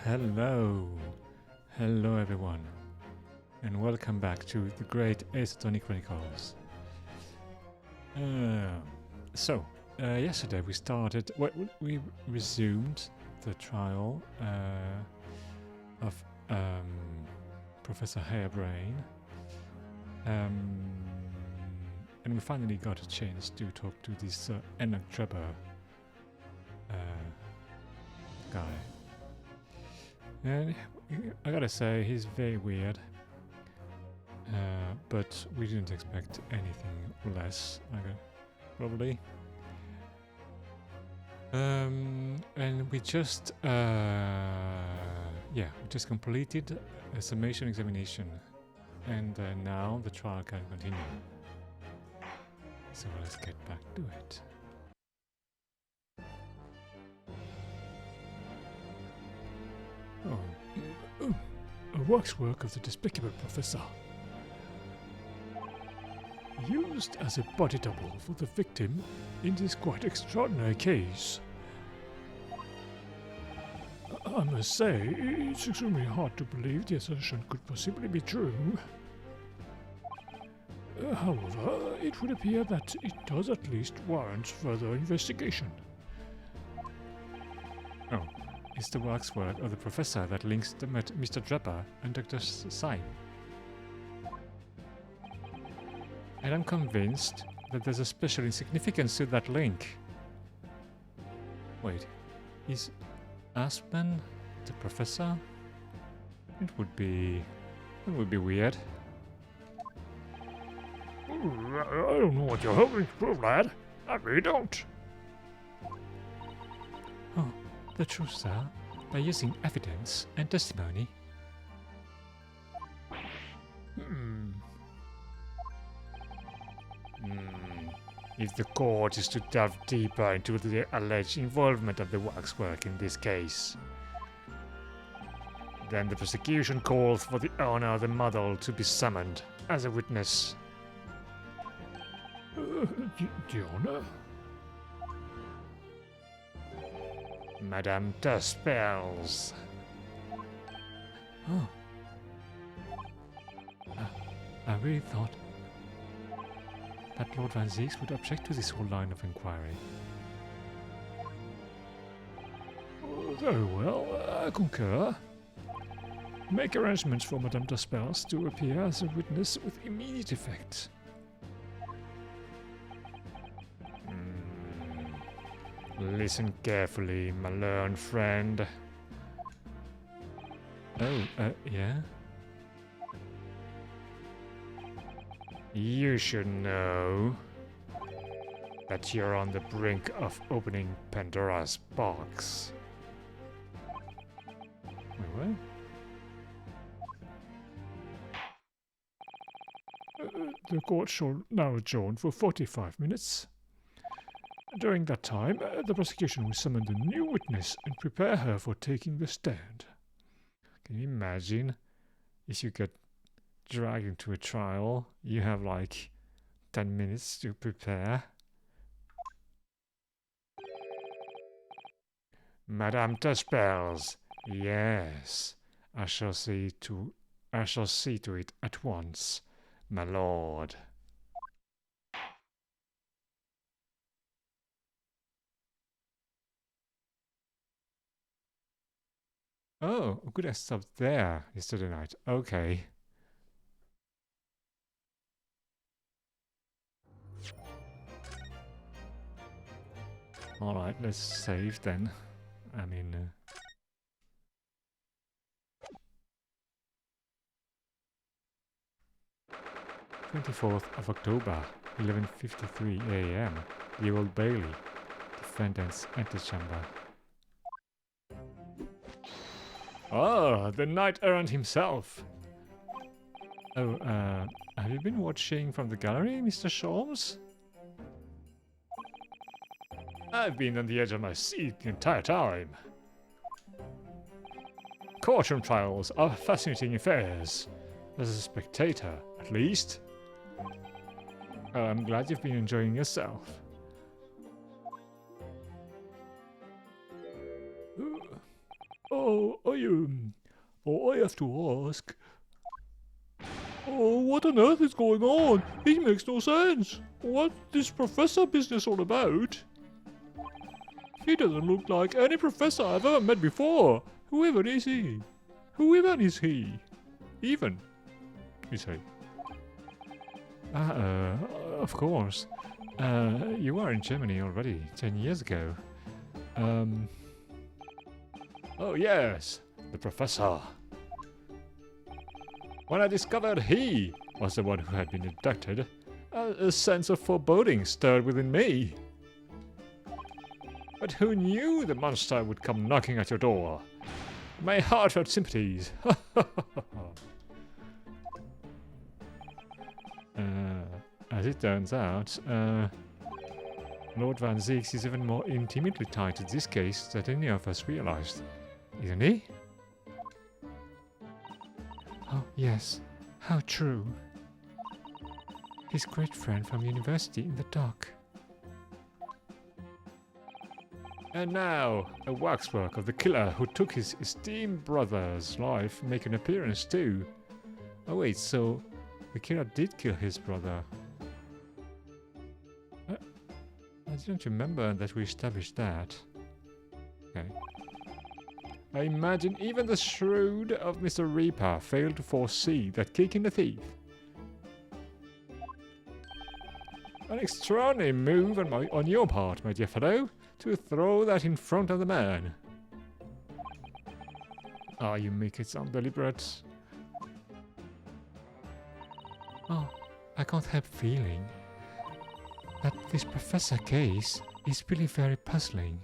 Hello, hello everyone, and welcome back to the great Chronicles. Yesterday we started, we resumed the trial of Professor Hairbrain, and we finally got a chance to talk to this Enoch Trevor guy. And I gotta say, he's very weird. But we didn't expect anything less, probably. And we just, we just completed a summation examination, and now the trial can continue. So let's get back to it. A waxwork of the despicable professor. Used as a body double for the victim in this quite extraordinary case. I must say, it's extremely hard to believe the assertion could possibly be true. However, it would appear that it does at least warrant further investigation. Oh. It's the waxwork of the professor that links Mr. Draper and Dr. Syme. And I'm convinced that there's a special significance to that link. Wait, is Aspen the professor? It would be weird. I don't know what you're hoping to prove, lad. I really don't. Oh. The truth, sir, by using evidence and testimony. If the court is to delve deeper into the alleged involvement of the waxwork in this case, then the prosecution calls for the owner of the model to be summoned as a witness. The owner? Madame Despels. Oh. I really thought that Lord Van Zieks would object to this whole line of inquiry. Very well, I concur. Make arrangements for Madame Despels to appear as a witness with immediate effect. Listen carefully, my learned friend. Oh, yeah? You should know that you're on the brink of opening Pandora's box. Wait, what? The court shall now adjourn for 45 minutes. During that time, the prosecution will summon the new witness and prepare her for taking the stand. Can you imagine if you get dragged into a trial, you have like 10 minutes to prepare? Madame Despels, yes, I shall see to it at once, my lord. Oh, good, I stopped there yesterday night. Okay. Alright, let's save then. 24th of October, 11:53 a.m. The Old Bailey. Defendant's antechamber. Oh, the knight errant himself. Oh, have you been watching from the gallery, Mr. Sholmes? I've been on the edge of my seat the entire time. Courtroom trials are fascinating affairs. As a spectator, at least. I'm glad you've been enjoying yourself. Oh, are you I have to ask. Oh, what on earth is going on? It makes no sense. What's this professor business all about? He doesn't look like any professor I've ever met before. Whoever is he? Who even is he? Even, you say? Of course. You were in Germany already 10 years ago. Oh yes, the professor. When I discovered he was the one who had been abducted, a sense of foreboding stirred within me. But who knew the monster would come knocking at your door? My heart felt sympathies. As it turns out, Lord Van Zeeks is even more intimately tied to this case than any of us realized. Isn't he? Oh, yes. How true. His great friend from university in the dock. And now, a waxwork of the killer who took his esteemed brother's life make an appearance too. Oh wait, so the killer did kill his brother. I don't remember that we established that. Okay. I imagine even the shrewd of Mr. Reaper failed to foresee that kick in the teeth. An extraordinary move on your part, my dear fellow, to throw that in front of the man. Ah, you make it sound deliberate. Oh, I can't help feeling that this professor case is really very puzzling.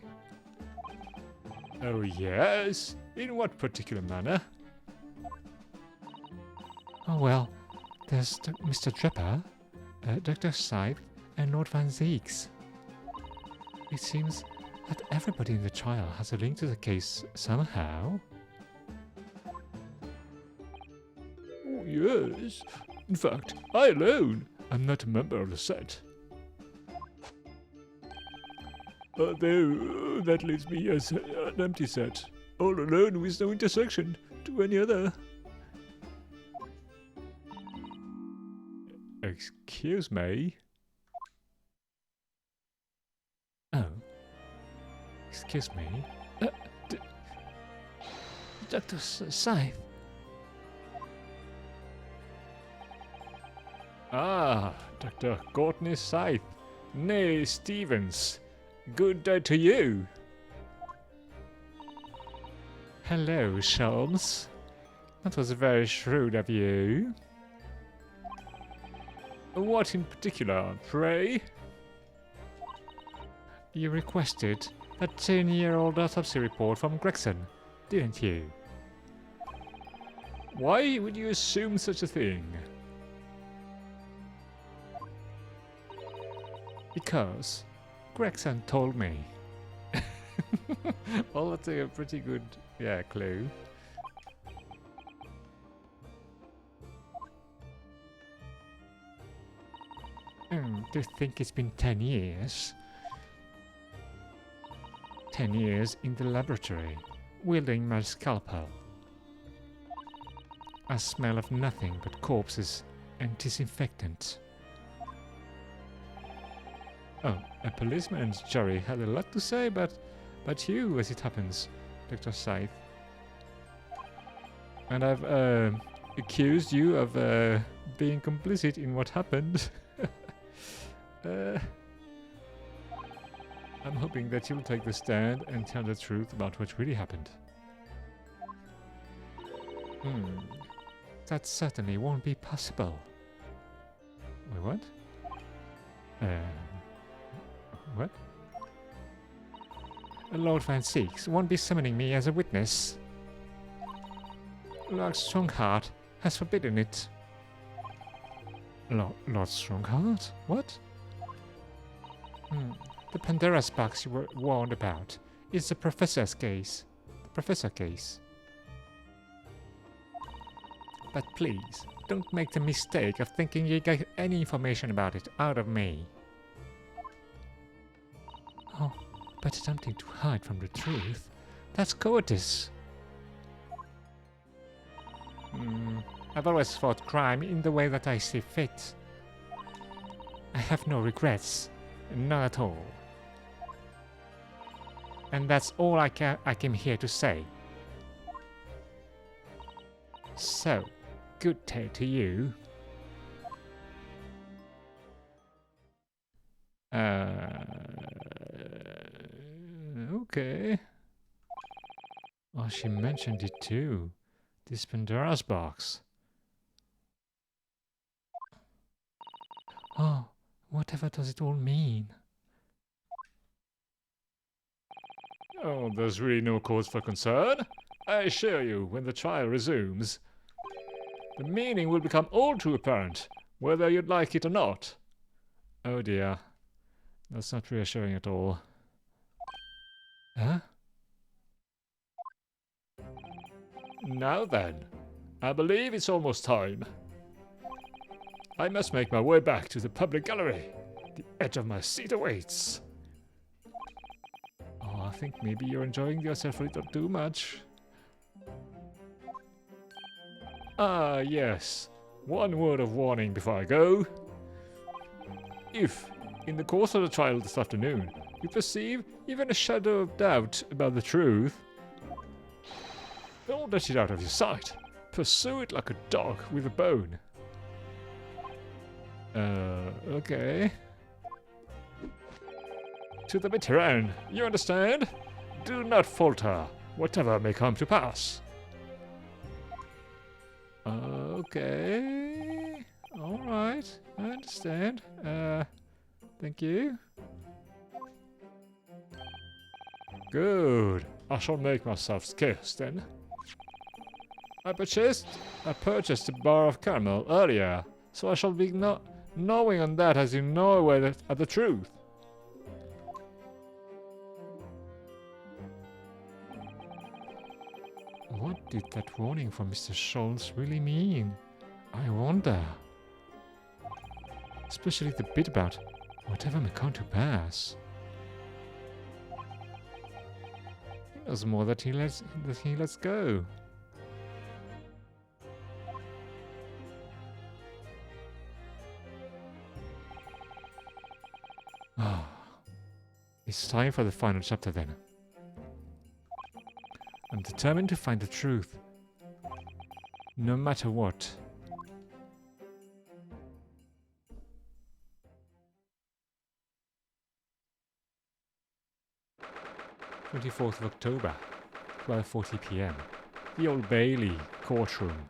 Oh yes? In what particular manner? Oh well, there's Mr. Trepper, Dr. Scythe, and Lord Van Zeeks. It seems that everybody in the trial has a link to the case somehow. Oh yes. In fact, I alone am not a member of the set. Though that leaves me as an empty set, all alone with no intersection to any other. Excuse me? Oh. Excuse me? Dr. Scythe. Ah, Dr. Courtney Scythe. Nay, Stevens. Good day to you. Hello, Sholmes. That was very shrewd of you. What in particular, pray? You requested that 10-year-old autopsy report from Gregson, didn't you? Why would you assume such a thing? Because Gregson told me. Well, that's a pretty good, clue. To think it's been 10 years. 10 years in the laboratory, wielding my scalpel. A smell of nothing but corpses and disinfectant. Oh, a policeman's jury had a lot to say about you, as it happens, Dr. Scythe. And I've accused you of being complicit in what happened. I'm hoping that you'll take the stand and tell the truth about what really happened. That certainly won't be possible. Wait, what? What? Lord Van Zeeks won't be summoning me as a witness. Lord Strongheart has forbidden it. Lord Strongheart? What? The Pandora's box you were warned about is the Professor's case. The Professor case. But please, don't make the mistake of thinking you get any information about it out of me. Oh, but attempting to hide from the truth, that's cowardice. I've always fought crime in the way that I see fit. I have no regrets. None at all. And that's all I came here to say. So, good day to you. Okay. Oh, she mentioned it too. This Pandora's box. Oh, whatever does it all mean? Oh, there's really no cause for concern. I assure you, when the trial resumes, the meaning will become all too apparent, whether you'd like it or not. Oh dear. That's not reassuring at all. Huh? Now then, I believe it's almost time. I must make my way back to the public gallery. The edge of my seat awaits. Oh, I think maybe you're enjoying yourself a little too much. Ah, yes. One word of warning before I go. If, in the course of the trial this afternoon, you perceive even a shadow of doubt about the truth, don't let it out of your sight. Pursue it like a dog with a bone. Okay. To the bitter end, you understand? Do not falter, whatever may come to pass. Okay. Alright, I understand. Thank you. Good. I shall make myself scarce then. I purchased a bar of caramel earlier, so I shall be knowing on that as you know away at the truth. What did that warning from Mr. Schultz really mean? I wonder. Especially the bit about whatever may come to pass. There's more that he lets go. Ah, it's time for the final chapter then. I'm determined to find the truth, no matter what. "24th of October, 12:40 p.m. The Old Bailey courtroom.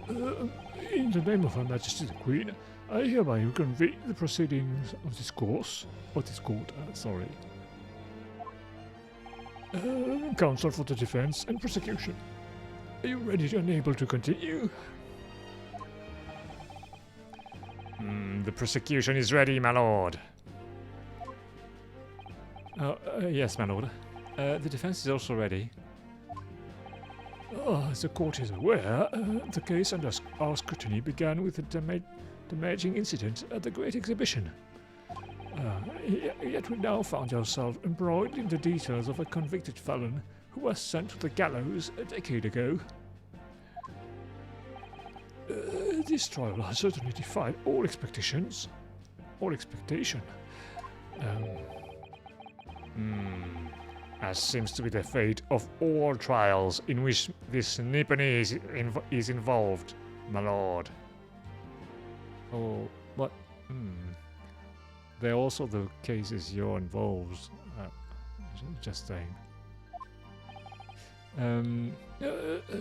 In the name of Her Majesty the Queen, I hereby convene the proceedings of this court. Sorry. Counsel for the defense and prosecution. Are you ready and able to continue? The prosecution is ready, my lord. Yes, my lord. The defense is also ready. As the court is aware, the case under our scrutiny began with a damaging incident at the Great Exhibition. Yet we now found ourselves embroiled in the details of a convicted felon who was sent to the gallows a decade ago. This trial has certainly defied all expectations. As seems to be the fate of all trials in which this Nippony is involved, my lord. Oh, what? They're also the cases you're involved. Just saying.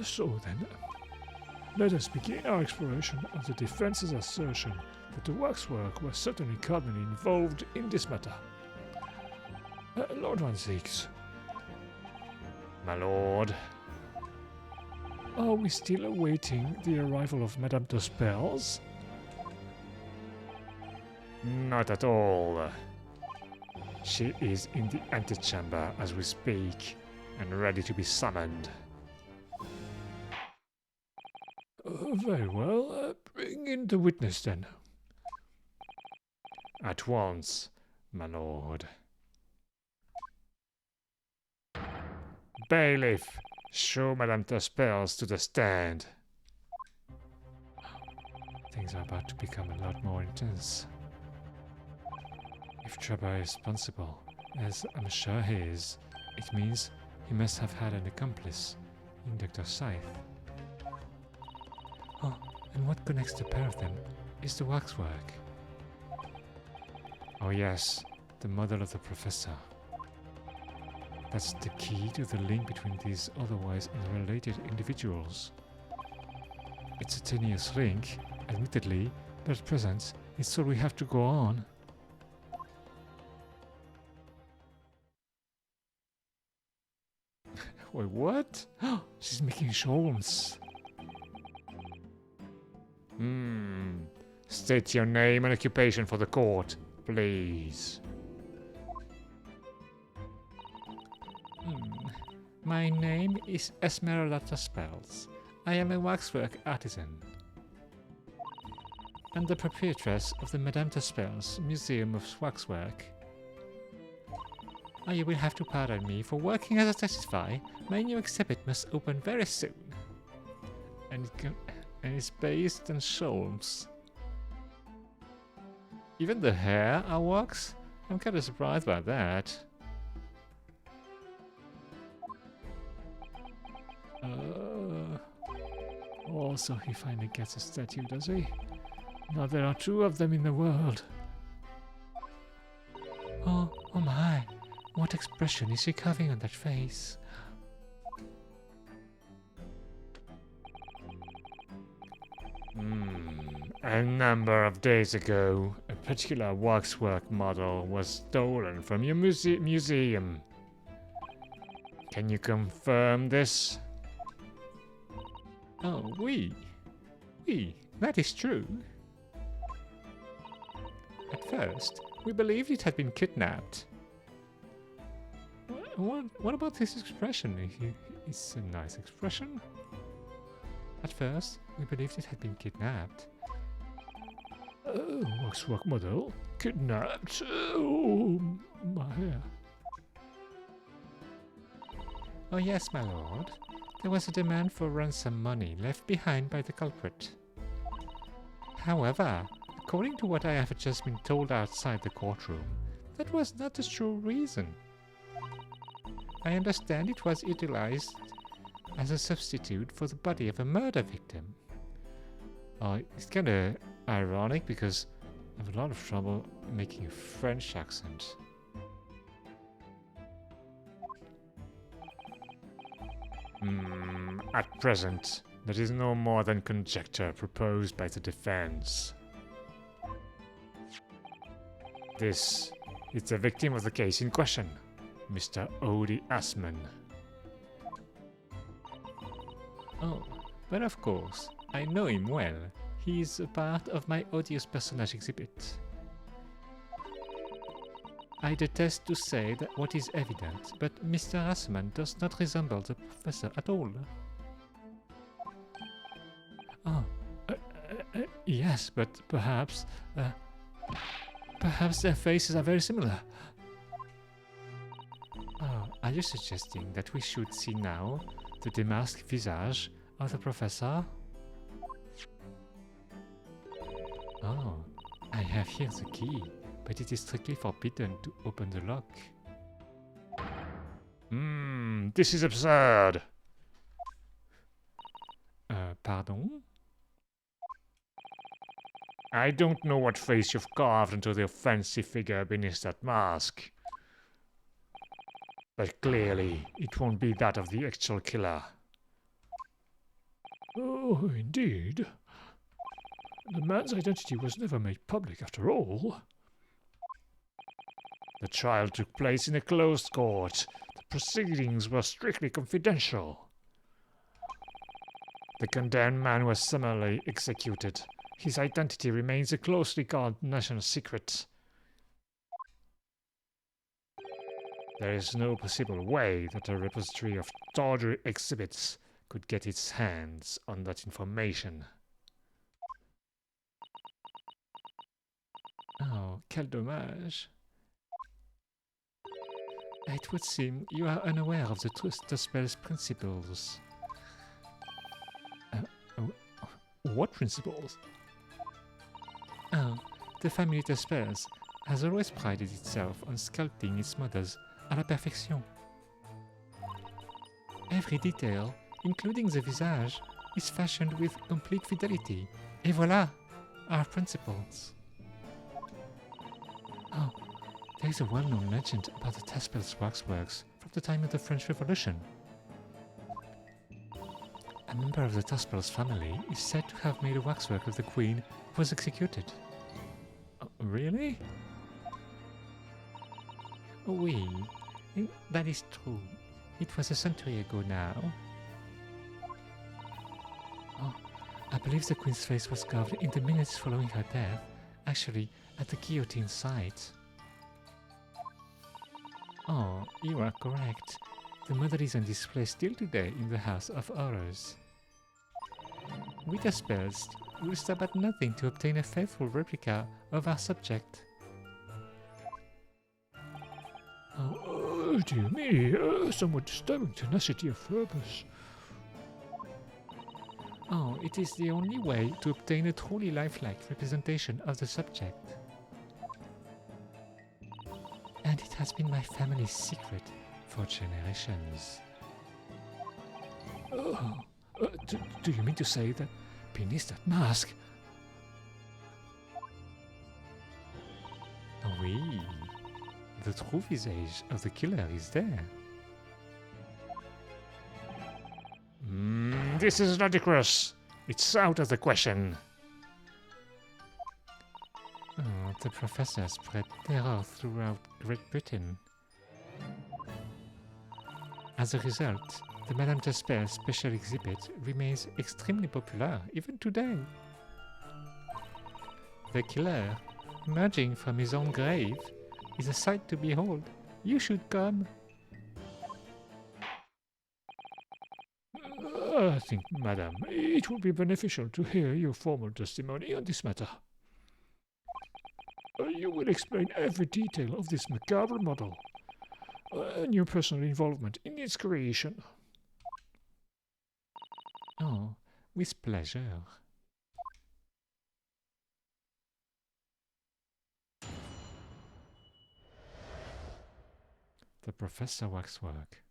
So then, let us begin our exploration of the defense's assertion that the waxwork was certainly cardinally involved in this matter. Lord Van Zeeks. My lord. Are we still awaiting the arrival of Madame d'Espers? Not at all. She is in the antechamber as we speak, and ready to be summoned. Very well. Bring in the witness then. At once, my lord. Bailiff, show Madame Tuspels to the stand. Things are about to become a lot more intense. If Trevor is responsible, as I'm sure he is, it means he must have had an accomplice in Dr. Scythe. Oh, and what connects the pair of them is the waxwork. Oh yes, the mother of the professor. That's the key to the link between these otherwise unrelated individuals. It's a tenuous link, admittedly, but at present, it's all we have to go on. Wait, what? She's making shawls. State your name and occupation for the court, please. My name is Esmeralda Tuspels. I am a waxwork artisan and the proprietress of the Madame Tuspels Museum of Waxwork. You will have to pardon me for working as a testify. My new exhibit must open very soon. And it's based on shawls. Even the hair are wax? I'm kind of surprised by that. Also, he finally gets a statue, does he? Now there are 2 of them in the world. Oh my. What expression is she carving on that face? A number of days ago, a particular waxwork model was stolen from your museum. Can you confirm this? Oh, oui, that is true. At first, we believed it had been kidnapped. What about this expression? It's a nice expression. At first, we believed it had been kidnapped. Oh, waxwork model? Kidnapped? Oh, my hair. Oh yes, my lord. There was a demand for ransom money left behind by the culprit. However, according to what I have just been told outside the courtroom, that was not the true reason. I understand it was utilized as a substitute for the body of a murder victim. It's kind of ironic because I have a lot of trouble making a French accent. At present, there is no more than conjecture proposed by the defense. This is the victim of the case in question, Mr. Odie Assman. Oh, but of course, I know him well. He is a part of my odious personage exhibit. I detest to say that what is evident, but Mr. Assman does not resemble the professor at all. Yes, but perhaps their faces are very similar. Are you suggesting that we should see now the demasked visage of the professor? Oh, I have here the key, but it is strictly forbidden to open the lock. This is absurd. Pardon? I don't know what face you've carved into the offensive figure beneath that mask. But clearly, it won't be that of the actual killer. Oh, indeed. The man's identity was never made public after all. The trial took place in a closed court. The proceedings were strictly confidential. The condemned man was summarily executed. His identity remains a closely guarded national secret. There is no possible way that a repository of tawdry exhibits could get its hands on that information. Oh, quel dommage. It would seem you are unaware of the spell's principles. Oh, what principles? Oh, the family de spells has always prided itself on sculpting its models à la perfection. Every detail, including the visage, is fashioned with complete fidelity. Et voilà, our principles. Oh, there is a well-known legend about the Taspels waxworks from the time of the French Revolution. A member of the Taspels family is said to have made a waxwork of the queen who was executed. Really? Oui, that is true. It was a century ago now. Oh, I believe the queen's face was carved in the minutes following her death, actually at the guillotine site. Oh, you are correct. The model is on display still today in the House of Horrors. With the spells, we'll stop at nothing to obtain a faithful replica of our subject. Oh, dear me, somewhat disturbing tenacity of purpose. Oh, it is the only way to obtain a truly lifelike representation of the subject. And it has been my family's secret for generations. Oh, do you mean to say that beneath that mask? Oui, the true visage of the killer is there. This is ludicrous. It's out of the question. Oh, the professor spread terror throughout Great Britain. As a result, the Madame Jasper special exhibit remains extremely popular even today. The killer, emerging from his own grave, is a sight to behold. You should come. I think, madam, it would be beneficial to hear your formal testimony on this matter. You will explain every detail of this macabre model and your personal involvement in its creation. Oh, with pleasure. The Professor Waxwork.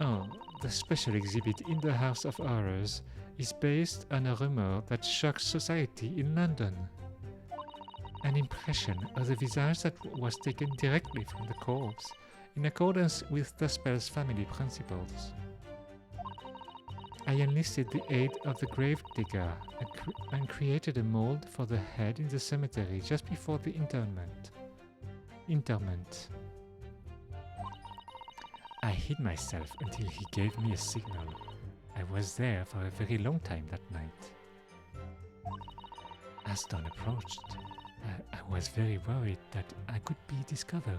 Oh, the special exhibit in the House of Horrors is based on a rumor that shocked society in London. An impression of the visage that was taken directly from the corpse, in accordance with Taspel's family principles. I enlisted the aid of the gravedigger and created a mold for the head in the cemetery just before the interment. I hid myself until he gave me a signal. I was there for a very long time that night. As dawn approached, I was very worried that I could be discovered.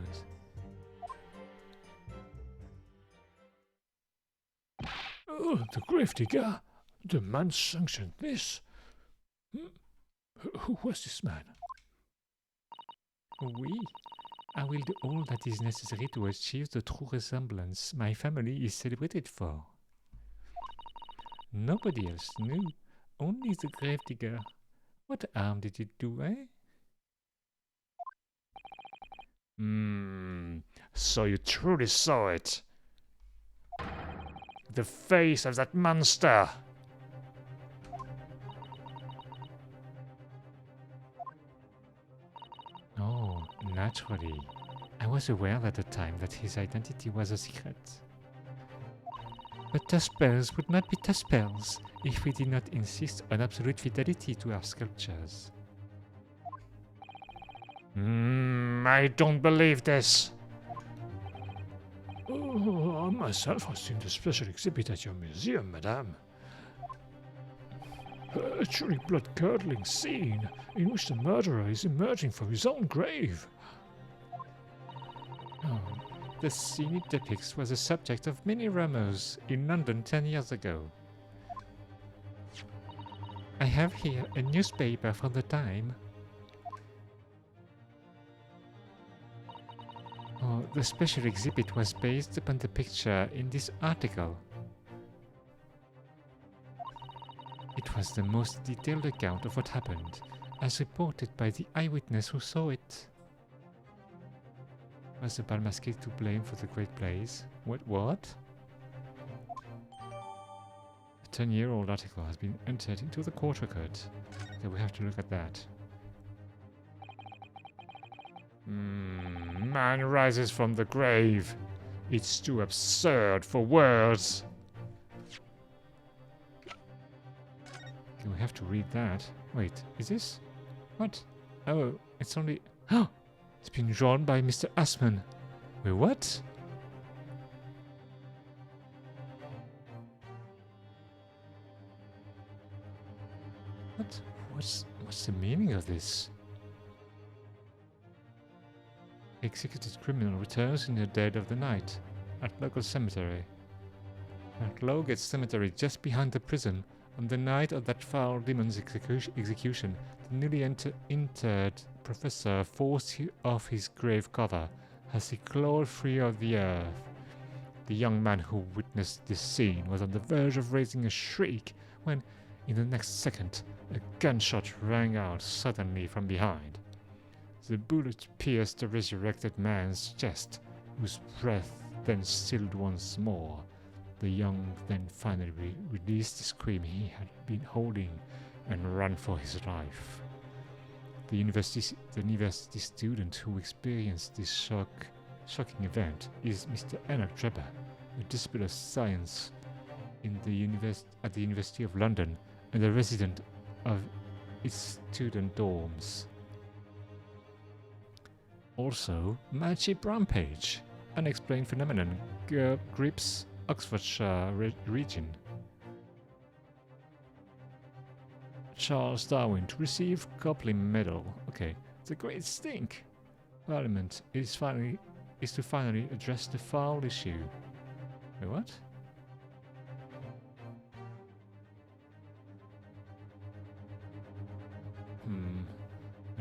Oh, the gravedigger? The man sanctioned this? Who was this man? Oui, I will do all that is necessary to achieve the true resemblance my family is celebrated for. Nobody else knew, only the gravedigger. What harm did it do, eh? So you truly saw it? The face of that monster! Oh, naturally. I was aware at the time that his identity was a secret. But Taspels would not be Taspels if we did not insist on absolute fidelity to our sculptures. I don't believe this. Oh, I myself have seen the special exhibit at your museum, madame. A truly blood-curdling scene in which the murderer is emerging from his own grave. Oh, the scene it depicts was the subject of many rumors in London 10 years ago. I have here a newspaper from the time. Oh, the special exhibit was based upon the picture in this article. It was the most detailed account of what happened, as reported by the eyewitness who saw it. Was the bal masqué to blame for the great blaze? What? A 10-year-old article has been entered into the court record. So we have to look at that. Man rises from the grave. It's too absurd for words. Okay, we have to read that. Wait, is this? What? Oh, it's only... Oh! It's been drawn by Mr. Assman. Wait, what? What's the meaning of this? Executed criminal returns in the dead of the night at local cemetery. At Lowgate Cemetery, just behind the prison, on the night of that foul demon's execution, the newly interred professor forced off his grave cover as he clawed free of the earth. The young man who witnessed this scene was on the verge of raising a shriek when, in the next second, a gunshot rang out suddenly from behind. The bullet pierced the resurrected man's chest, whose breath then stilled once more. The young then finally released the scream he had been holding and ran for his life. The university student who experienced this shocking event is Mr. Enoch Drebber, a disciple of science at the University of London and a resident of its student dorms. Also, Magic Rampage, unexplained phenomenon, grips Oxfordshire region. Charles Darwin to receive Copley Medal. Okay, the Great Stink. Parliament is to finally address the foul issue. Wait, what?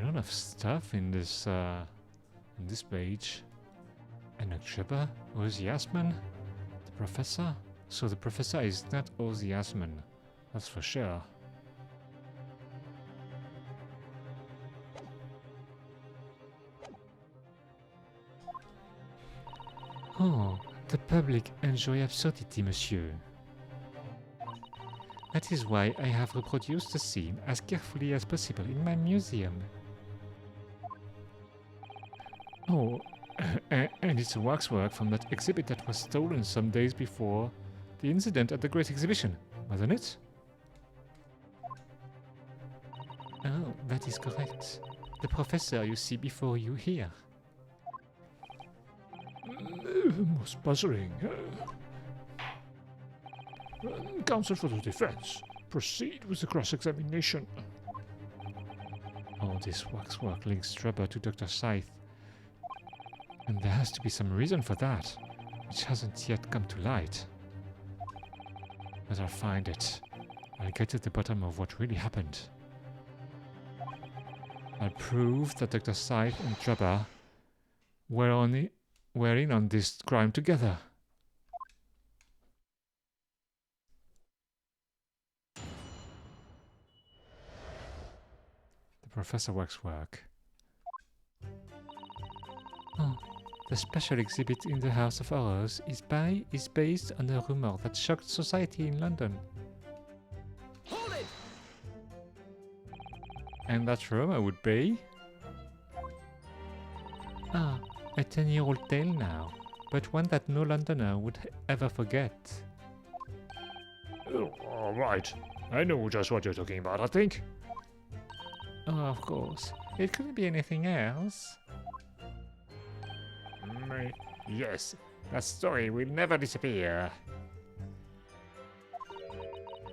A lot of stuff in this page. Enoch Drebber, Ozzy Assman, the professor. So the professor is not Ozzy Assman, that's for sure. Oh, the public enjoy absurdity, monsieur. That is why I have reproduced the scene as carefully as possible in my museum. Oh, and it's a waxwork from that exhibit that was stolen some days before the incident at the Great Exhibition, wasn't it? Oh, that is correct. The professor you see before you here. Most puzzling. Counsel for the defense, proceed with the cross-examination. Oh, this waxwork links Drebber to Dr. Scythe. And there has to be some reason for that, which hasn't yet come to light. But I'll find it. I'll get to the bottom of what really happened. I'll prove that Dr. Scythe and Drebber were in on this crime together. The Professor Waxwork. Oh. The special exhibit in the House of Horrors is based on a rumor that shocked society in London. Hold it! And that rumor would be... Ah, a 10-year-old tale now, but one that no Londoner would ever forget. Oh, all right. I know just what you're talking about, I think. Oh, of course. It couldn't be anything else. Yes, that story will never disappear.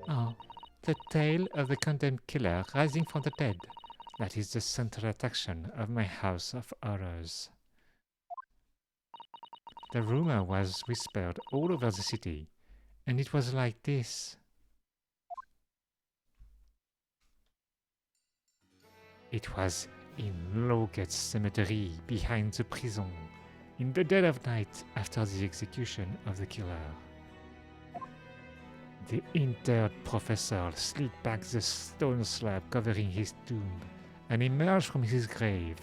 Oh, the tale of the condemned killer rising from the dead. That is the central attraction of my House of Horrors. The rumor was whispered all over the city, and it was like this. It was in Lowgate Cemetery behind the prison. in the dead of night after the execution of the killer. The interred professor slid back the stone slab covering his tomb and emerged from his grave.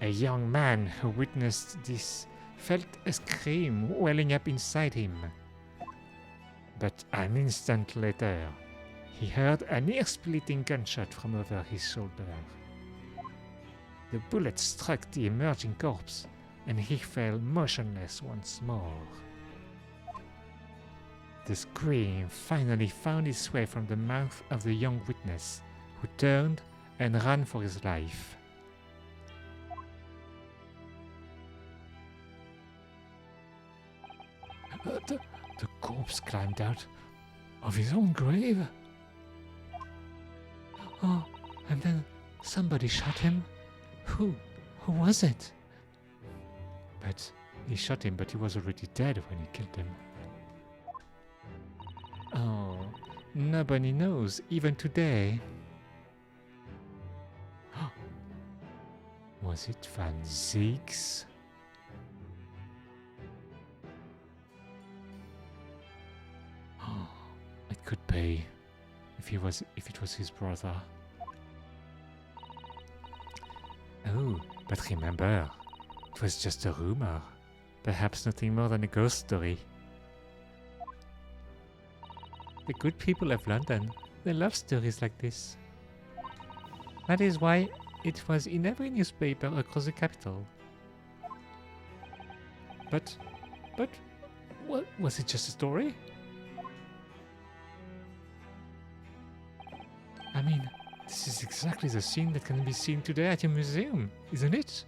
A young man who witnessed this felt a scream welling up inside him. But an instant later, he heard an ear-splitting gunshot from over his shoulder. The bullet struck the emerging corpse, and he fell motionless once more. The scream finally found its way from the mouth of the young witness, who turned and ran for his life. The corpse climbed out of his own grave. Oh, and then somebody shot him? Who? Who was it? But he shot him, but he was already dead when he killed him. Oh, nobody knows, even today. Was it Van Zieks? It could be, if it was his brother. Oh, but remember, it was just a rumor. Perhaps nothing more than a ghost story. The good people of London, they love stories like this. That is why it was in every newspaper across the capital. But, what, was it just a story? I mean, this is exactly the scene that can be seen today at your museum, isn't it?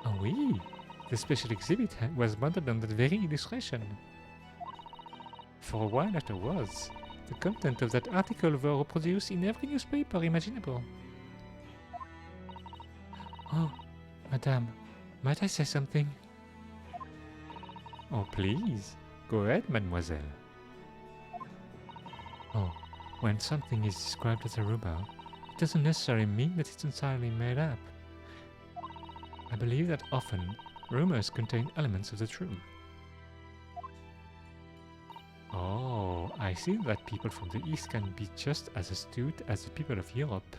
Oh oui, the special exhibit was modeled on that very illustration. For a while afterwards, the content of that article were reproduced in every newspaper imaginable. Oh, madame, might I say something? Oh, please, go ahead, mademoiselle. Oh, when something is described as a rumor, it doesn't necessarily mean that it's entirely made up. I believe that often, rumors contain elements of the truth. Oh, I see that people from the East can be just as astute as the people of Europe.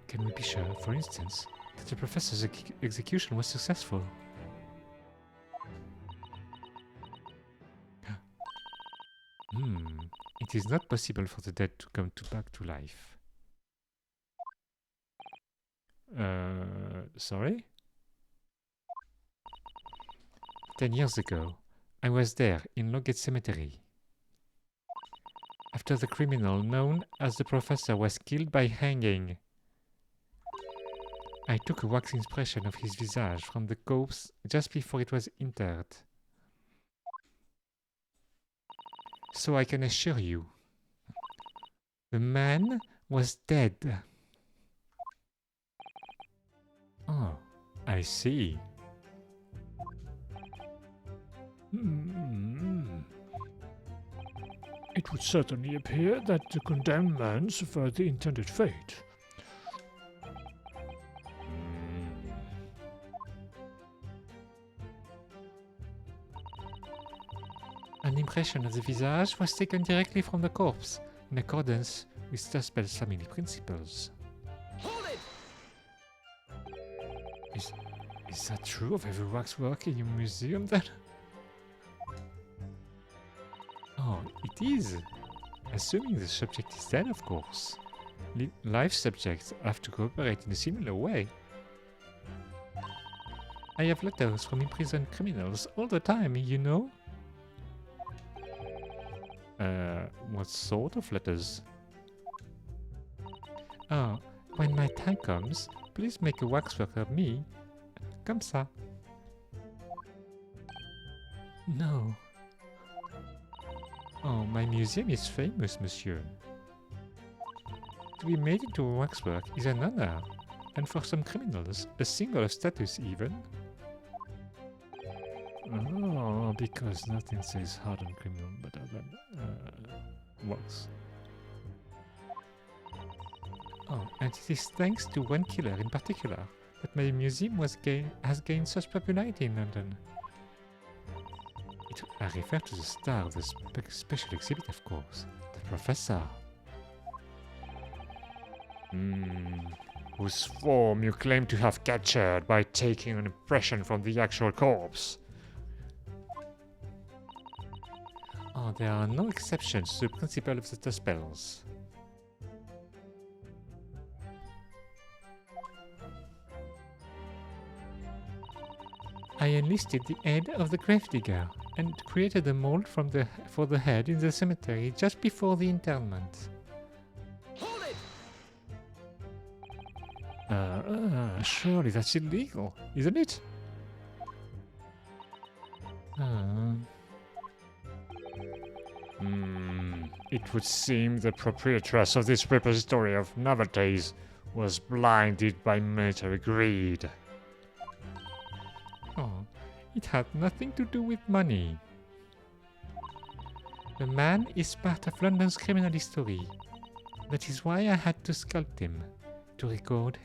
Can we be sure, for instance, that the professor's execution was successful? It is not possible for the dead to come back to life. Sorry? 10 years ago, I was there in Logate Cemetery. After the criminal known as the professor was killed by hanging, I took a wax impression of his visage from the corpse just before it was interred. So I can assure you, the man was dead. Oh, I see. It would certainly appear that the condemned man suffered the intended fate. An impression of the visage was taken directly from the corpse, in accordance with Staspel's family principles. Hold it! Is that true of every waxwork in your museum then? Oh, it is. Assuming the subject is dead, of course. Live subjects have to cooperate in a similar way. I have letters from imprisoned criminals all the time, you know? What sort of letters? Oh, when my time comes, please make a waxwork of me. Comme ça. No. Oh, my museum is famous, monsieur. To be made into a waxwork is an honor, and for some criminals, a signal of status even. Oh, because nothing says hardened criminal better than wax. Oh, and it is thanks to one killer in particular that my museum has gained such popularity in London. I refer to the star of the special exhibit, of course, the professor. Whose form you claim to have captured by taking an impression from the actual corpse. Oh, there are no exceptions to the principle of the spells. I enlisted the aid of the gravedigger and created a mold for the head in the cemetery just before the interment. Hold it! Surely that's illegal, isn't it? It would seem the proprietress of this repository of novelties was blinded by military greed. Oh, it had nothing to do with money. The man is part of London's criminal history. That is why I had to sculpt him, to record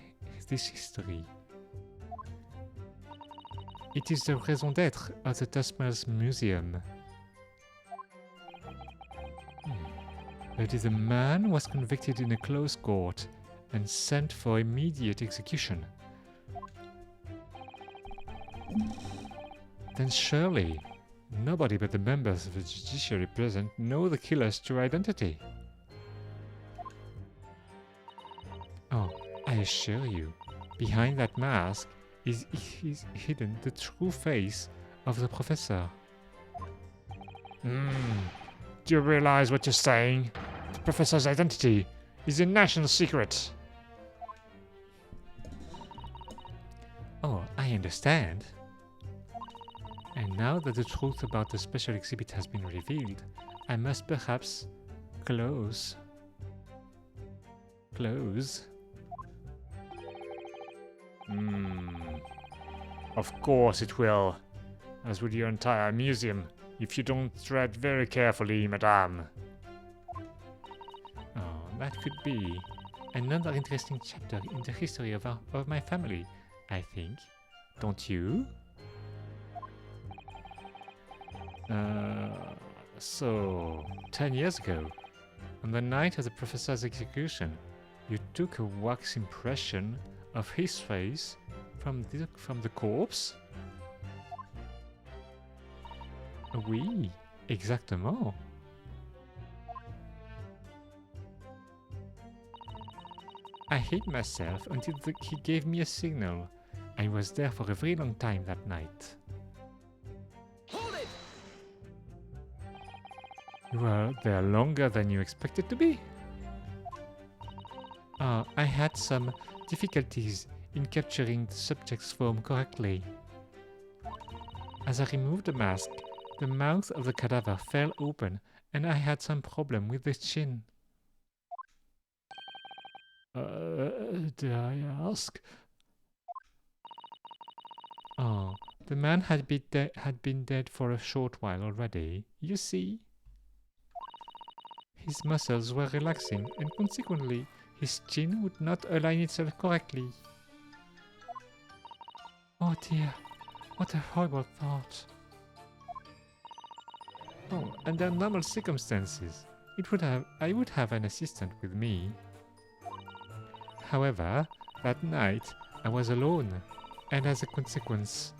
this history. It is the raison d'être of the Tasman's museum. That is, a man was convicted in a closed court and sent for immediate execution. Then surely nobody but the members of the judiciary present know the killer's true identity. Oh, I assure you, behind that mask is hidden the true face of the professor. Do you realize what you're saying? The professor's identity is a national secret. Oh, I understand. And now that the truth about the special exhibit has been revealed, I must perhaps close. Of course it will, as with your entire museum, if you don't tread very carefully, madame. Oh, that could be another interesting chapter in the history of my family, I think. Don't you? So, 10 years ago, on the night of the professor's execution, you took a wax impression of his face from the corpse? Oui, exactement. I hid myself until he gave me a signal. I was there for a very long time that night. Hold it! You were there longer than you expected to be? I had some difficulties in capturing the subject's form correctly. As I removed the mask, the mouth of the cadaver fell open and I had some problem with the chin. dare I ask? Oh, the man had been dead for a short while already, you see. His muscles were relaxing and consequently his chin would not align itself correctly. Oh dear, what a horrible thought. Oh, under normal circumstances, I would have an assistant with me. However, that night I was alone, and as a consequence,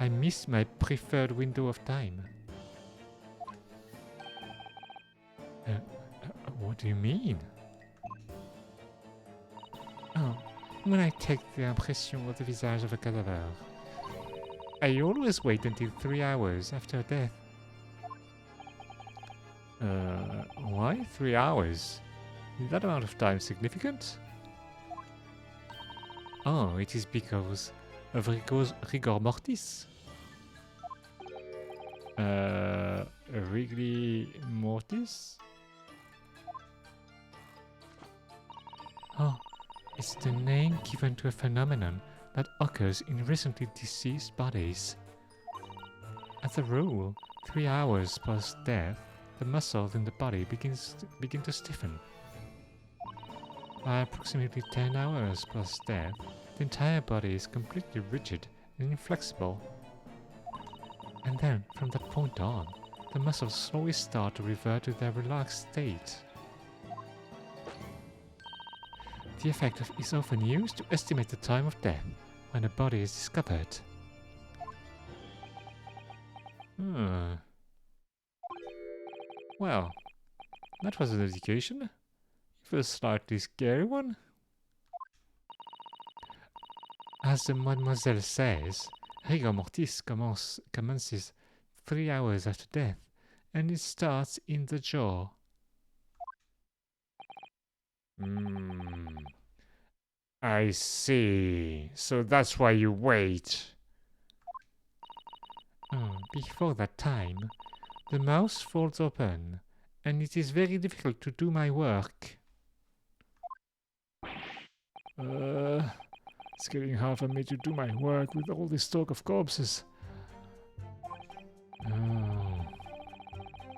I missed my preferred window of time. What do you mean? Oh, when I take the impression of the visage of a cadaver, I always wait until 3 hours after death. Why 3 hours? Is that amount of time significant? Oh, it is because of rigor mortis. Rigor mortis? Oh, it's the name given to a phenomenon that occurs in recently deceased bodies. As a rule, 3 hours post-death, the muscles in the body begin to stiffen. By approximately 10 hours post death, the entire body is completely rigid and inflexible. And then, from that point on, the muscles slowly start to revert to their relaxed state. The effect is often used to estimate the time of death when a body is discovered. Well, that was a dedication. It was a slightly scary one. As the Mademoiselle says, rigor mortis commences 3 hours after death, and it starts in the jaw. I see. So that's why you wait. Before that time, the mouth folds open, and it is very difficult to do my work. It's getting hard for me to do my work with all this talk of corpses. Oh.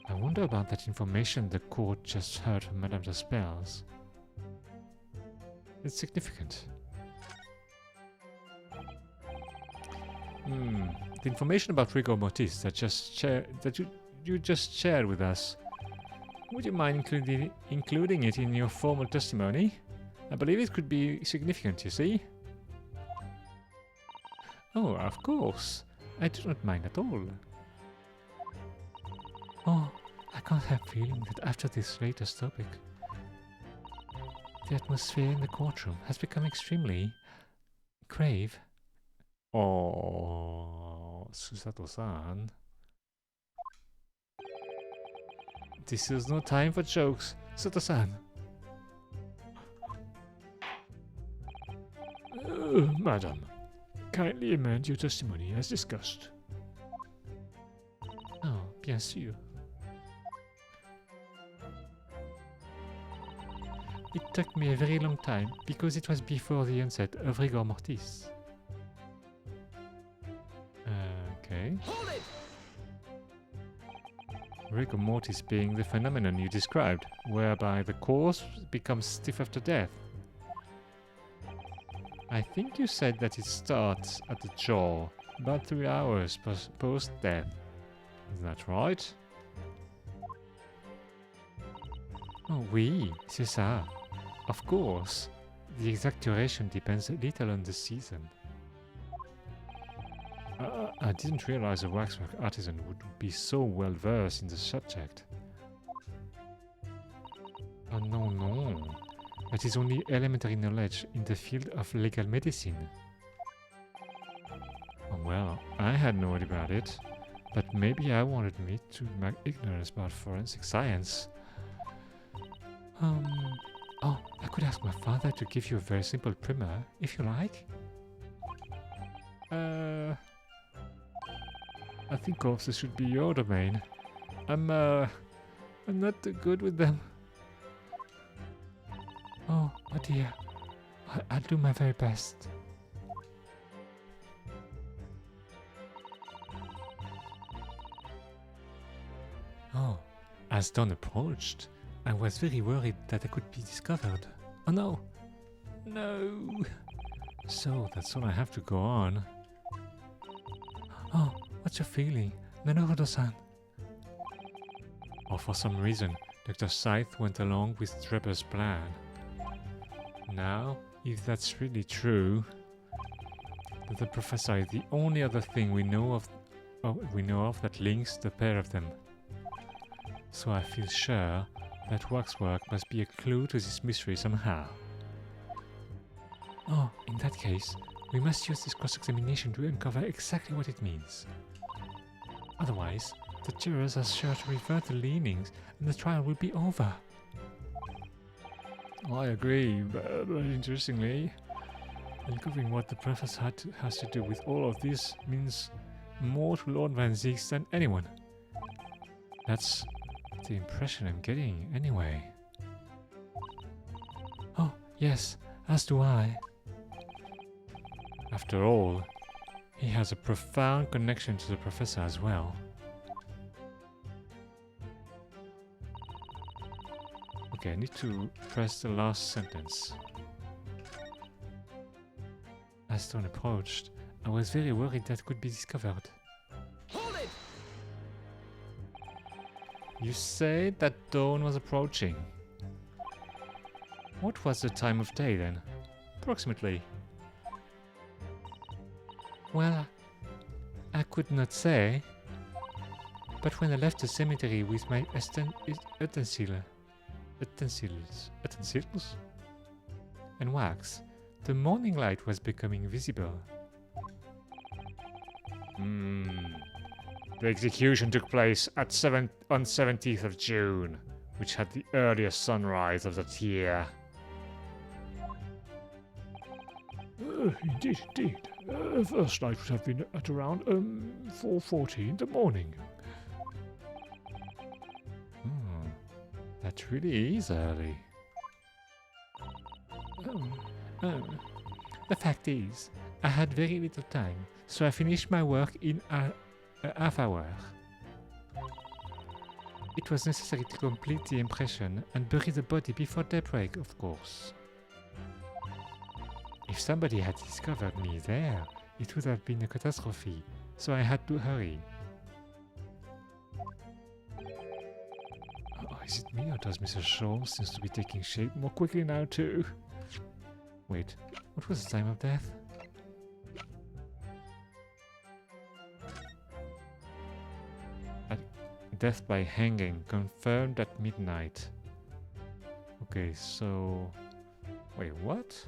I wonder about that information the court just heard from Madame d'Espels. It's significant. The information about rigor mortis that you just shared with us. Would you mind including it in your formal testimony? I believe it could be significant, you see. Oh, of course. I do not mind at all. Oh, I can't help feeling that after this latest topic, the atmosphere in the courtroom has become extremely grave. Oh, Susato-san. This is no time for jokes, Susato-san. Madam, kindly amend your testimony as discussed. Oh, bien sûr. It took me a very long time because it was before the onset of rigor mortis. Okay. Hold it! Rigor mortis being the phenomenon you described, whereby the corpse becomes stiff after death. I think you said that it starts at the jaw, about 3 hours post-death. Is that right? Oh oui, c'est ça. Of course. The exact duration depends a little on the season. I didn't realize a waxwork artisan would be so well versed in the subject. Oh no, no. That is only elementary knowledge in the field of legal medicine. Oh, well, I had no idea about it, but maybe I wanted me to my ignorance about forensic science. Oh, I could ask my father to give you a very simple primer, if you like. I think corpses should be your domain. I'm not too good with them. Oh dear. I'll do my very best. Oh, as dawn approached, I was very worried that I could be discovered. Oh no! No! So that's all I have to go on. Oh, what's your feeling, Naruto-san? Oh, for some reason, Dr. Scythe went along with Trevor's plan. Now, if that's really true, that the professor is the only other thing we know of that links the pair of them. So I feel sure that waxwork must be a clue to this mystery somehow. Oh, in that case, we must use this cross-examination to uncover exactly what it means. Otherwise, the jurors are sure to revert the leanings and the trial will be over. I agree, but interestingly, uncovering what the professor has to do with all of this means more to Lord Van Zieks than anyone. That's the impression I'm getting, anyway. Oh, yes, as do I. After all, he has a profound connection to the professor as well. Okay, I need to press the last sentence. As dawn approached, I was very worried that could be discovered. Hold it! You said that dawn was approaching. What was the time of day then? Approximately. Well, I could not say. But when I left the cemetery with my utensils and wax, the morning light was becoming visible. The execution took place on 17th of June, which had the earliest sunrise of that year. Indeed. First night would have been at around 4:40 in the morning. That really is early. The fact is, I had very little time, so I finished my work in a half hour. It was necessary to complete the impression and bury the body before daybreak, of course. If somebody had discovered me there, it would have been a catastrophe, so I had to hurry. Is it me or does Mr. Shaw seems to be taking shape more quickly now too? Wait, what was the time of death? Death by hanging, confirmed at midnight. Okay, so... Wait, what?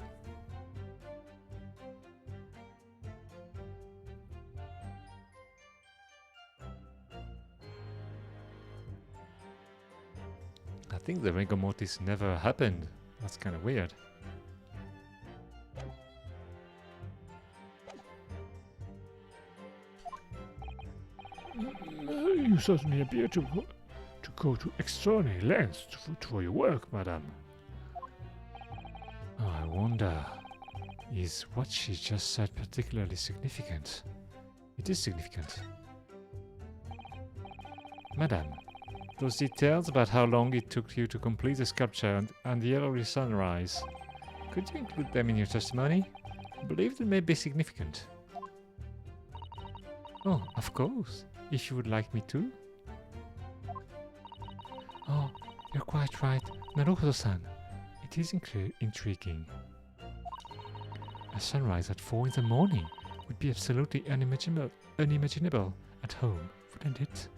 I think the rigor mortis never happened. That's kind of weird. You certainly appear to go to extraordinary lengths for your work, madame. Oh, I wonder, is what she just said particularly significant? It is significant. Madame, those details about how long it took you to complete the sculpture and the early sunrise, could you include them in your testimony? I believe they may be significant. Oh, of course, if you would like me to. Oh, you're quite right, Naruto-san. It is intriguing. A sunrise at 4 in the morning would be absolutely unimaginable at home, wouldn't it?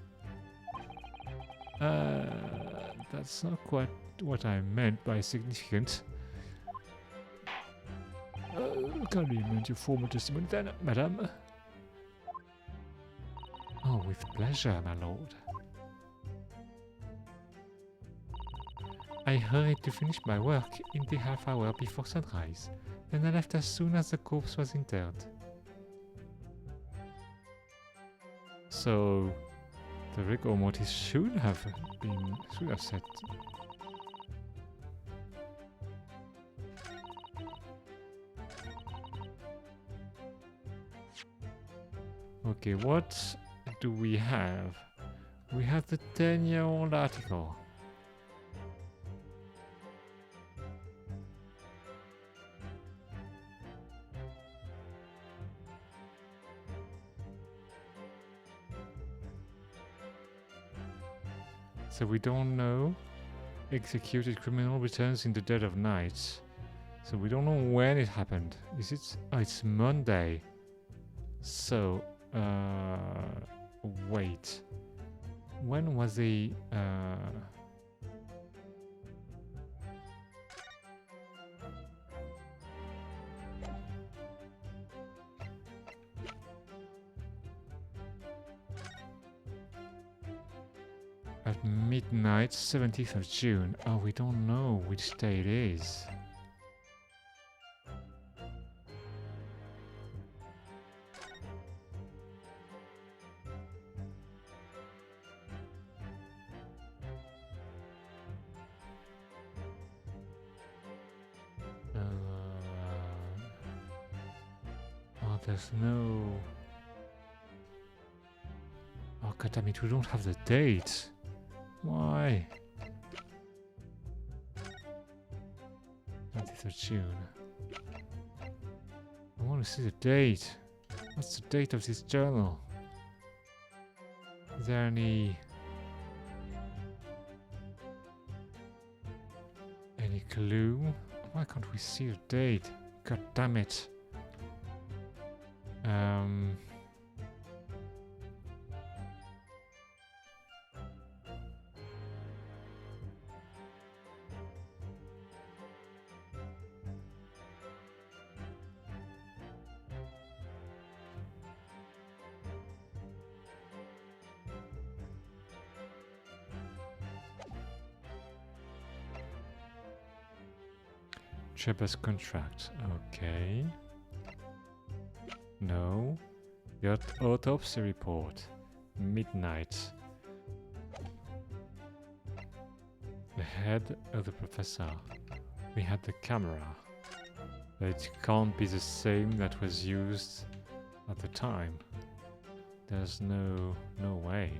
That's not quite what I meant by significant. Can we amend your formal testimony then, madame? Oh, with pleasure, my lord. I hurried to finish my work in the half hour before sunrise, then I left as soon as the corpse was interred. So, the rigor mortis should have set. Okay, what do we have? We have the 10-year-old article. So we don't know. Executed criminal returns in the dead of night. So we don't know when it happened. Is it? Oh, it's Monday. So, wait. When was the, at midnight, 17th of June. Oh, we don't know which day it is. Oh, there's no... Oh, god damn it, we don't have the date. Why? 20th of June. I want to see the date. What's the date of this journal? Is there any clue? Why can't we see the date? God damn it. Trevor's contract. Okay. No. The autopsy report. Midnight. The head of the professor. We had the camera. But it can't be the same that was used at the time. There's no way.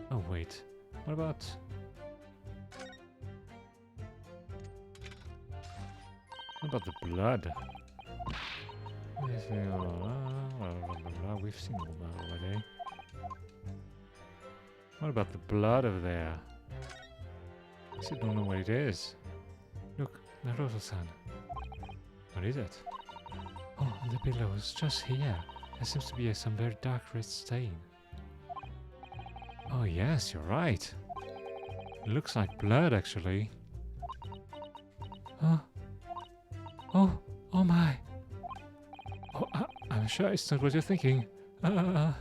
Oh wait. What about... What about the blood? We've seen all that already. What about the blood over there? I still don't know what it is. Look, Naruto-san. What is it? Oh, on the pillows, just here. There seems to be some very dark red stain. Oh yes, you're right. It looks like blood, actually. Huh? Oh my! Oh, I'm sure it's not what you're thinking. But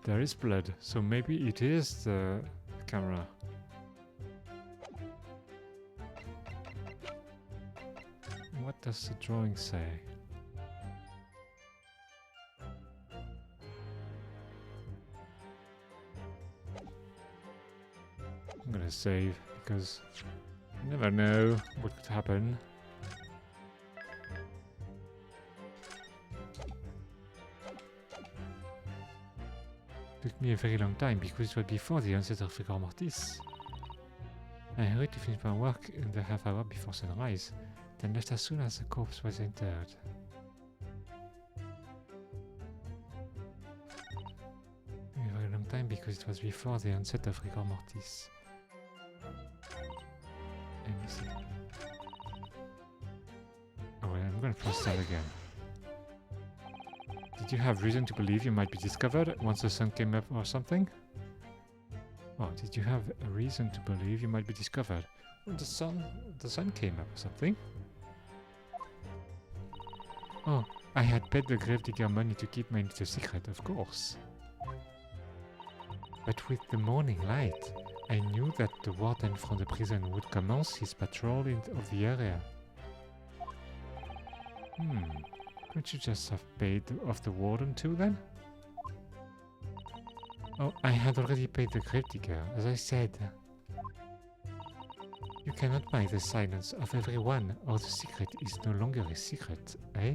there is blood, so maybe it is the camera. What does the drawing say? I'm gonna save, because you never know what could happen. Took me a very long time, because it was before the onset of rigor mortis. I hurried to finish my work in the half hour before sunrise, then left as soon as the corpse was interred. A very long time, because it was before the onset of rigor mortis. Let me see. Oh, well, I'm gonna press that again. Did you have reason to believe you might be discovered once the sun came up or something? Oh, did you have a reason to believe you might be discovered when the sun came up or something? Oh, I had paid the gravedigger money to keep my little secret, of course. But with the morning light, I knew that the warden from the prison would commence his patrol of the area. Couldn't you just have paid off the warden too then? Oh, I had already paid the gravedigger, as I said. You cannot buy the silence of everyone, or the secret is no longer a secret, eh?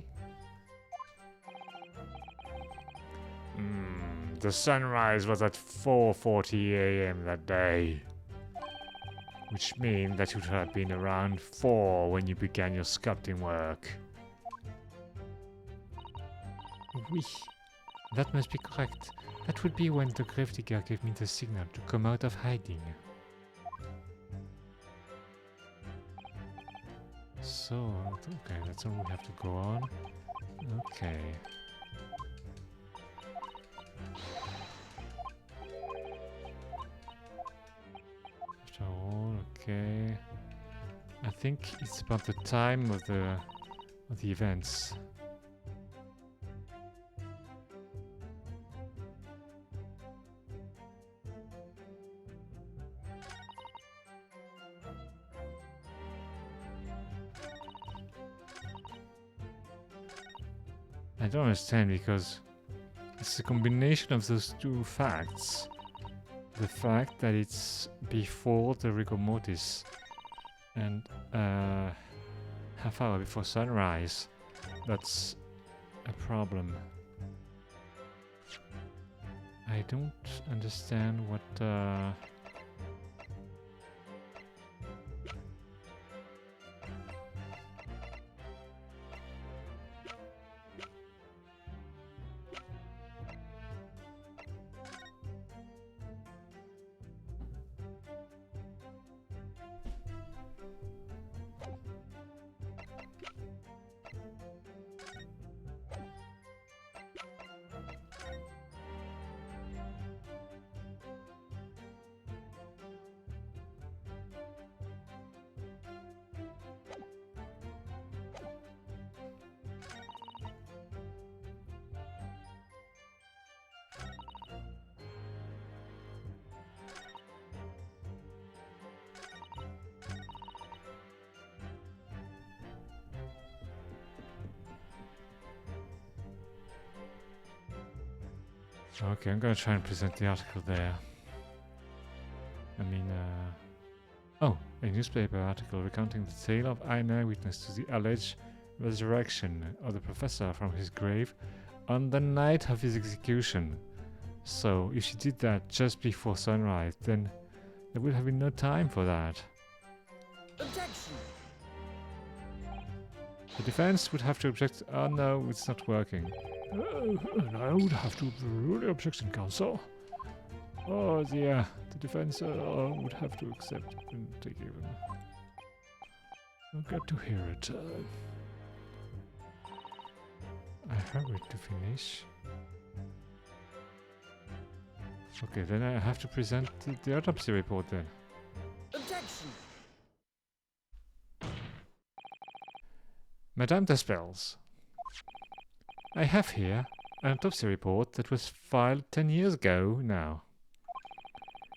The sunrise was at 4:40 AM that day. Which means that you should have been around 4 when you began your sculpting work. Oui, that must be correct. That would be when the gravedigger gave me the signal to come out of hiding. So, okay, that's all we have to go on. Okay. After all, okay. I think it's about the time of the events. I don't understand, because it's a combination of those two facts. The fact that it's before the rigor mortis and half hour before sunrise. That's a problem. I don't understand what Okay, I'm gonna try and present the article there. I mean, oh, a newspaper article recounting the tale of an eyewitness to the alleged resurrection of the professor from his grave on the night of his execution. So, if she did that just before sunrise, then there would have been no time for that. Objection! The defense would have to object. Oh no, it's not working. And I would have to rule the objection, counsel. Oh dear, the defense would have to accept and take even. I'll get to hear it. I hurried to finish. Okay, then I have to present the autopsy report then. Objection! Madame Despels, I have here an autopsy report that was filed 10 years ago now.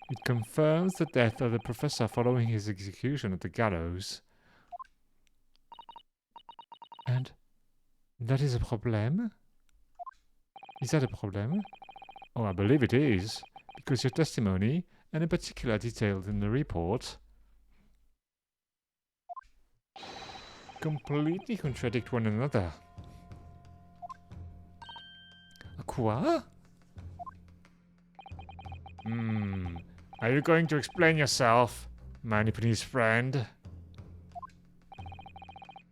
It confirms the death of the professor following his execution at the gallows. And that is a problem? Is that a problem? Oh, I believe it is, because your testimony, and in particular detailed in the report, completely contradict one another. Quoi? Are you going to explain yourself, my Nipponese friend?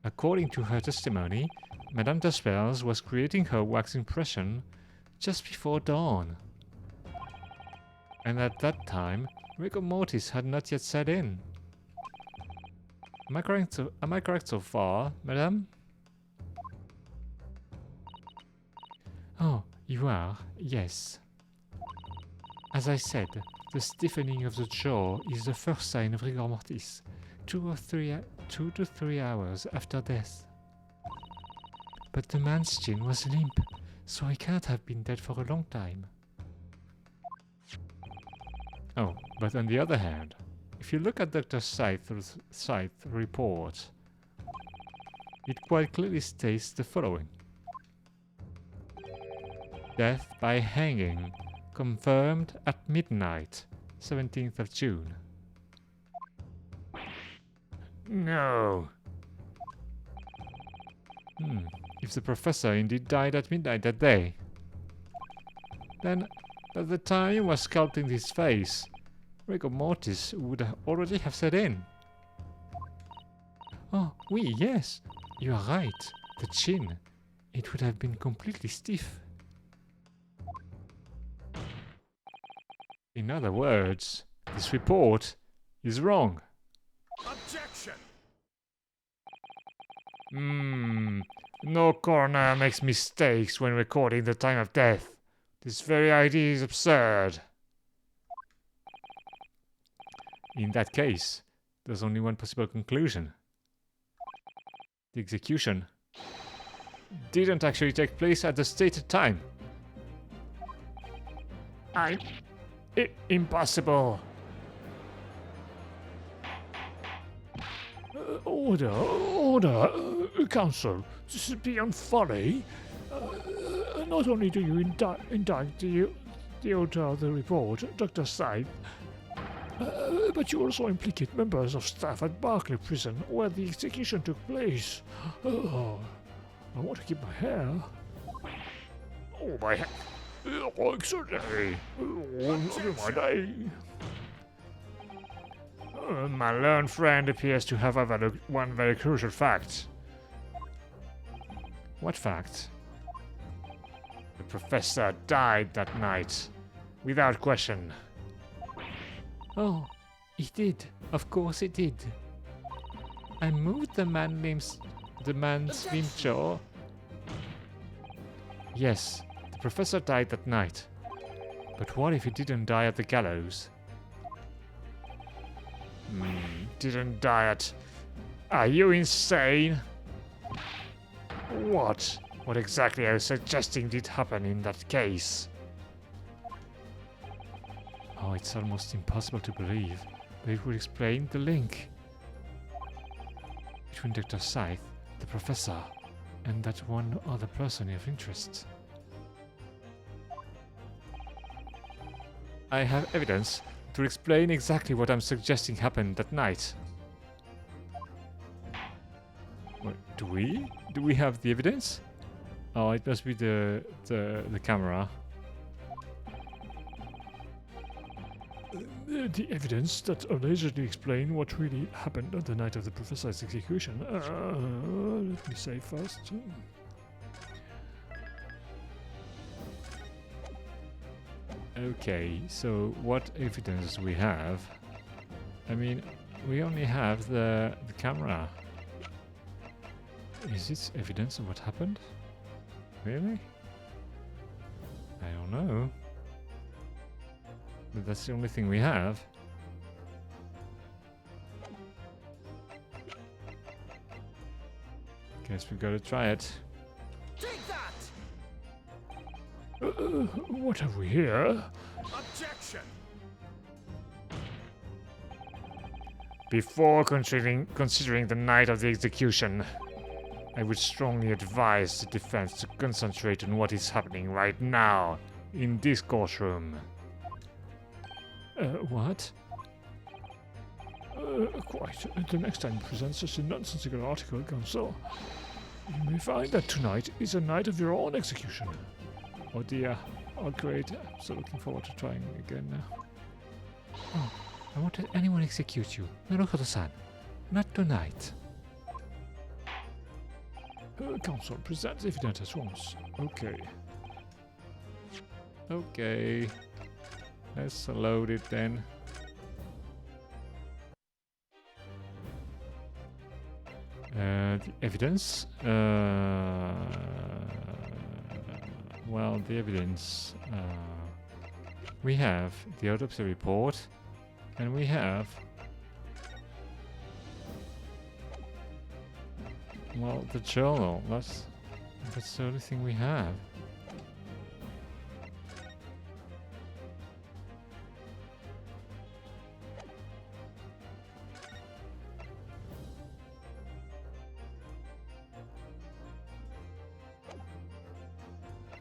According to her testimony, Madame Despels was creating her wax impression just before dawn. And at that time, rigor mortis had not yet set in. Am I correct so far, madame? Oh, you are, yes. As I said, the stiffening of the jaw is the first sign of rigor mortis, 2 to 3 hours after death. But the man's chin was limp, so he cannot have been dead for a long time. Oh, but on the other hand, if you look at Dr. Scythe's report, it quite clearly states the following. Death by hanging, confirmed at midnight, 17th of June. No. If the professor indeed died at midnight that day, then at the time he was sculpting his face, rigor mortis would already have set in. Oh, oui, yes, you are right. The chin, it would have been completely stiff. In other words, this report is wrong. Objection! No coroner makes mistakes when recording the time of death. This very idea is absurd. In that case, there's only one possible conclusion. The execution didn't actually take place at the stated time. Impossible. Order, counsel. This is beyond folly. Not only do you indict the author of the report, Dr. Scythe, but you also implicate members of staff at Barclay Prison, where the execution took place. Oh, I want to keep my hair. Oh, my hair. Oh, exactly. Oh, not in my day. My learned friend appears to have overlooked one very crucial fact. What fact? The professor died that night, without question. Oh, he did. Of course he did. I moved the man's limb jaw. Yes, the professor died that night. But what if he didn't die at the gallows? Didn't die at... Are you insane? What? What exactly are you suggesting did happen in that case? Oh, it's almost impossible to believe, but it would explain the link between Dr. Scythe, the professor, and that one other person of interest. I have evidence to explain exactly what I'm suggesting happened that night. What, do we? Do we have the evidence? Oh, it must be the camera. The evidence that allegedly explain what really happened on the night of the professor's execution. Let me say first. Okay, so what evidence do we have? I mean, we only have the camera. Is this evidence of what happened? Really? I don't know. But that's the only thing we have. Guess we gotta try it. Take that! What have we here? Objection! Before considering the night of the execution, I would strongly advise the defense to concentrate on what is happening right now in this courtroom. What? Quite. The next time you present such a nonsensical article, Counsel, you may find that tonight is a night of your own execution. Oh dear. Oh great. I'm so looking forward to trying again now. Oh, I won't let anyone execute you. Naruto-san. Not tonight. Counsel, present evidence at once. Okay. Okay. Let's load it then. The evidence. Well, the evidence. We have the autopsy report, and we have. Well, the journal. That's the only thing we have.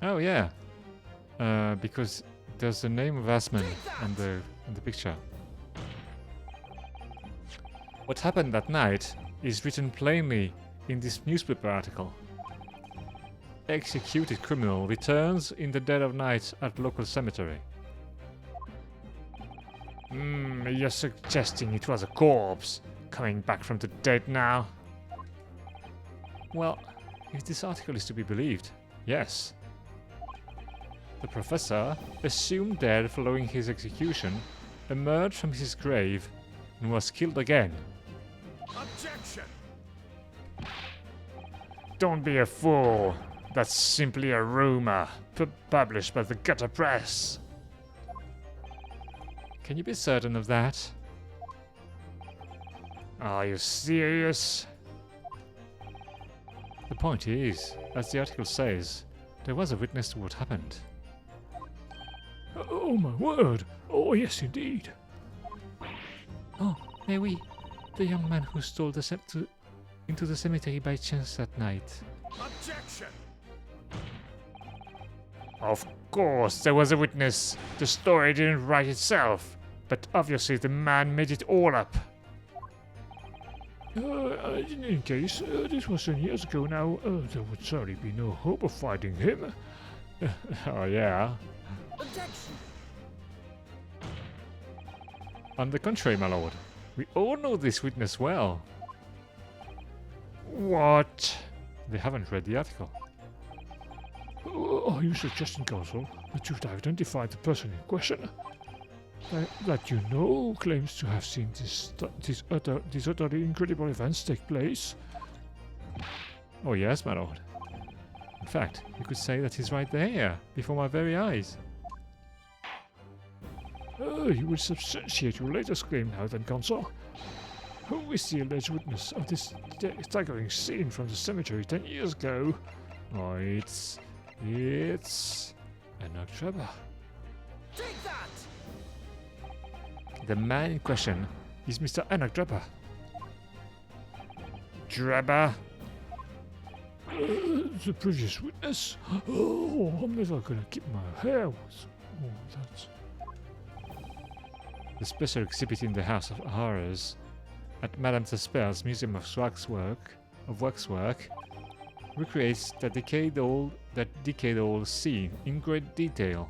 Oh yeah, because there's the name of Asman on the picture. What happened that night is written plainly in this newspaper article. Executed criminal returns in the dead of night at local cemetery. You're suggesting it was a corpse coming back from the dead now? Well, if this article is to be believed, yes. The professor, assumed dead following his execution, emerged from his grave and was killed again. Objection! Don't be a fool. That's simply a rumor published by the gutter press. Can you be certain of that? Are you serious? The point is, as the article says, there was a witness to what happened. Oh my word! Oh yes, indeed. Oh, mais oui, the young man who stole into the cemetery by chance that night. Objection! Of course, there was a witness. The story didn't write itself, but obviously the man made it all up. In any case, this was 10 years ago now. There would certainly be no hope of finding him. Oh yeah. Objection! On the contrary, my lord, we all know this witness well. What? They haven't read the article. Are you suggesting, Counsel, that you've identified the person in question? That you know claims to have seen these utterly incredible events take place? Oh yes, my lord. In fact, you could say that he's right there, before my very eyes. You will substantiate your latest claim now then, Counsel. Who is the alleged witness of this staggering scene from the cemetery 10 years ago? Oh, it's Enoch Trevor. Take that! The man in question is Mr. Enoch Trevor. Drebber? The previous witness? Oh, I'm never gonna keep my hair. Oh, that's... The special exhibit in the House of Horrors at Madame Tasper's Museum of Waxwork recreates that decade-old scene in great detail.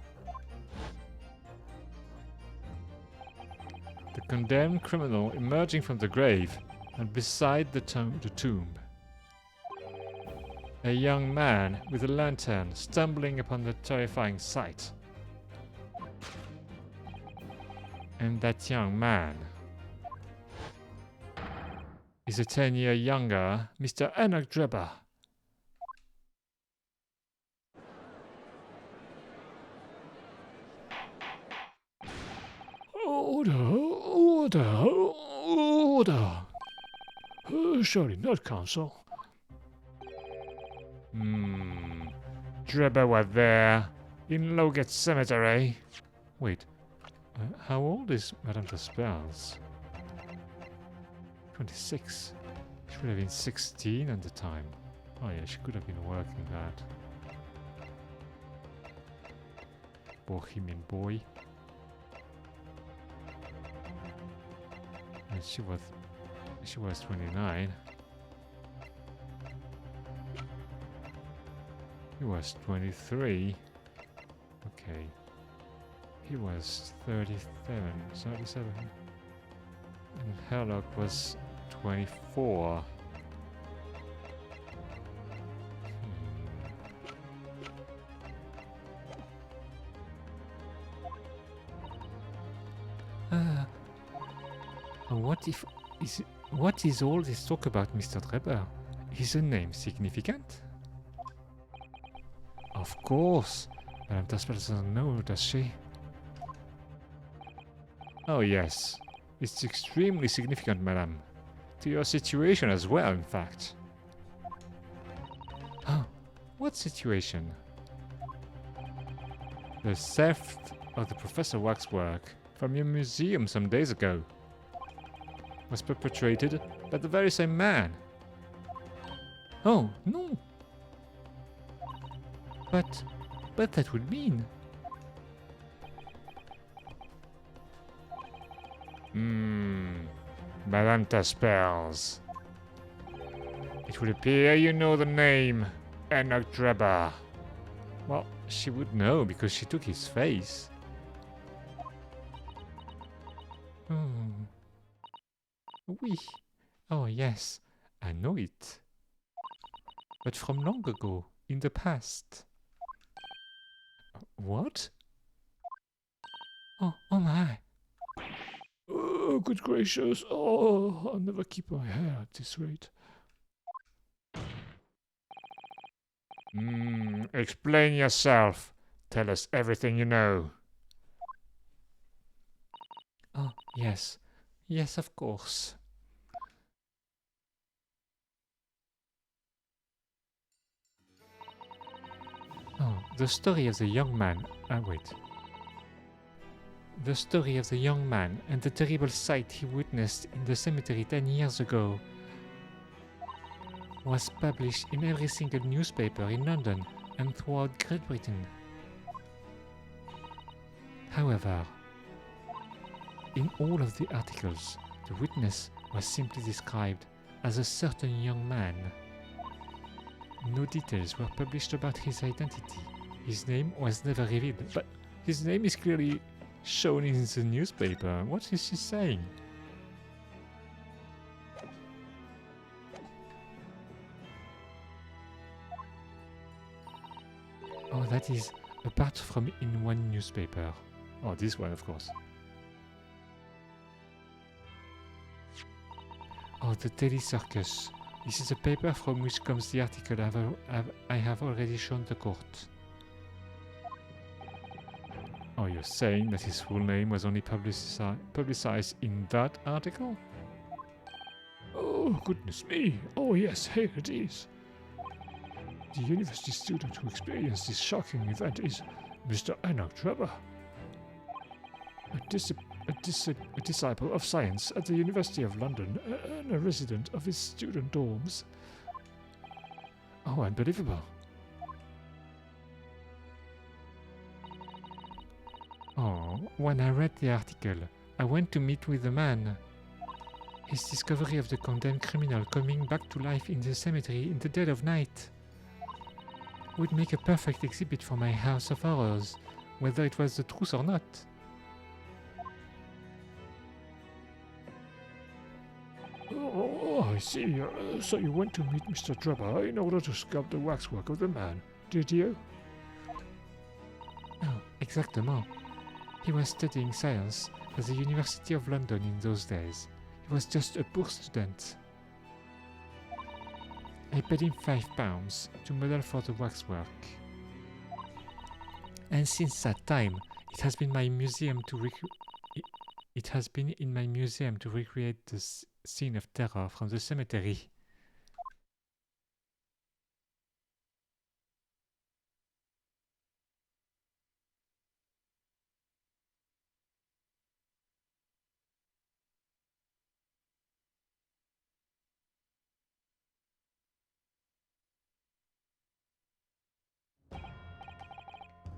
The condemned criminal emerging from the grave and beside the tomb. A young man with a lantern stumbling upon the terrifying sight. And that young man is a 10-year younger Mr. Enoch Drebber. Order. Surely not, Counsel. Drebber was there in Lowgate Cemetery. Wait, how old is Madame Tasper's? 26. She would have been 16 at the time. Oh yeah, she could have been working that. Bohemian boy. And she was 29. He was 23. Okay. He was 37. And Herlock was 24. What is all this talk about Mr. Drebber? Is the name significant? Of course. Madame Tasper doesn't know, does she? Oh yes. It's extremely significant, madame. To your situation as well, in fact. Oh, what situation? The theft of the Professor Waxwork from your museum some days ago was perpetrated by the very same man. Oh, no. But that would mean... Madame Tasper's. It would appear you know the name, Enoch Drebber. Well, she would know because she took his face. Oui. Oh yes, I know it. But from long ago, in the past. What? Oh my. Oh, good gracious. Oh, I'll never keep my hair at this rate. Explain yourself. Tell us everything you know. Oh, yes. Yes, of course. Oh, the story of the young man. Wait. The story of the young man and the terrible sight he witnessed in the cemetery 10 years ago was published in every single newspaper in London and throughout Great Britain. However, in all of the articles, the witness was simply described as a certain young man. No details were published about his identity. His name was never revealed, but his name is clearly shown in the newspaper. What is she saying? Oh, that is apart from in one newspaper. Oh, this one, of course. Oh, the Daily Circus. This is a paper from which comes the article I have already shown the court. Oh, you're saying that his full name was only publicized in that article? Oh, goodness me. Oh, yes, here it is. The university student who experienced this shocking event is Mr. Enoch Drebber, a disciple of science at the University of London and a resident of his student dorms. Oh, unbelievable. Oh, when I read the article, I went to meet with the man. His discovery of the condemned criminal coming back to life in the cemetery in the dead of night would make a perfect exhibit for my House of Horrors, whether it was the truth or not. Oh, I see. So you went to meet Mr. Drebber in order to sculpt the waxwork of the man, did you? Oh, exactement. He was studying science at the University of London in those days. He was just a poor student. I paid him £5 to model for the waxwork. And since that time, it has been my museum to it has been in my museum to recreate the scene of terror from the cemetery.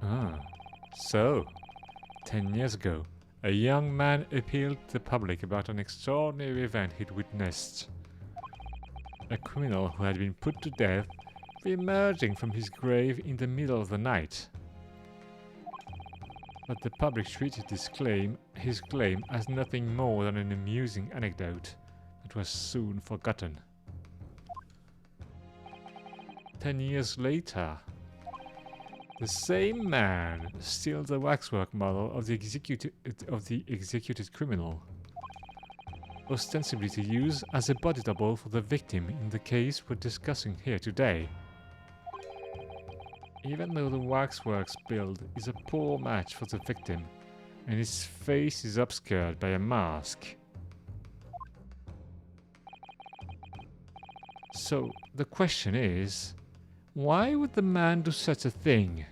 Ah, so 10 years ago, a young man appealed to the public about an extraordinary event he'd witnessed. A criminal who had been put to death re-emerging from his grave in the middle of the night. But the public treated his claim as nothing more than an amusing anecdote that was soon forgotten. 10 years later, the same man steals the waxwork model of the executed criminal, ostensibly to use as a body double for the victim in the case we're discussing here today. Even though the waxwork's build is a poor match for the victim, and his face is obscured by a mask. So the question is, why would the man do such a thing?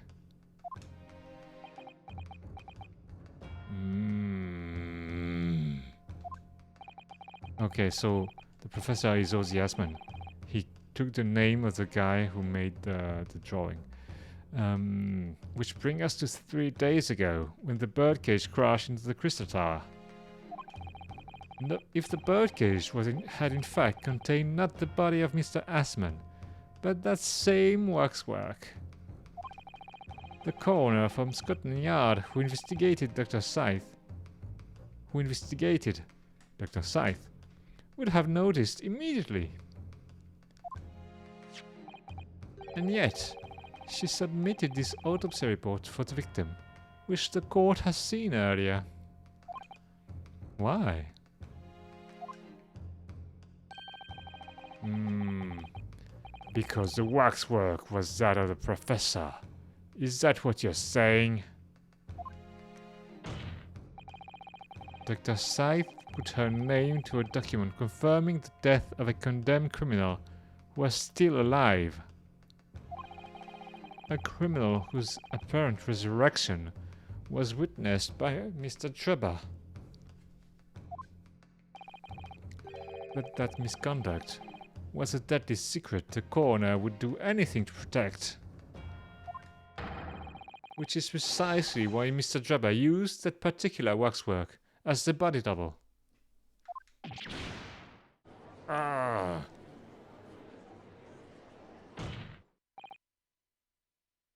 Okay, so the professor is Ozzy Asman. He took the name of the guy who made the drawing. Which brings us to 3 days ago, when the birdcage crashed into the crystal tower. No, if the birdcage had in fact contained not the body of Mr. Asman, but that same waxwork. The coroner from Scotland Yard who investigated Dr. Scythe, would have noticed immediately. And yet, she submitted this autopsy report for the victim, which the court has seen earlier. Why? Because the waxwork was that of the professor. Is that what you're saying? Dr. Scythe put her name to a document confirming the death of a condemned criminal who was still alive. A criminal whose apparent resurrection was witnessed by Mr. Drebber. But that misconduct was a deadly secret the coroner would do anything to protect. Which is precisely why Mr. Drebber used that particular waxwork as the body double.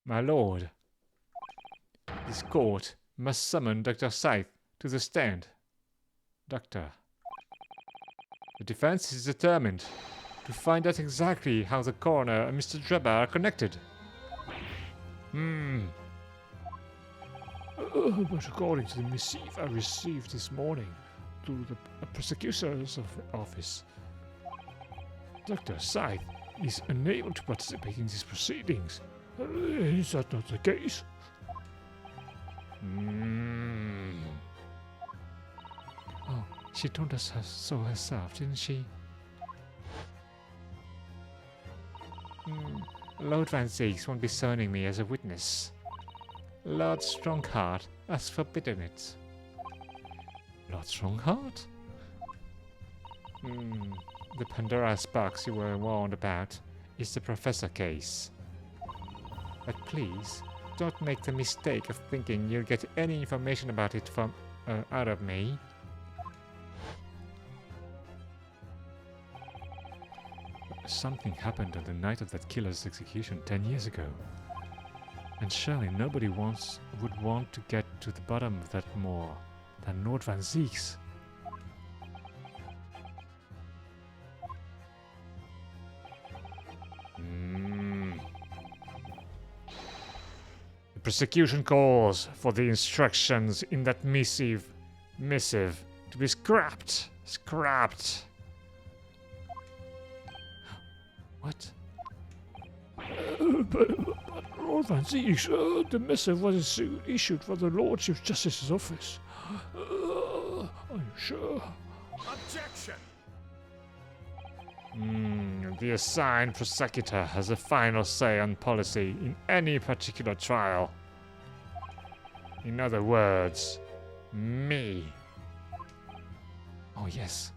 My lord, this court must summon Dr. Scythe to the stand. Doctor, the defense is determined to find out exactly how the coroner and Mr. Drebber are connected. But according to the missive I received this morning through the prosecutor's office, Dr. Scythe is unable to participate in these proceedings. Is that not the case? Oh, she told us so herself, didn't she? Lord Van Zeeks won't be summoning me as a witness. Lord Strongheart has forbidden it. Lord Strongheart? The Pandora's box you were warned about is the Professor case. But please, don't make the mistake of thinking you'll get any information about it from out of me. Something happened on the night of that killer's execution 10 years ago. And surely nobody would want to get to the bottom of that more than Lord Van Zieks. The prosecution calls for the instructions in that missive to be scrapped. Scrapped. What? But Lord Van Zieks, the missive was issued from the Lord Chief Justice's office. Are you sure? Objection! The assigned prosecutor has a final say on policy in any particular trial. In other words, me. Oh, yes.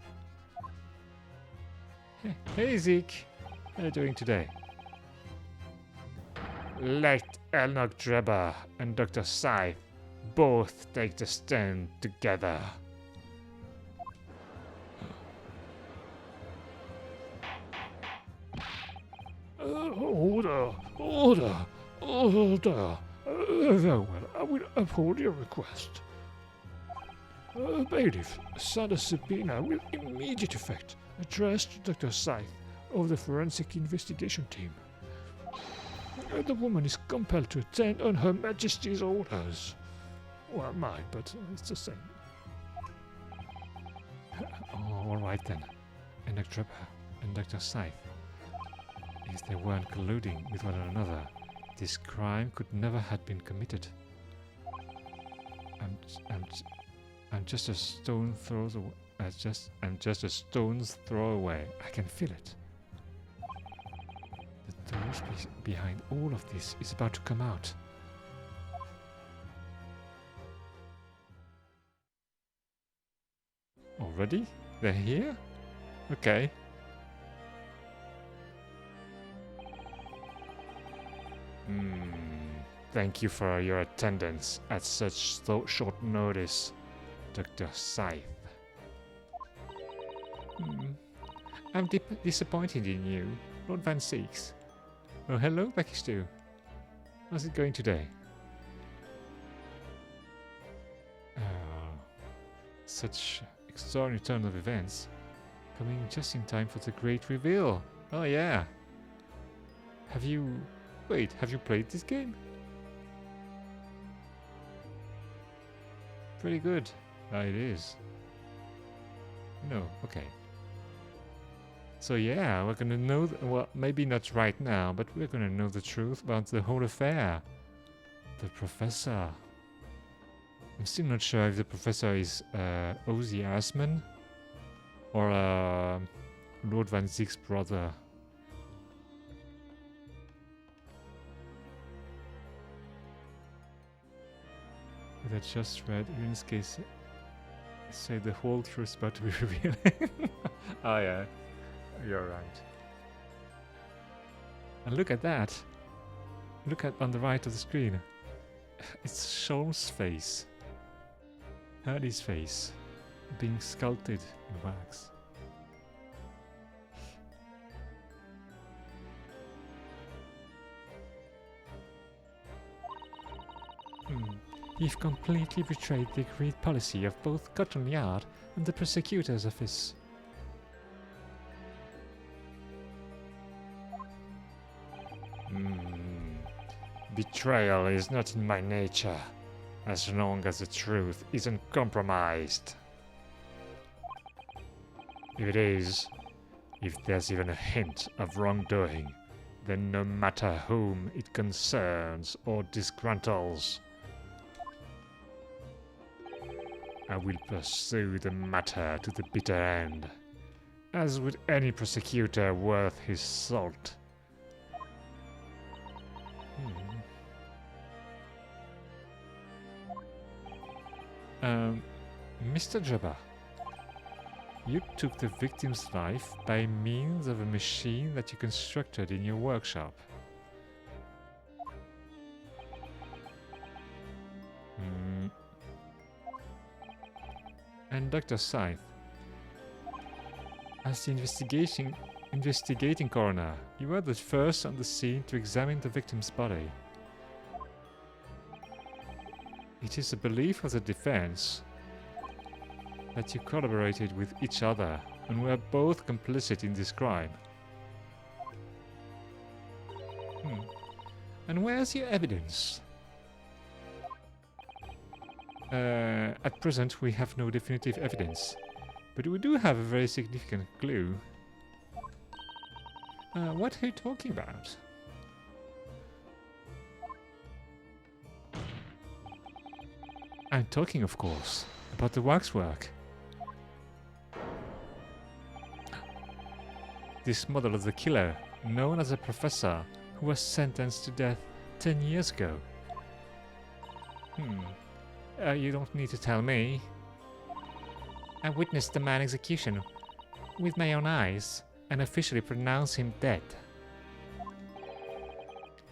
Hey, Zeke. How are you doing today? Let Elnok Drebber and Dr. Scythe both take the stand together. Order! Order! Order! Very well, I will uphold your request. Bailiff, send a subpoena with immediate effect addressed to Dr. Scythe of the Forensic Investigation Team. The woman is compelled to attend on Her Majesty's orders. Well, mine, but it's the same. Oh, all right then. And Dr. and Dr. Scythe. If they weren't colluding with one another, this crime could never have been committed. I'm just a stone throw away. I'm just a stone's throw away. I can feel it. The truth behind all of this is about to come out. Already? They're here? Okay. Thank you for your attendance at such short notice, Dr. Scythe. I'm disappointed in you, Lord Van Zieks. Oh, hello, Becky Stew. How's it going today? Such extraordinary turn of events, coming just in time for the great reveal. Oh yeah. Have you played this game? Pretty good. It is. No, okay. So yeah, we're gonna know, well, maybe not right now, but we're gonna know the truth about the whole affair. The professor. I'm still not sure if the professor is Ozzy Asman or Lord Van Zieks' brother. But I just read Ian's case say the whole truth about to be revealed. Oh yeah, you're right. And look at that. Look at on the right of the screen. It's Sholm's face. Hurley's face. Being sculpted in wax. You've completely betrayed the agreed policy of both Scotland Yard and the prosecutor's office. Betrayal is not in my nature, as long as the truth isn't compromised. If it is, if there's even a hint of wrongdoing, then no matter whom it concerns or disgruntles, I will pursue the matter to the bitter end, as would any prosecutor worth his salt. Mr. Drebber, you took the victim's life by means of a machine that you constructed in your workshop. And Dr. Scythe, as the investigation Investigating coroner, you were the first on the scene to examine the victim's body. It is the belief of the defense that you collaborated with each other and were both complicit in this crime. And where's your evidence? At present, we have no definitive evidence, but we do have a very significant clue. What are you talking about? I'm talking, of course, about the waxwork. This model of the killer, known as a professor, who was sentenced to death 10 years ago. You don't need to tell me. I witnessed the man's execution with my own eyes and officially pronounced him dead.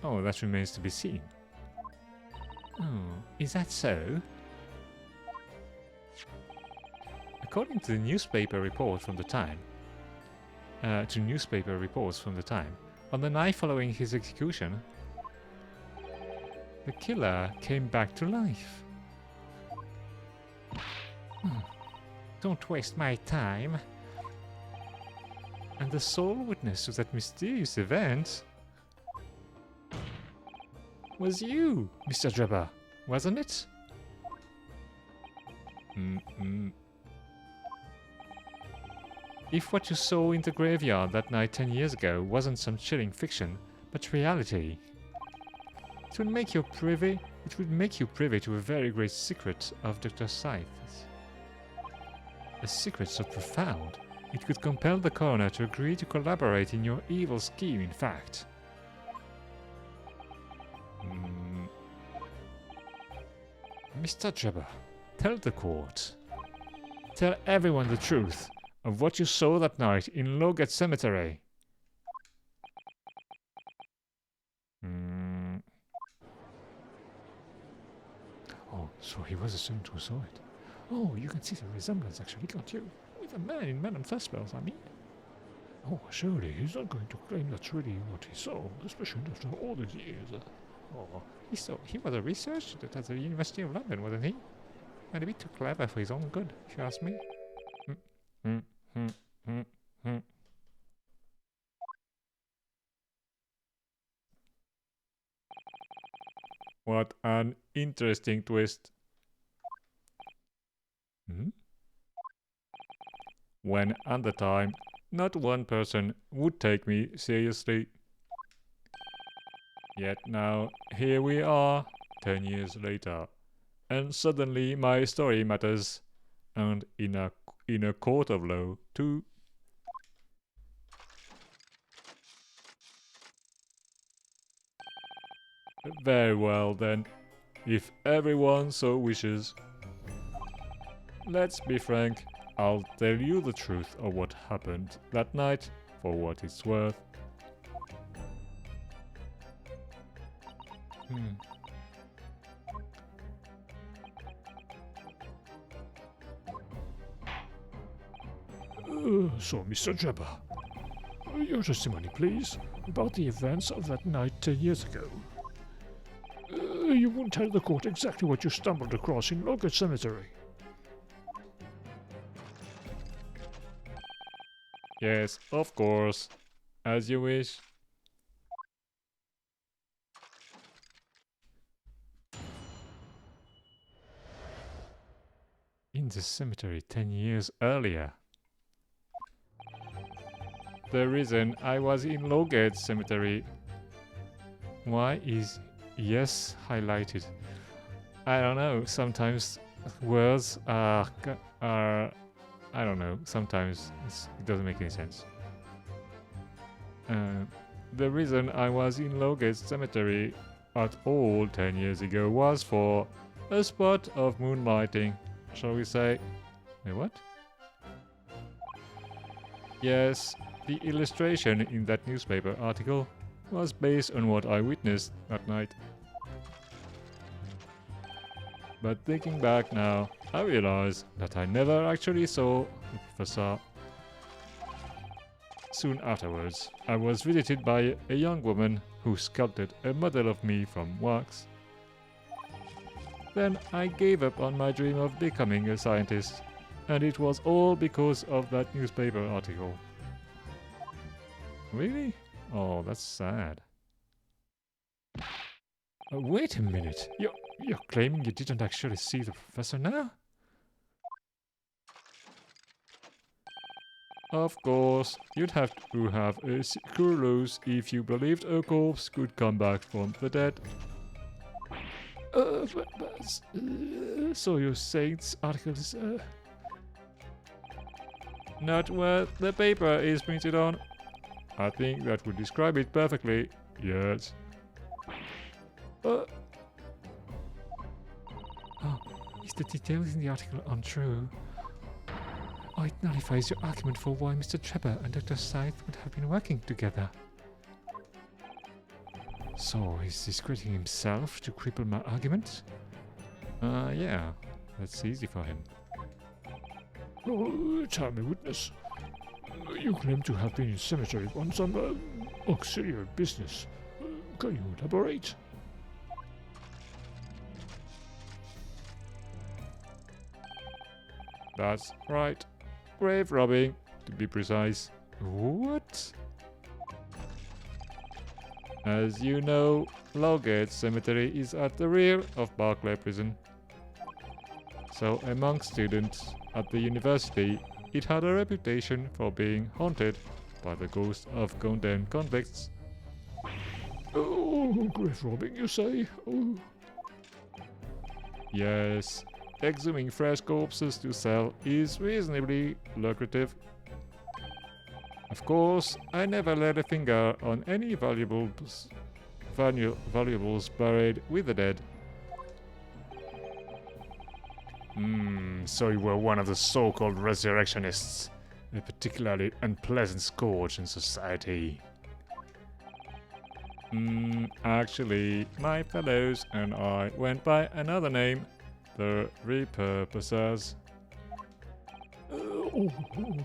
Oh, that remains to be seen. Oh, is that so? According to the newspaper report from the time, on the night following his execution, the killer came back to life. Don't waste my time. And the sole witness to that mysterious event was you, Mr. Drebber, wasn't it? If what you saw in the graveyard that night 10 years ago wasn't some chilling fiction, but reality, it would make you privy to a very great secret of Dr. Scythe's. A secret so profound, it could compel the coroner to agree to collaborate in your evil scheme, in fact. Mr. Drebber, tell the court. Tell everyone the truth of what you saw that night in Lowgate Cemetery. Oh, so he was the student who saw it. Oh, you can see the resemblance actually, can't you? With a man in Madame Thespels, I mean. Oh, surely he's not going to claim that's really what he saw, especially after all these years. Oh, he was a research student at the University of London, wasn't he? And a bit too clever for his own good, if you ask me. What an interesting twist. When at the time, not one person would take me seriously. Yet now, here we are, 10 years later, and suddenly my story matters, and in a court of law too. Very well then, if everyone so wishes. Let's be frank, I'll tell you the truth of what happened that night, for what it's worth. So, Mr. Drebber, your testimony, please, about the events of that night 10 years ago. You won't tell the court exactly what you stumbled across in Lowgate Cemetery. Yes, of course. As you wish. In the cemetery 10 years earlier. The reason I was in Lowgate Cemetery. Why is yes highlighted? I don't know. Sometimes words are I don't know. Sometimes it doesn't make any sense. The reason I was in Lowgate Cemetery at all 10 years ago was for a spot of moonlighting, shall we say. Wait, what? Yes, the illustration in that newspaper article was based on what I witnessed that night. But thinking back now, I realize that I never actually saw the professor. soon afterwards, I was visited by a young woman who sculpted a model of me from wax. Then I gave up on my dream of becoming a scientist, and it was all because of that newspaper article. Really? Oh, that's sad. Wait a minute. You're claiming you didn't actually see the professor now? Of course, you'd have to have a screwloose if you believed a corpse could come back from the dead. So you're saying this article is, Not what the paper is printed on. I think that would describe it perfectly. Yes. uh, Oh, is the details in the article untrue? Oh, it nullifies your argument for why Mr. Trevor and Dr. Scythe would have been working together. So, he's discrediting himself to cripple my argument? Yeah, that's easy for him. oh, tell me, witness. You claim to have been in cemetery on some auxiliary business. Can you elaborate? That's right. Grave robbing, to be precise. What? As you know, Lowgate Cemetery is at the rear of Barclay Prison. So among students at the university, it had a reputation for being haunted by the ghosts of condemned convicts. Oh, grave robbing, you say? Oh, Yes, exhuming fresh corpses to sell is reasonably lucrative. Of course, I never laid a finger on any valuables buried with the dead. so you were one of the so-called resurrectionists. A particularly unpleasant scourge in society. Actually, my fellows and I went by another name, the Repurposers.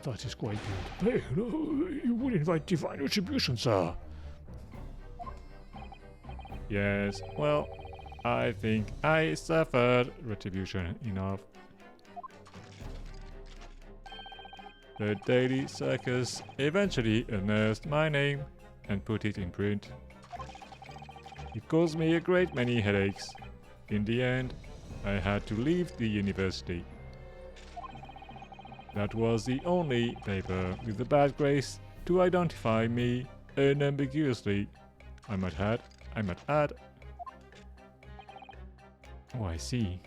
That is quite good. Hey, you would invite divine retribution, sir. Yes, well, I think I suffered retribution enough. The Daily Circus eventually unearthed my name and put it in print. It caused me a great many headaches. In the end, I had to leave the university. That was the only paper with the bad grace to identify me unambiguously. I might add. Oh, I see.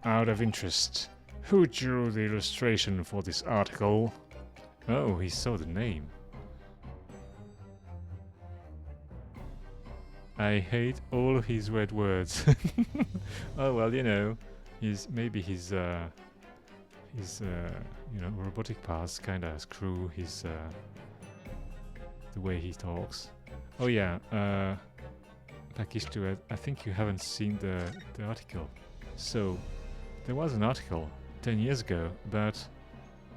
Out of interest, who drew the illustration for this article? Oh, he saw the name. I hate all his red words. Oh well, you know, his robotic parts kinda screw his the way he talks. Oh yeah, back to it. I think you haven't seen the article. So there was an article 10 years ago about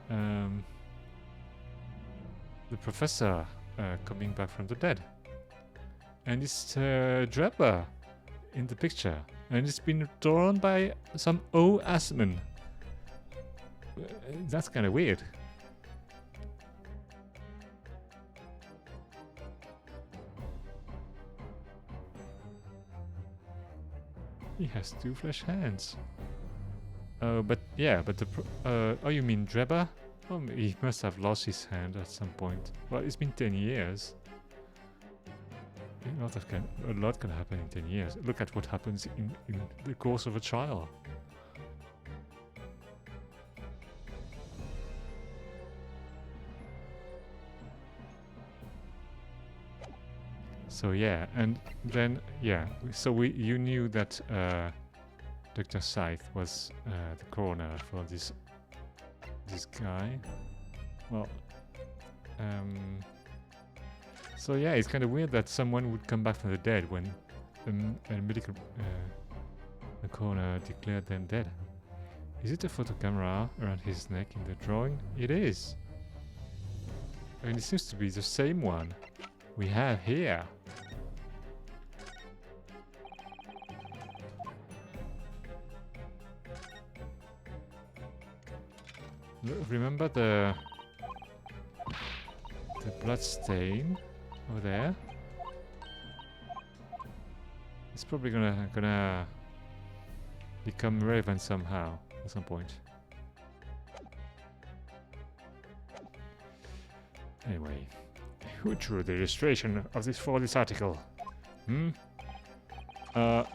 the professor coming back from the dead. And it's Drebber in the picture. And it's been drawn by some O. Assman. That's kind of weird. He has two flesh hands. Oh, but oh, you mean Drebber? Oh, he must have lost his hand at some point. Well, it's been 10 years. A lot can happen in 10 years. Look at what happens in the course of a trial. So yeah, and then you knew that Dr. Scythe was the coroner for this guy. Well, so yeah, it's kind of weird that someone would come back from the dead when a medical coroner declared them dead. Is it a photo camera around his neck in the drawing? It is. And it seems to be the same one we have here. Remember the blood stain over there? It's probably gonna become relevant somehow at some point. Anyway, who drew the illustration of this for this article?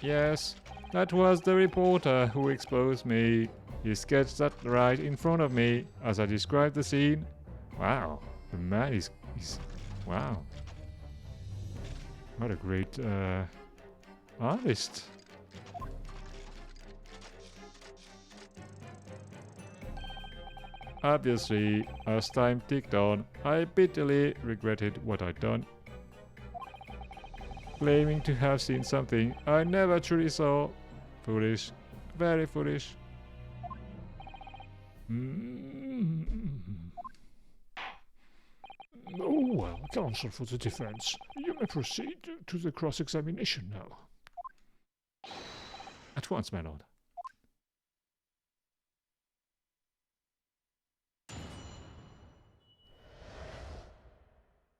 Yes, that was the reporter who exposed me. He sketched that right in front of me as I described the scene. Wow, the man is wow. What a great artist. Obviously, as time ticked on, I bitterly regretted what I'd done. Claiming to have seen something I never truly saw. Foolish. Very foolish. Oh, well, counsel for the defense. You may proceed to the cross-examination now. At once, my lord.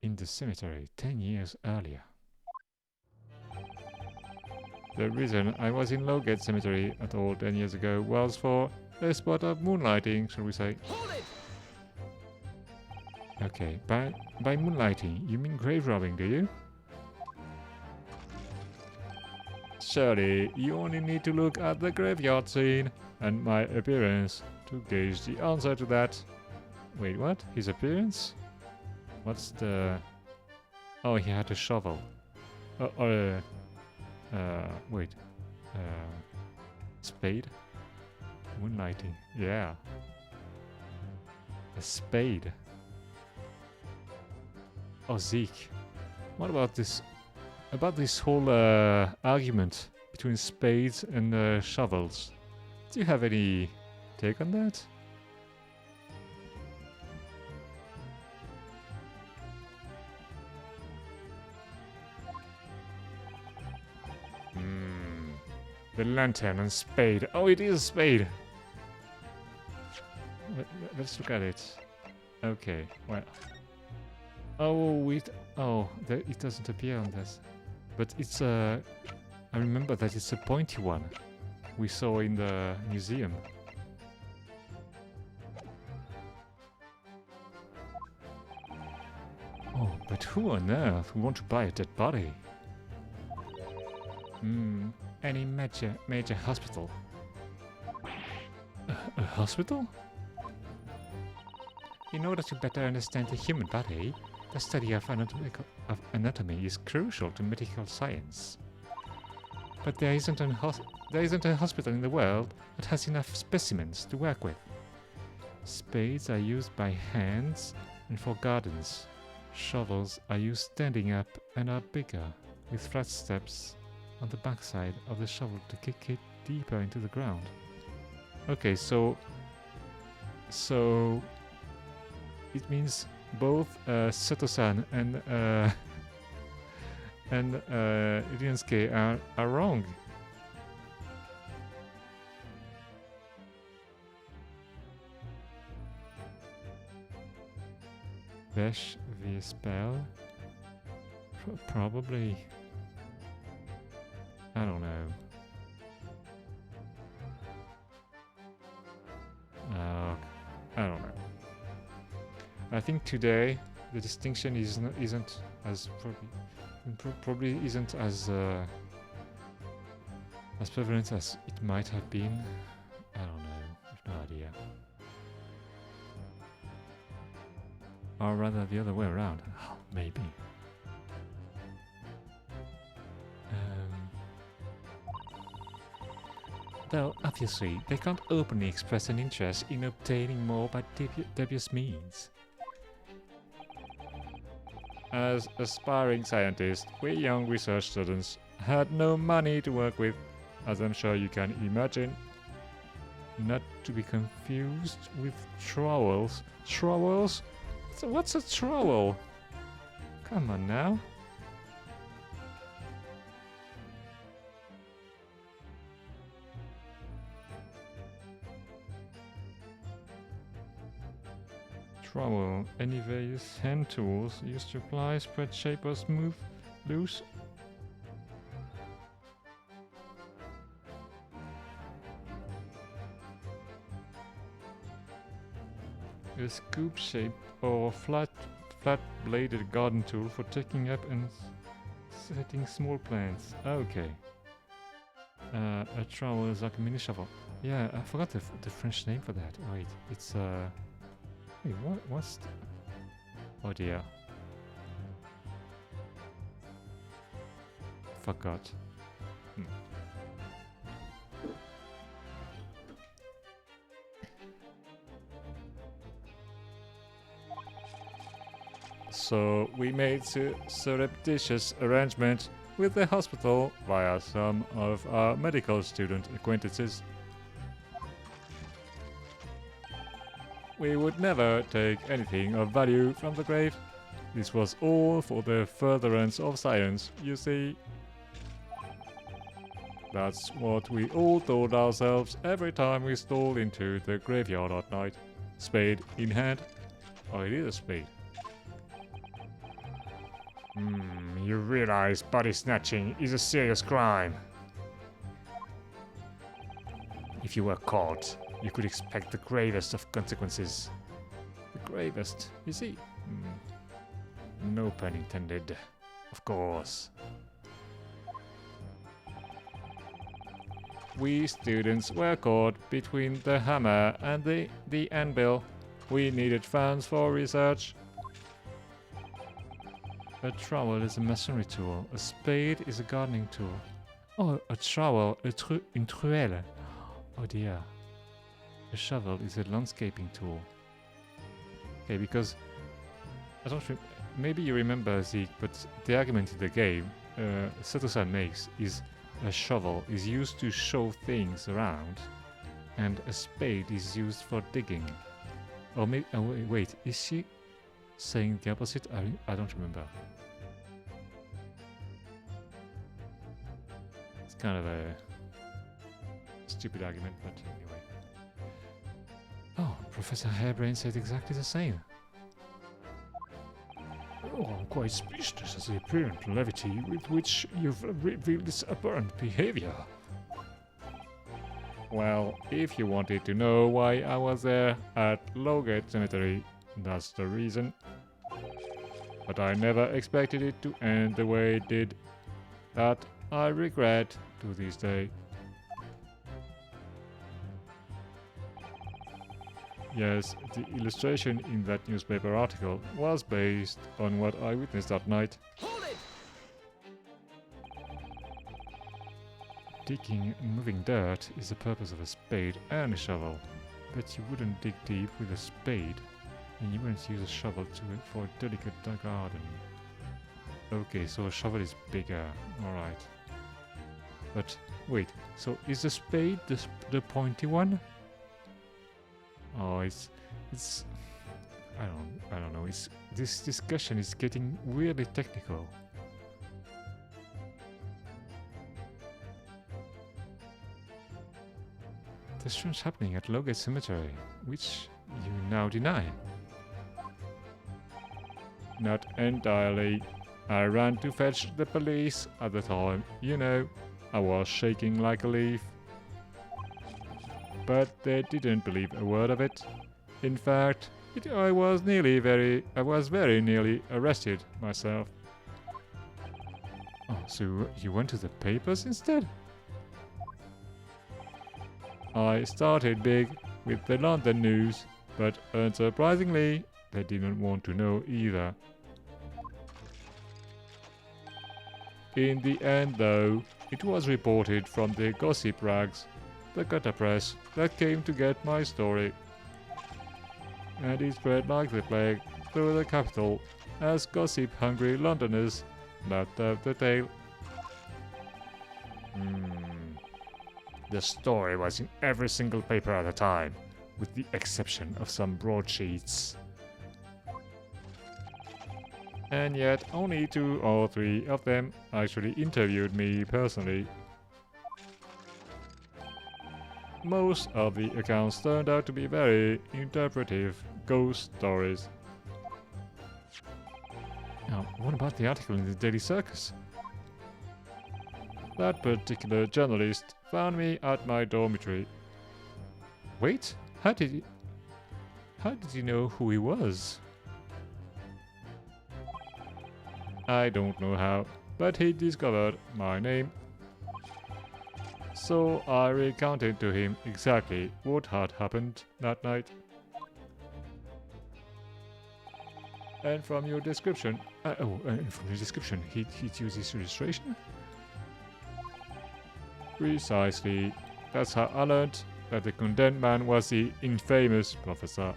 In the cemetery 10 years earlier. The reason I was in Lowgate Cemetery at all 10 years ago was for a spot of moonlighting, shall we say. Hold it! Okay, by moonlighting, you mean grave robbing, do you? Surely, you only need to look at the graveyard scene and my appearance to gauge the answer to that. Wait, what? His appearance? What's the... Oh, he had a shovel. Wait. Spade? Moonlighting. Yeah. A spade. Oh, Zeke. What about this? About this whole argument between spades and shovels. Do you have any take on that? The lantern and spade. Oh, it is a spade. Let's look at it. Okay, well. Oh, wait. Oh, it doesn't appear on this. But it's a... I remember that it's a pointy one we saw in the museum. Oh, but who on earth would want to buy a dead body? Any major hospital. A hospital? In order to better understand the human body, the study of anatomy is crucial to medical science. But there isn't a hospital in the world that has enough specimens to work with. Spades are used by hands and for gardens. Shovels are used standing up and are bigger, with flat steps on the backside of the shovel to kick it deeper into the ground. Okay, so it means both Sato-san and Iriansuke are wrong. Vesh via spell? Probably. I don't know. I don't know. I think today the distinction isn't as probably isn't as prevalent as it might have been. I don't know. I've no idea. Or rather, the other way around. Oh, maybe. Though, obviously, they can't openly express an interest in obtaining more by dubious means. As aspiring scientists, we young research students had no money to work with, as I'm sure you can imagine. Not to be confused with trowels. Trowels? So what's a trowel? Come on now. Trowel. Any various hand tools used to apply, spread, shape, or smooth, loose. A scoop shape or flat-bladed garden tool for taking up and setting small plants. Okay. A trowel is like a mini shovel. Yeah, I forgot the French name for that. Wait, it's wait, what's oh dear. Forgot. So we made surreptitious arrangement with the hospital via some of our medical student acquaintances. We would never take anything of value from the grave. This was all for the furtherance of science, you see. That's what we all told ourselves every time we stole into the graveyard at night. Spade in hand. Oh, it is a spade. You realize body snatching is a serious crime. If you were caught, you could expect the gravest of consequences. The gravest, you see? No pun intended, of course. We students were caught between the hammer and the anvil. We needed funds for research. A trowel is a masonry tool. A spade is a gardening tool. Oh, a trowel, une truelle. Oh dear. A shovel is a landscaping tool. Okay, because I don't. Maybe you remember Zeke, but the argument in the game Sato-san makes is a shovel is used to show things around, and a spade is used for digging. Or maybe. Oh, wait, is she saying the opposite? I don't remember. It's kind of a stupid argument, but anyway. Oh, Professor Hairbrain said exactly the same. Oh, I'm quite speechless at the apparent levity with which you've revealed this aberrant behavior. Well, if you wanted to know why I was there at Lowgate Cemetery, that's the reason. But I never expected it to end the way it did. That I regret to this day. Yes, the illustration in that newspaper article was based on what I witnessed that night. Hold it! Digging and moving dirt is the purpose of a spade and a shovel, but you wouldn't dig deep with a spade, and you wouldn't use a shovel for a delicate garden. Okay, so a shovel is bigger, alright. But wait, so is the spade the pointy one? Oh, it's I don't know. This discussion is getting really technical. There's strange happening at Lowgate Cemetery, which you now deny. Not entirely. I ran to fetch the police at the time. You know, I was shaking like a leaf. But they didn't believe a word of it. In fact, I was very nearly arrested myself. Oh, so you went to the papers instead? I started big with the London news, but unsurprisingly, they didn't want to know either. In the end, though, it was reported from the gossip rags, the gutter press, that came to get my story. And it spread like the plague through the capital as gossip-hungry Londoners lapped up the tale. The story was in every single paper at the time, with the exception of some broadsheets. And yet, only 2 or 3 of them actually interviewed me personally. Most of the accounts turned out to be very interpretive ghost stories. Now, what about the article in the Daily Circus? That particular journalist found me at my dormitory. Wait, how did he know who he was? I don't know how, but he discovered my name. So I recounted to him exactly what had happened that night. And from your description, he'd use his illustration? Precisely. That's how I learned that the condemned man was the infamous professor.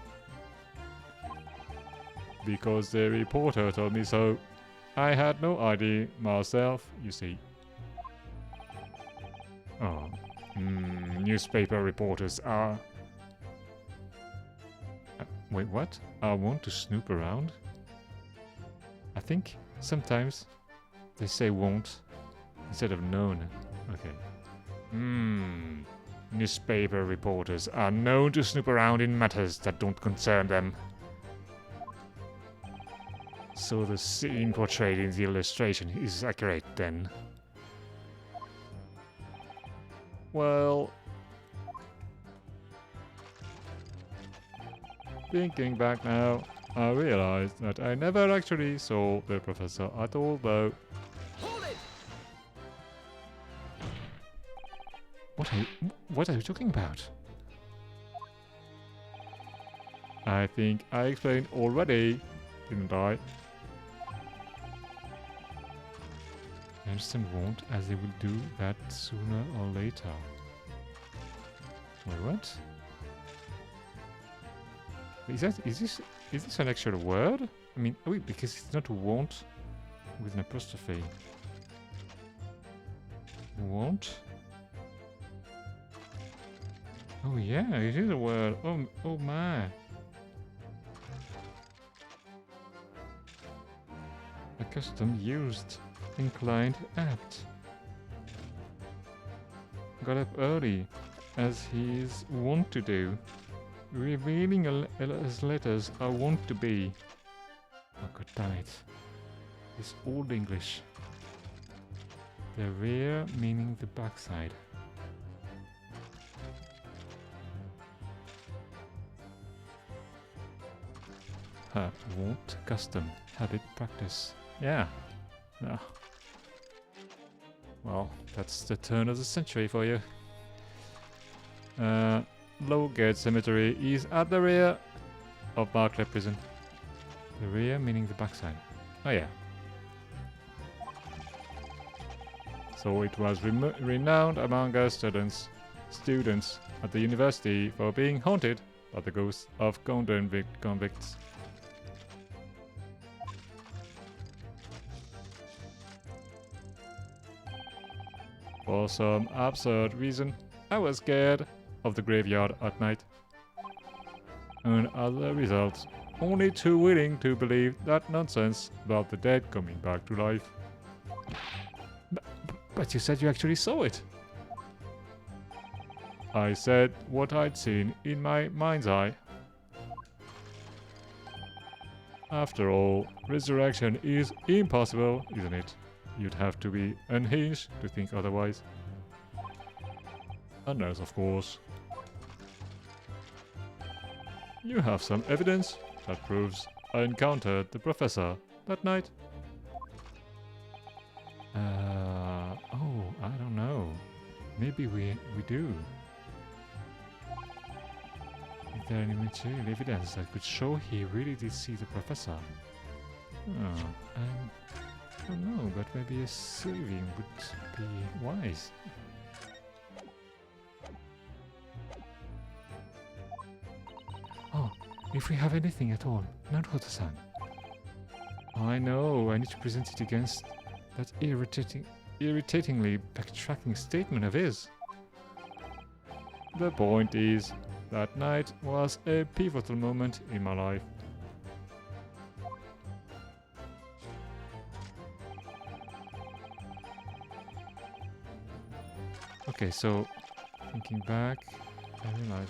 Because the reporter told me so. I had no idea myself, you see. Oh, newspaper reporters are... wait, what? I want to snoop around? I think sometimes they say won't instead of known. Okay. Newspaper reporters are known to snoop around in matters that don't concern them. So the scene portrayed in the illustration is accurate then. Well, thinking back now, I realized that I never actually saw the professor at all though. Hold it! What are you talking about? I think I explained already, didn't I? Einstein won't, as they will do that sooner or later. Wait, what? Is this an actual word? I mean, wait, because it's not won't with an apostrophe. Won't? Oh yeah, it is a word. Oh my. A custom used. Inclined apt. Got up early, as he is wont to do, revealing as letters are wont to be. Oh god damn it. This old English. The rear meaning the backside. Wont, custom, habit, practice. Yeah. No. Well, that's the turn of the century for you. Lowgate Cemetery is at the rear of Barclay Prison. The rear meaning the backside. Oh yeah. So it was renowned among us students at the university for being haunted by the ghosts of convicts. For some absurd reason, I was scared of the graveyard at night. And as a result, only too willing to believe that nonsense about the dead coming back to life. But you said you actually saw it. I said what I'd seen in my mind's eye. After all, resurrection is impossible, isn't it? You'd have to be unhinged to think otherwise. Unless, of course, you have some evidence that proves I encountered the professor that night. Oh, I don't know. Maybe we do. Is there any material evidence that could show he really did see the professor? Oh, I don't know, but maybe a saving would be wise. Oh, if we have anything at all, Naruto-san. I know, I need to present it against that irritatingly backtracking statement of his. The point is, that night was a pivotal moment in my life. Okay, so thinking back, I realize.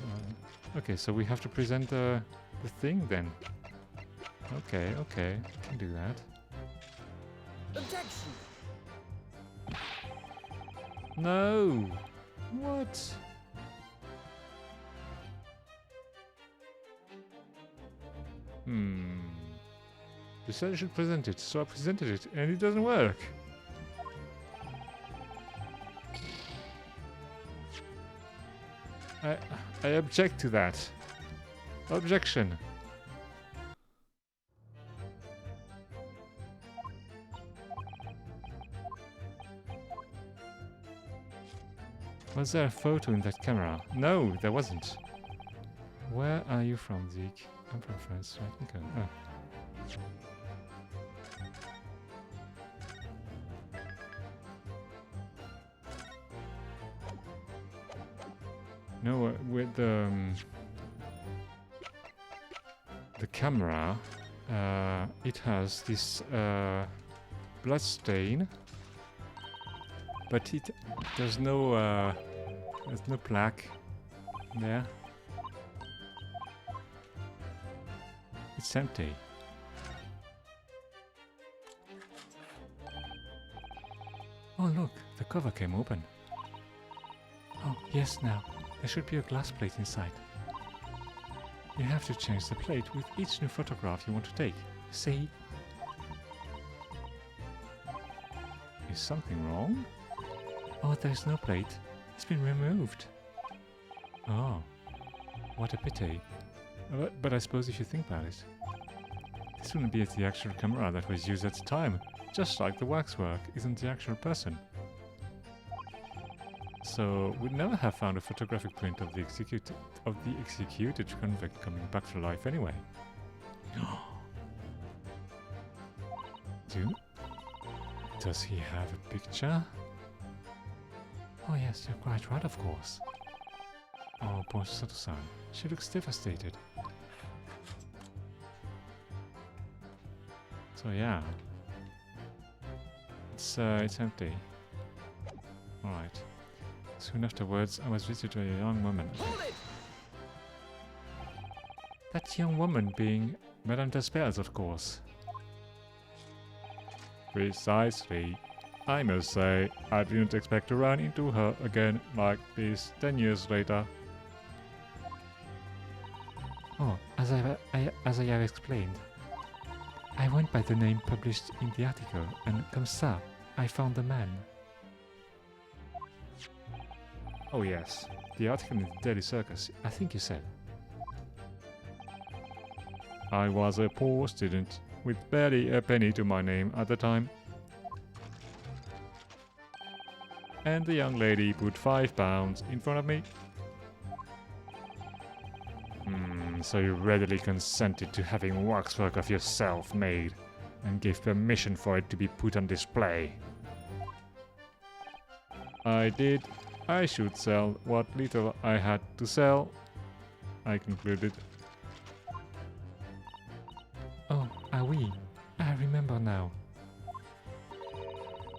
Okay, so we have to present the thing then. Okay, okay, can do that. Objection! No! What? You said I should present it, so I presented it, and it doesn't work. I object to that. Objection. Was there a photo in that camera? No, there wasn't. Where are you from, Zeke? I'm from France. Right, okay. Oh. No, with the camera, it has this blood stain, but there's no plaque there. It's empty. Oh look, the cover came open. Oh yes, now there should be a glass plate inside. You have to change the plate with each new photograph you want to take. See? Is something wrong? Oh, there's no plate. It's been removed. Oh, what a pity. But I suppose if you think about it, this wouldn't be the actual camera that was used at the time, just like the waxwork isn't the actual person. So we'd never have found a photographic print of the executed convict coming back to life anyway. Does he have a picture? Oh yes, you're quite right, of course. Oh, poor Sato-san. She looks devastated. So yeah, it's empty. All right. Soon afterwards, I was visited by a young woman. Hold it! That young woman being Madame D'Espers, of course. Precisely. I must say, I didn't expect to run into her again like this 10 years later. Oh, as I have explained, I went by the name published in the article, and comme ça, I found the man. Oh yes, the article in the Daily Circus, I think you said. I was a poor student, with barely a penny to my name at the time. And the young lady put £5 in front of me. So you readily consented to having waxwork of yourself made, and gave permission for it to be put on display. I did. I should sell what little I had to sell, I concluded. Oh, ah oui, I remember now.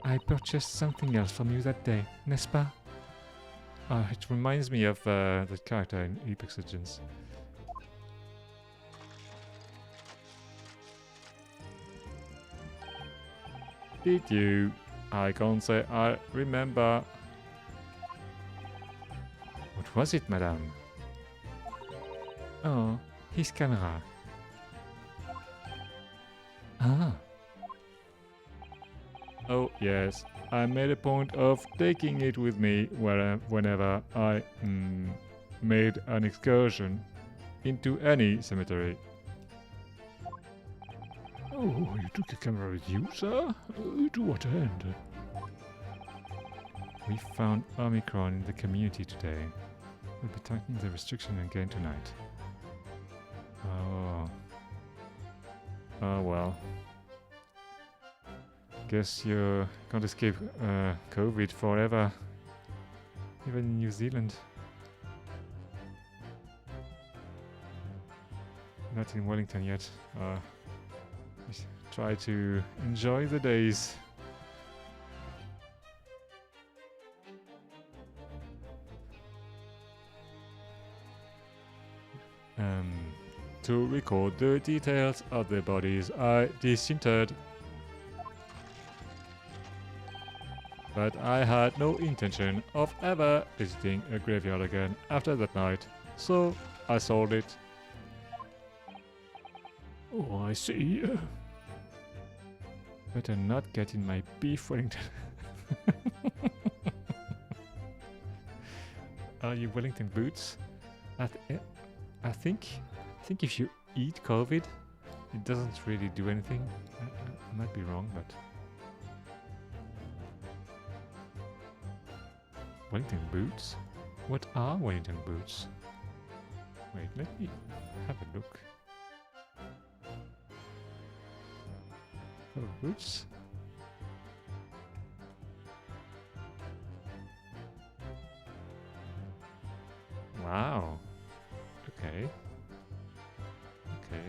I purchased something else from you that day, n'est-ce pas? It reminds me of the character in Apex Legends. Did you? I can't say I remember. What was it, madame? Oh, his camera. Ah. Oh, yes. I made a point of taking it with me whenever I made an excursion into any cemetery. Oh, you took a camera with you, sir? To what end? We found Omicron in the community today. We'll be tightening the restriction again tonight. Oh. Oh well. Guess you can't escape COVID forever. Even in New Zealand. not in Wellington yet. Try to enjoy the days. To record the details of the bodies I disinterred. But I had no intention of ever visiting a graveyard again after that night, so I sold it. Oh, I see. Better not get in my beef, Wellington. Are you Wellington boots? I think if you eat COVID, it doesn't really do anything. I might be wrong, but Wellington boots? What are Wellington boots? Wait, let me have a look. Oh, boots? Wow. Okay. Okay.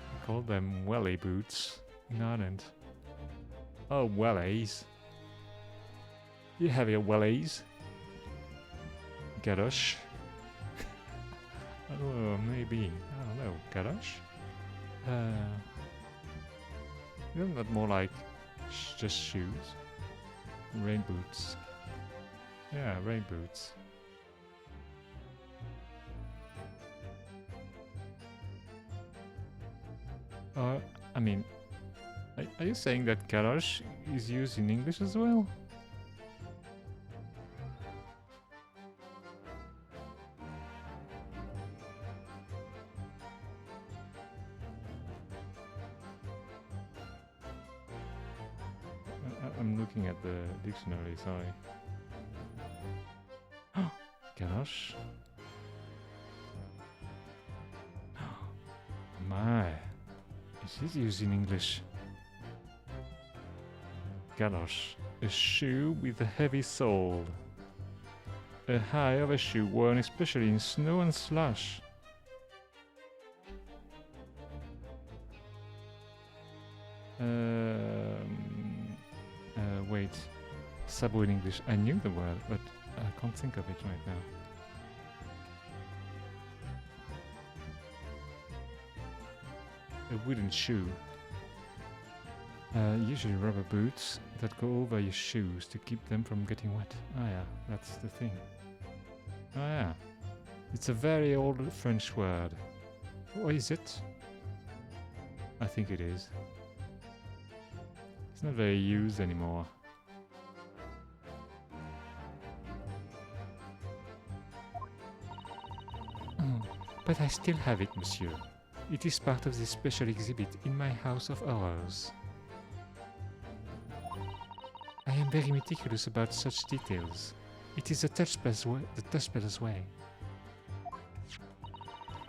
I call them welly boots in Ireland. Oh, wellies. You have your wellies. Garosh. Oh, maybe. I don't know. Garosh? Isn't that more like just shoes? Rain boots. Yeah, rain boots. I mean, are you saying that garage is used in English as well? I'm looking at the dictionary, sorry. Garage? My. It is used in English. Galosh, a shoe with a heavy sole. A high of a shoe worn especially in snow and slush. Wait. Sabot in English. I knew the word, but I can't think of it right now. A wooden shoe. Usually rubber boots that go over your shoes to keep them from getting wet. Ah yeah, that's the thing. Oh yeah. It's a very old French word. Or is it? I think it is. It's not very used anymore. But I still have it, monsieur. It is part of the special exhibit in my House of Horrors. I am very meticulous about such details. It is the touchpeller's way.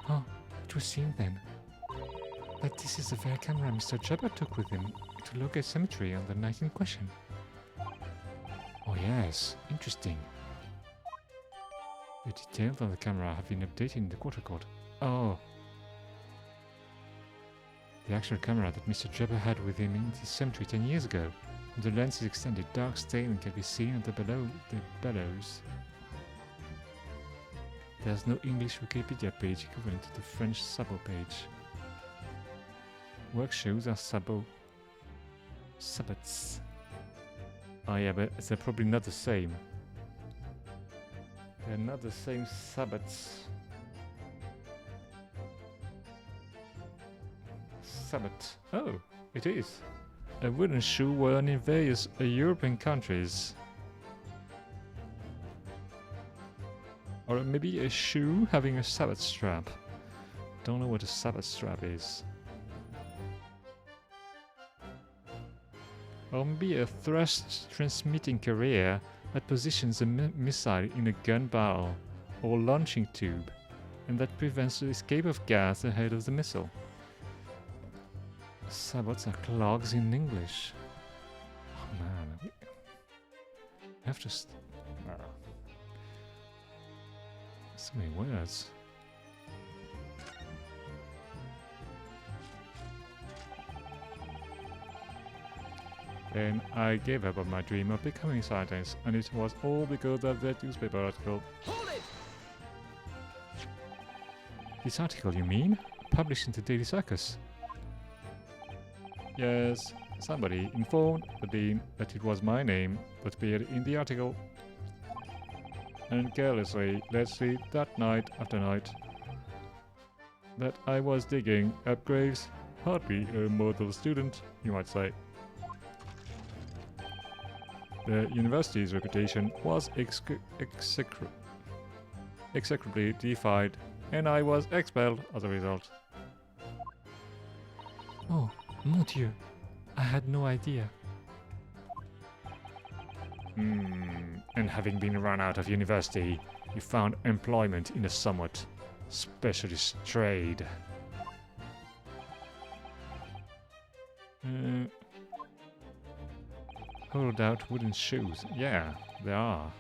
Oh, it was seen then. That this is the very camera Mr. Jabba took with him to locate a cemetery on the night in question. Oh yes, interesting. The details on the camera have been updated in the quarter court. Oh. The actual camera that Mr. Jabba had with him in the cemetery 10 years ago. The lens is extended dark stale and can be seen at the bellows. There's no English Wikipedia page equivalent to the French Sabot page. Work shoes are sabots. Oh yeah, but they're probably not the same. They're not the same sabots. Sabot. Oh, it is. A wooden shoe worn in various European countries. Or maybe a shoe having a sabot strap. Don't know what a sabot strap is. Or maybe a thrust transmitting carrier that positions a missile in a gun barrel or launching tube, and that prevents the escape of gas ahead of the missile. Sabots are clogs in English. Oh man, we have to. So many words. Then I gave up on my dream of becoming a scientist, and it was all because of that newspaper article. Hold it! This article, you mean? Published in the Daily Circus? Yes, somebody informed the dean that it was my name that appeared in the article, and carelessly let slip that night after night that I was digging up graves. Hardly a model student, you might say. The university's reputation was execrably defied, and I was expelled as a result. Oh, mon Dieu. I had no idea. And having been run out of university, you found employment in a somewhat specialist trade. Hold out wooden shoes. Yeah, they are.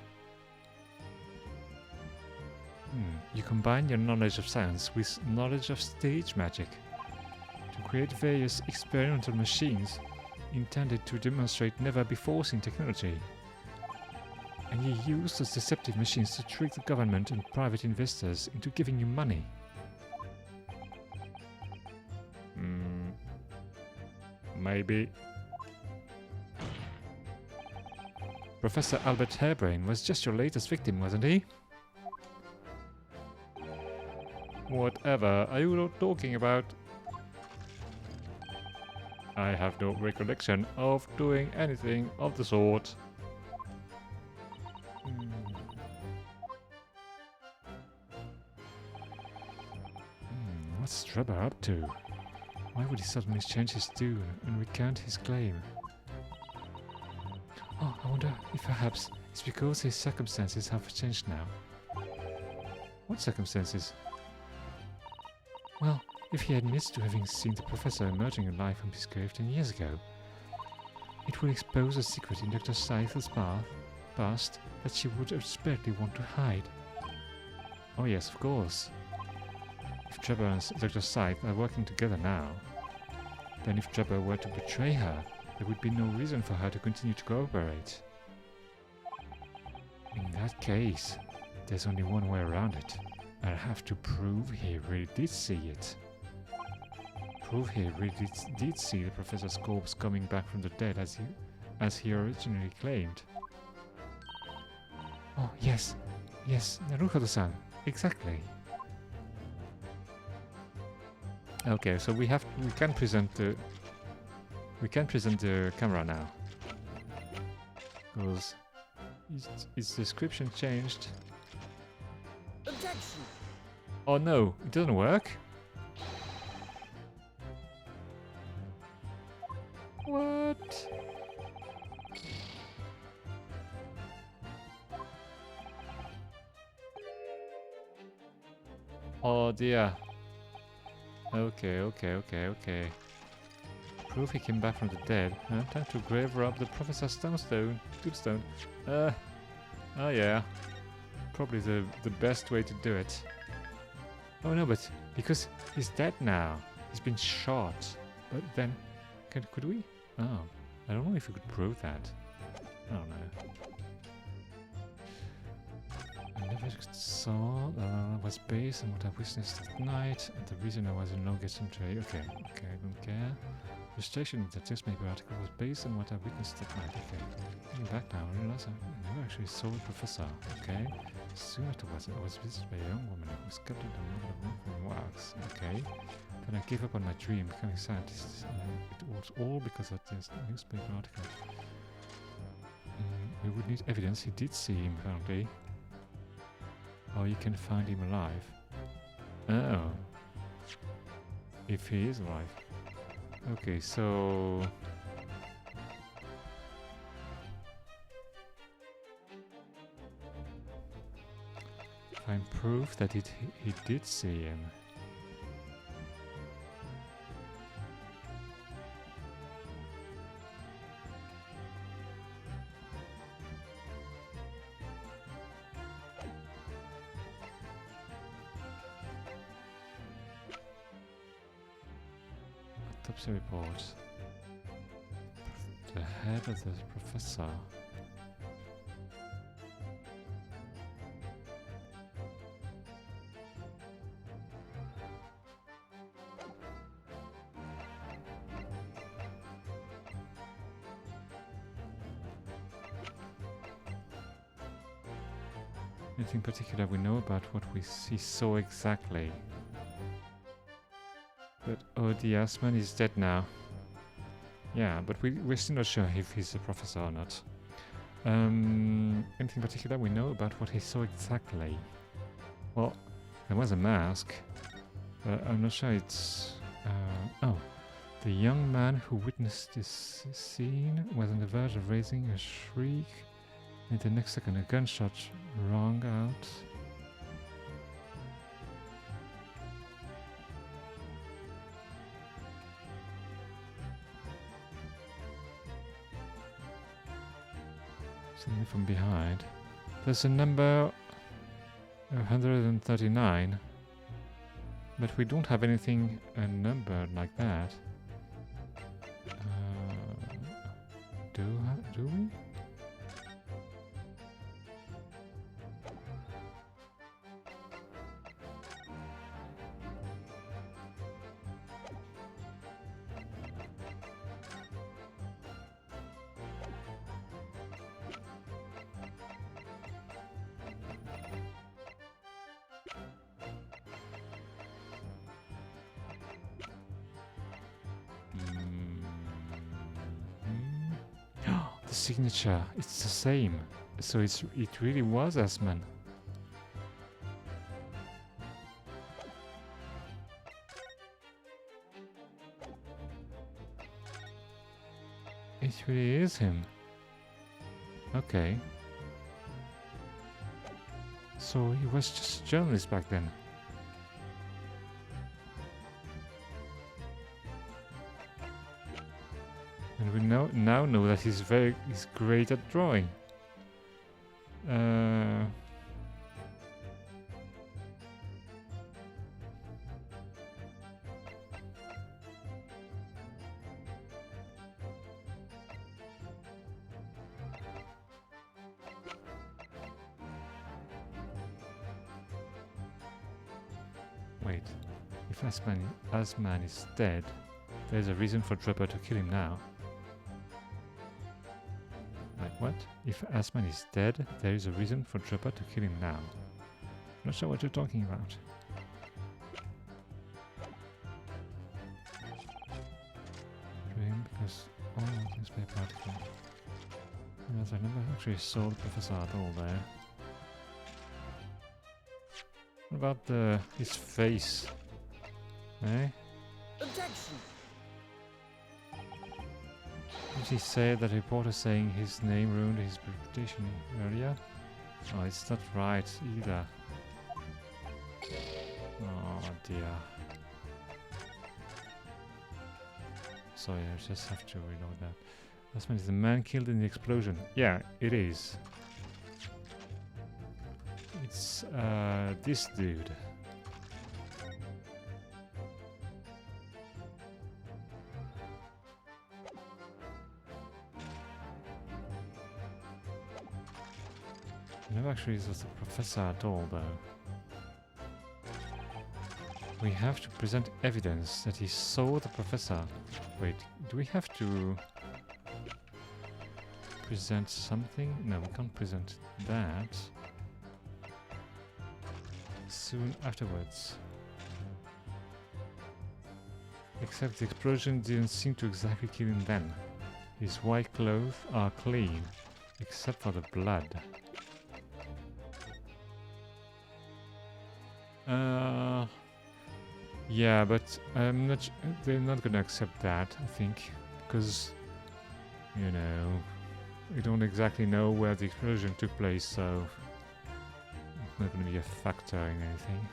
You combine your knowledge of science with knowledge of stage magic to create various experimental machines intended to demonstrate never-before-seen technology. And you use those deceptive machines to trick the government and private investors into giving you money. Maybe. Professor Albert Harebrain was just your latest victim, wasn't he? Whatever are you talking about? I have no recollection of doing anything of the sort. What's Trevor up to? Why would he suddenly change his tune and recant his claim? Oh, I wonder if perhaps it's because his circumstances have changed now. What circumstances? Well, if he admits to having seen the professor emerging alive from his grave 10 years ago, it will expose a secret in Dr. Scythe's past that she would desperately want to hide. Oh yes, of course. If Trevor and Dr. Scythe are working together now, then if Trevor were to betray her, there would be no reason for her to continue to cooperate. In that case, there's only one way around it. I'll have to prove he really did see it. Prove he really did see the professor's corpse coming back from the dead as he originally claimed. Oh, yes. Yes, Naruhodo-san. Exactly. Okay, so we can present the camera now, because its description changed. Objection! Oh no, it doesn't work. What? Oh dear. Okay. Prove he came back from the dead. Time to grave rob the professor's tombstone. Oh yeah. Probably the best way to do it. Oh no, but because he's dead now. He's been shot. But then, could we? Oh, I don't know if we could prove that. I don't know. I never saw was based on what I witnessed at night, and the reason I was in Longest Tray. Okay, I don't care. The station in the newspaper article was based on what I witnessed at night. Okay, looking back now, I realize I never actually saw the professor. Okay, soon afterwards I was visited by a young woman who was kept in the middle of wonderful wax. Okay, then I gave up on my dream, becoming a scientist. It was all because of this newspaper article. We would need evidence he did see him, apparently. Or you can find him alive. Oh. If he is alive. Okay, so... find proof that he did see him. Autopsy report. The head of the professor. Anything particular we know about what he saw exactly? But the Asman is dead now. Yeah, but we're still not sure if he's a professor or not. Anything particular we know about what he saw exactly? Well, there was a mask, but I'm not sure it's... oh, the young man who witnessed this scene was on the verge of raising a shriek. In the next second, a gunshot rang out. Something from behind. There's a number 139, but we don't have anything numbered like that. Do we? The signature, it's the same. So it really was Asman. It really is him. Okay. So he was just a journalist back then. And we now know that he's great at drawing. Wait, if Asman is dead, there's a reason for Draper to kill him now. Like what? If Asman is dead, there is a reason for Draper to kill him now. Not sure what you're talking about. Dream because newspaper article. Yes, I never actually saw the professor at all there. What about his face? Eh? Objection! Did he say that reporter saying his name ruined his reputation earlier? Oh, it's not right either. Oh dear. Sorry, I just have to reload that. Last man is the man killed in the explosion. Yeah, it is. It's this dude. No, actually, it was the professor at all, though. We have to present evidence that he saw the professor. Wait, do we have to present something? No, we can't present that. Soon afterwards. Except the explosion didn't seem to exactly kill him then. His white clothes are clean, except for the blood. Yeah, but I'm not. They're not gonna accept that, I think, because you know we don't exactly know where the explosion took place, so it's not gonna be a factor in anything.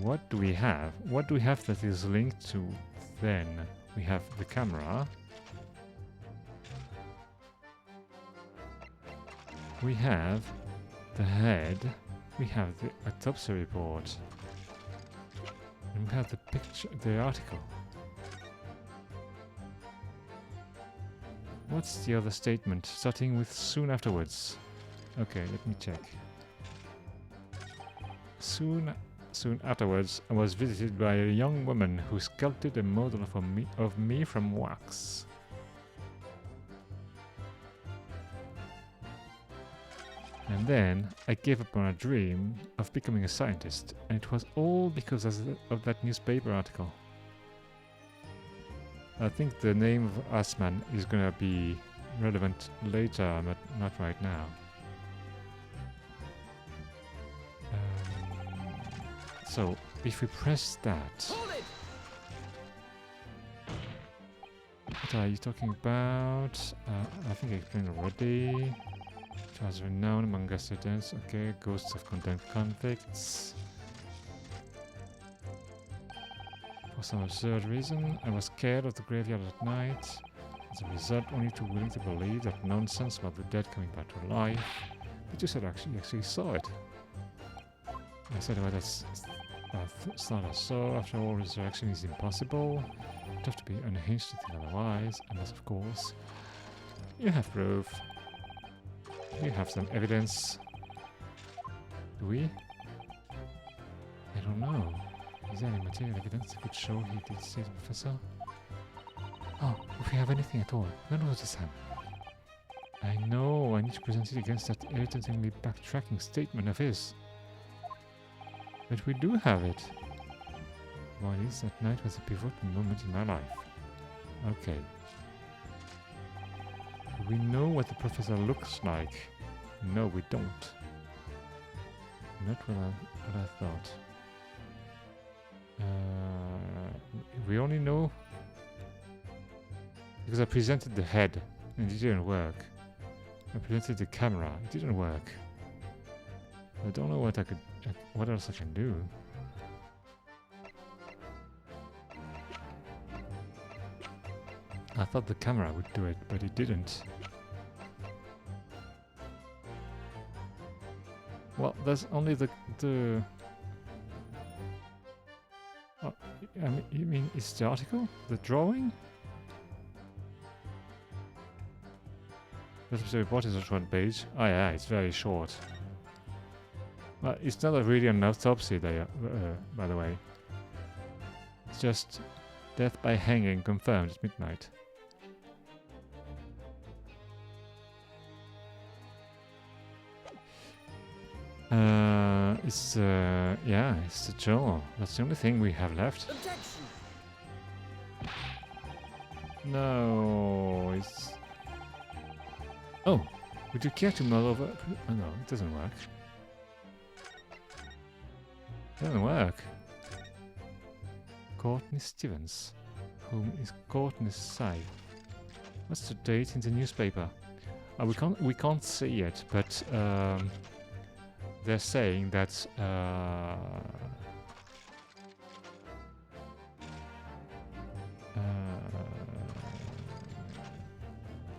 What do we have? What do we have that is linked to then? We have the camera. We have the head. We have the autopsy report. And we have the picture, the article. What's the other statement, starting with soon afterwards? Okay, let me check. Soon afterwards, I was visited by a young woman who sculpted a model of me from wax. And then I gave up on a dream of becoming a scientist, and it was all because of that newspaper article. I think the name of Asman is gonna be relevant later, but not right now. So, if we press that... Hold it! What are you talking about? I think I explained already. It was renowned among students. Okay, ghosts of condemned convicts. For some absurd reason, I was scared of the graveyard at night. As a result, only too willing to believe that nonsense about the dead coming back to life. But you said actually saw it. I said, well, that's not a saw. After all, resurrection is impossible. You'd have to be unhinged to think otherwise. Unless, of course, you have proof. We have some evidence. Do we? I don't know. Is there any material evidence that could show he did see the professor? Oh, if we have anything at all, then what is him? I know, I need to present it against that irritatingly backtracking statement of his. But we do have it. Well, at least that night was a pivotal moment in my life. Okay. Do we know what the professor looks like? No, we don't. Not what I thought. We only know because I presented the head and it didn't work. I presented the camera, it didn't work. I don't know what what else I can do. I thought the camera would do it, but it didn't. Well, there's only the oh, I mean, you mean it's the article? The drawing? The report is a short page. Oh yeah, it's very short. Well, it's not really an autopsy there, by the way. It's just death by hanging confirmed at midnight. It's the journal. That's the only thing we have left. Objection! No, it's... Oh, would you care to mull over... Oh no, it doesn't work. It doesn't work. Courtney Stevens. Whom is Courtney Sy? What's the date in the newspaper? We can't see it, but they're saying that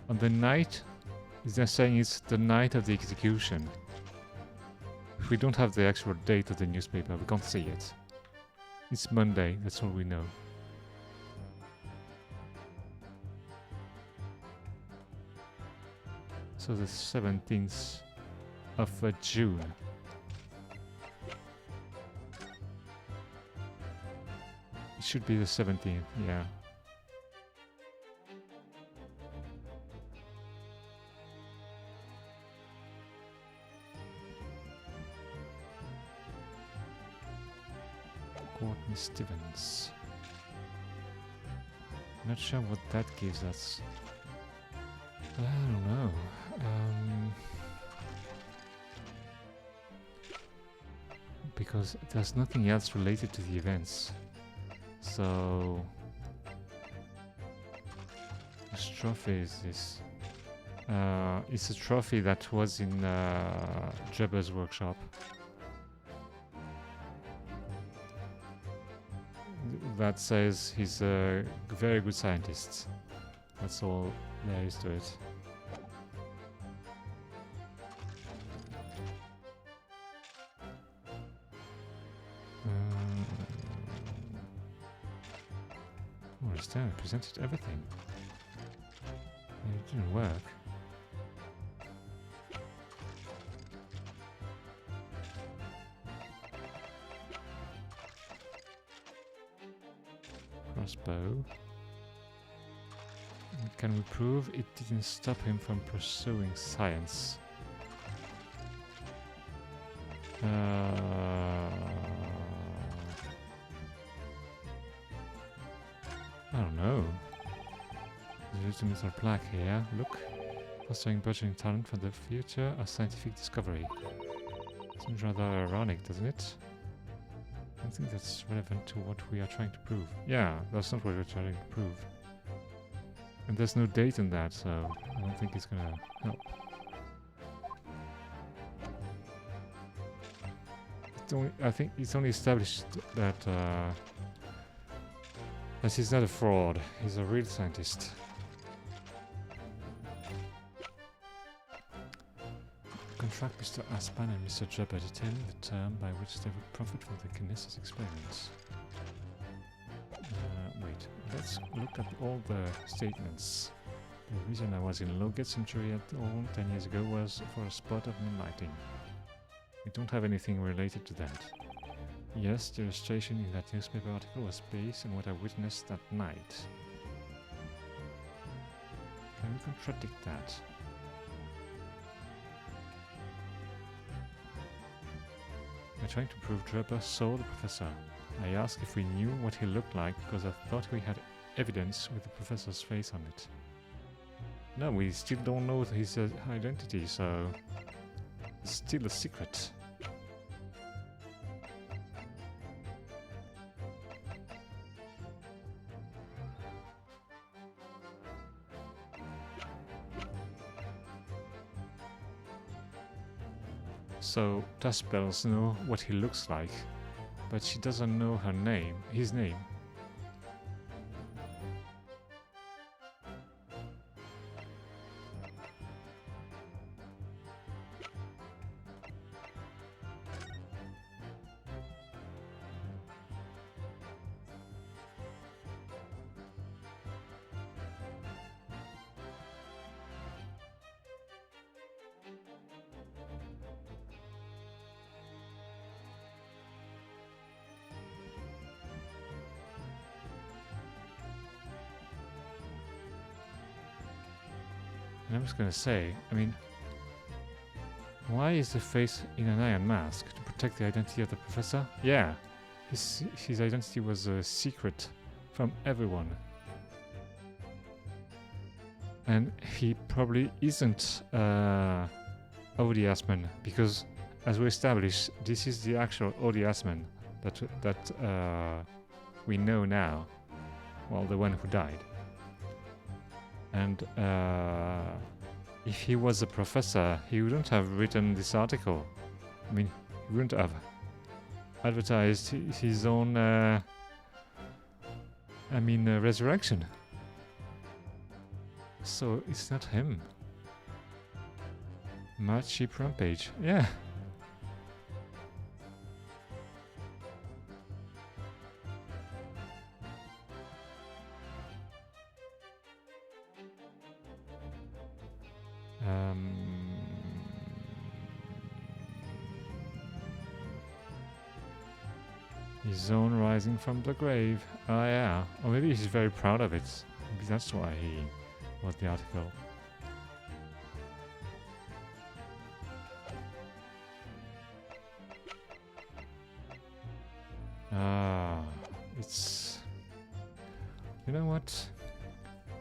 on the night, they're saying it's the night of the execution. If we don't have the actual date of the newspaper, we can't see it. It's Monday, that's all we know. So the 17th of June. It should be the 17th, yeah. Courtney Stevens. Not sure what that gives us. I don't know. Because there's nothing else related to the events. So... which trophy is this? It's a trophy that was in Jabba's workshop. That says he's a very good scientist. That's all there is to it. the stone presented everything. And it didn't work. Crossbow. Can we prove it didn't stop him from pursuing science? I don't know. There's a little plaque here. Look. Fostering burgeoning talent for the future of scientific discovery. Seems rather ironic, doesn't it? I don't think that's relevant to what we are trying to prove. Yeah, that's not what we're trying to prove. And there's no date in that, so I don't think it's gonna help. I think it's only established that he's not a fraud. He's a real scientist. Contract Mr. Aspan and Mr. Jabba detailing the term by which they would profit from the Kinesis experiments. Wait, let's look at all the statements. The reason I was in Logate Century at all 10 years ago was for a spot of moonlighting. We don't have anything related to that. Yes, the illustration in that newspaper article was based on what I witnessed that night. Can we contradict that? I'm trying to prove Drebber saw the professor. I asked if we knew what he looked like because I thought we had evidence with the professor's face on it. No, we still don't know his identity, so it's still a secret. So Taspels know what he looks like, but she doesn't know his name. And I was gonna say, I mean, why is the face in an iron mask? To protect the identity of the professor? Yeah, his identity was a secret from everyone. And he probably isn't Odie Asman, because as we established, this is the actual Odie Asman that we know now. Well, the one who died. And if he was a professor, he wouldn't have written this article. I mean, he wouldn't have advertised his own, resurrection. So it's not him. Mad Sheep Rampage. Yeah. His own rising from the grave. Oh yeah. Or maybe he's very proud of it. Maybe that's why he wrote the article. It's... You know what?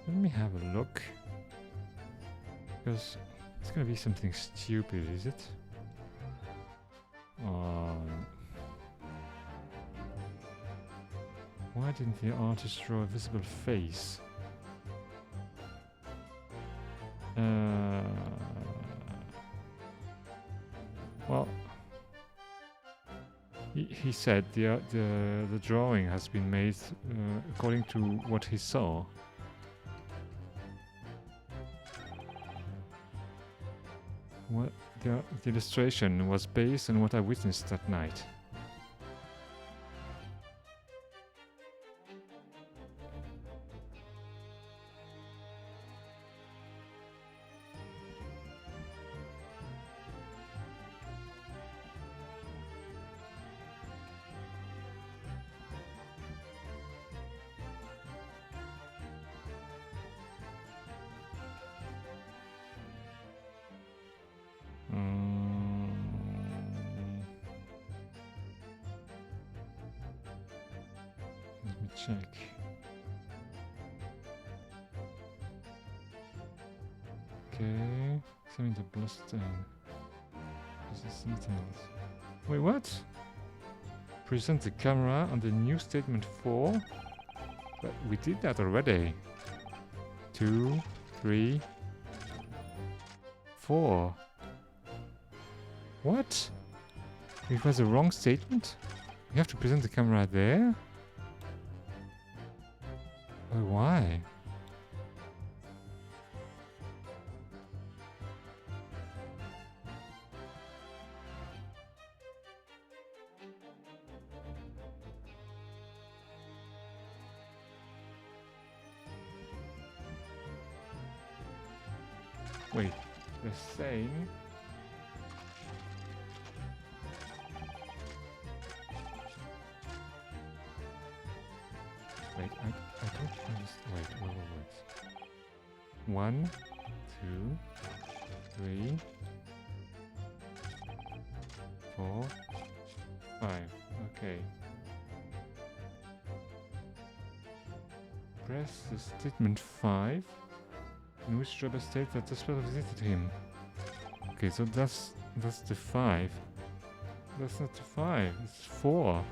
Let me have a look. Because it's gonna be something stupid, is it? Why didn't the artist draw a visible face? Well, he said the drawing has been made according to what he saw. What the illustration was based on what I witnessed that night. check. Okay, examine the bloodstain. This details. Wait, what? Present the camera on the new statement 4. But we did that already. 2, 3, 4. What? It was a wrong statement? We have to present the camera there? But why? Wait, they're saying... Wait, I don't understand. Wait. 1, 2, 3, 4, 5. Okay. Press the statement 5, in which Jabba states that the spell visited him. Okay, so that's the 5. That's not the 5, it's 4.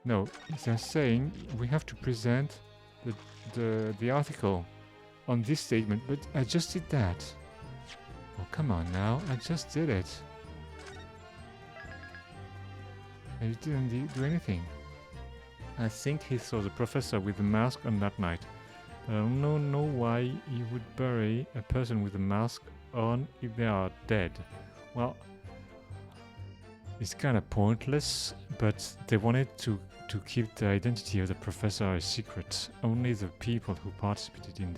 No, they're saying we have to present the article on this statement, but I just did that. Oh, come on now, I just did it. And you didn't do anything. I think he saw the professor with the mask on that night. I don't know why he would bury a person with a mask on if they are dead. Well, it's kind of pointless, but they wanted to keep the identity of the professor a secret. Only the people who participated in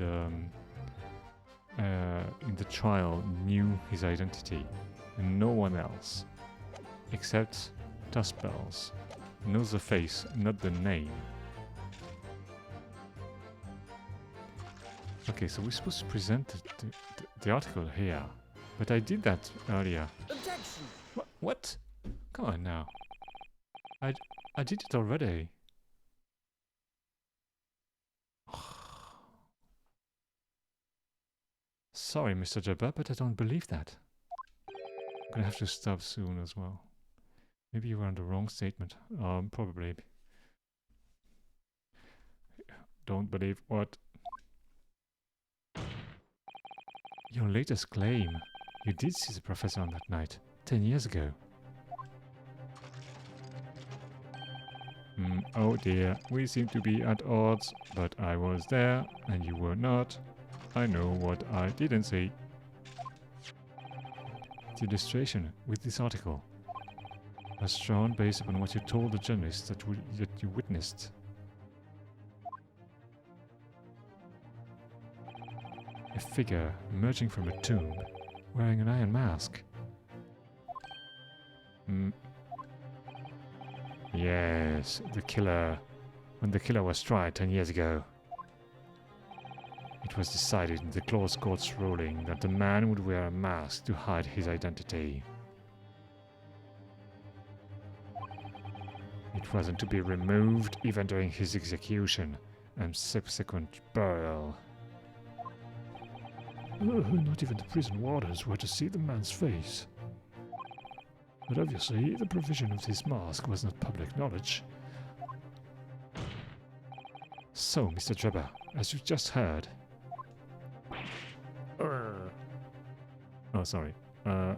the trial knew his identity, and no one else, except Tuspels, knows the face, not the name. Okay, so we're supposed to present the article here, but I did that earlier. Objection! What? Come on now. I did it already. Sorry, Mr. Jabba, but I don't believe that. I'm gonna have to stop soon as well. Maybe you were on the wrong statement. Probably. Don't believe what? Your latest claim. You did see the professor on that night, 10 years ago. Oh dear, we seem to be at odds, but I was there and you were not. I know what I didn't say. The illustration with this article was drawn based upon what you told the journalists that you witnessed. A figure emerging from a tomb, wearing an iron mask. Yes, the killer. When the killer was tried 10 years ago, it was decided in the close court's ruling that the man would wear a mask to hide his identity. It wasn't to be removed even during his execution and subsequent burial. Not even the prison warders were to see the man's face. But obviously, the provision of this mask was not public knowledge. So, Mr. Jabba, as you just heard... Oh, sorry. A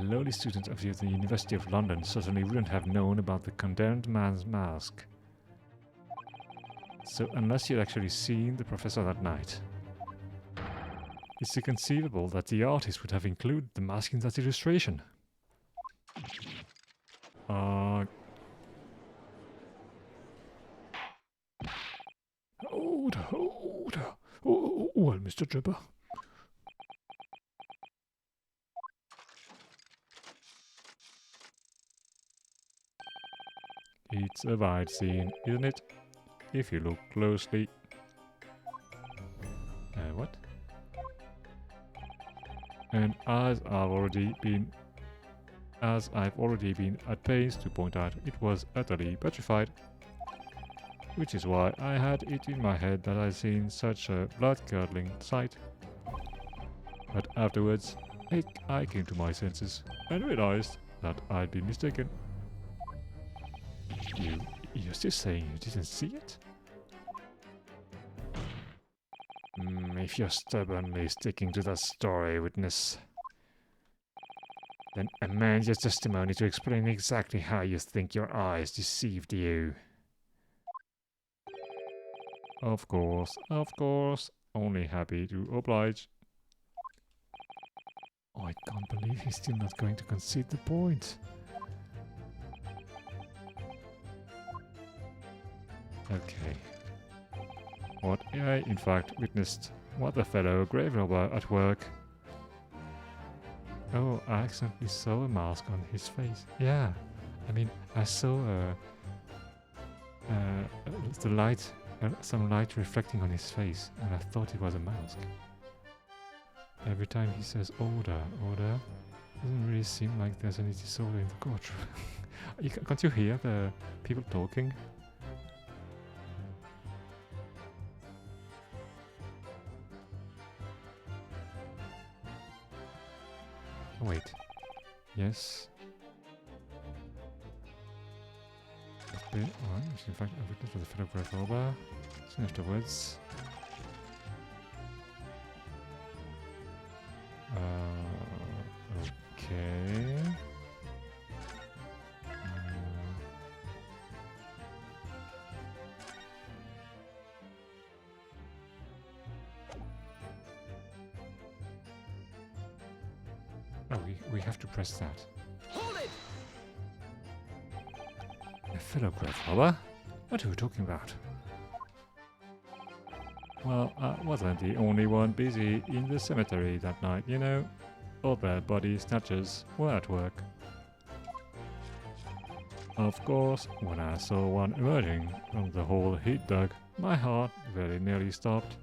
lowly student of the University of London certainly wouldn't have known about the condemned man's mask. So, unless you'd actually seen the professor that night, it's inconceivable that the artist would have included the mask in that illustration. Hold. Well, Mr. Tripper. It's a wide scene, isn't it? If you look closely. What? And as I've already been at pains to point out, it was utterly petrified. Which is why I had it in my head that I'd seen such a blood-curdling sight. But afterwards, I came to my senses and realized that I'd been mistaken. You're still saying you didn't see it? If you're stubbornly sticking to that story, witness, then amend your testimony to explain exactly how you think your eyes deceived you. Of course, only happy to oblige. Oh, I can't believe he's still not going to concede the point. Okay. What I, in fact, witnessed what a fellow grave robber at work. Oh, I accidentally saw a mask on his face. Yeah, I mean, I saw the light, some light reflecting on his face, and I thought it was a mask. Every time he says order, order, doesn't really seem like there's any disorder in the courtroom. Can't you hear the people talking? Wait. Yes. One is in fact a witness for the fellow grave robber. Soon afterwards. Okay. Oh, we have to press that. Hold it! A fellow grave robber? What are you talking about? Well, I wasn't the only one busy in the cemetery that night, you know. Other body snatchers were at work. Of course, when I saw one emerging from the hole he'd dug, my heart very nearly stopped.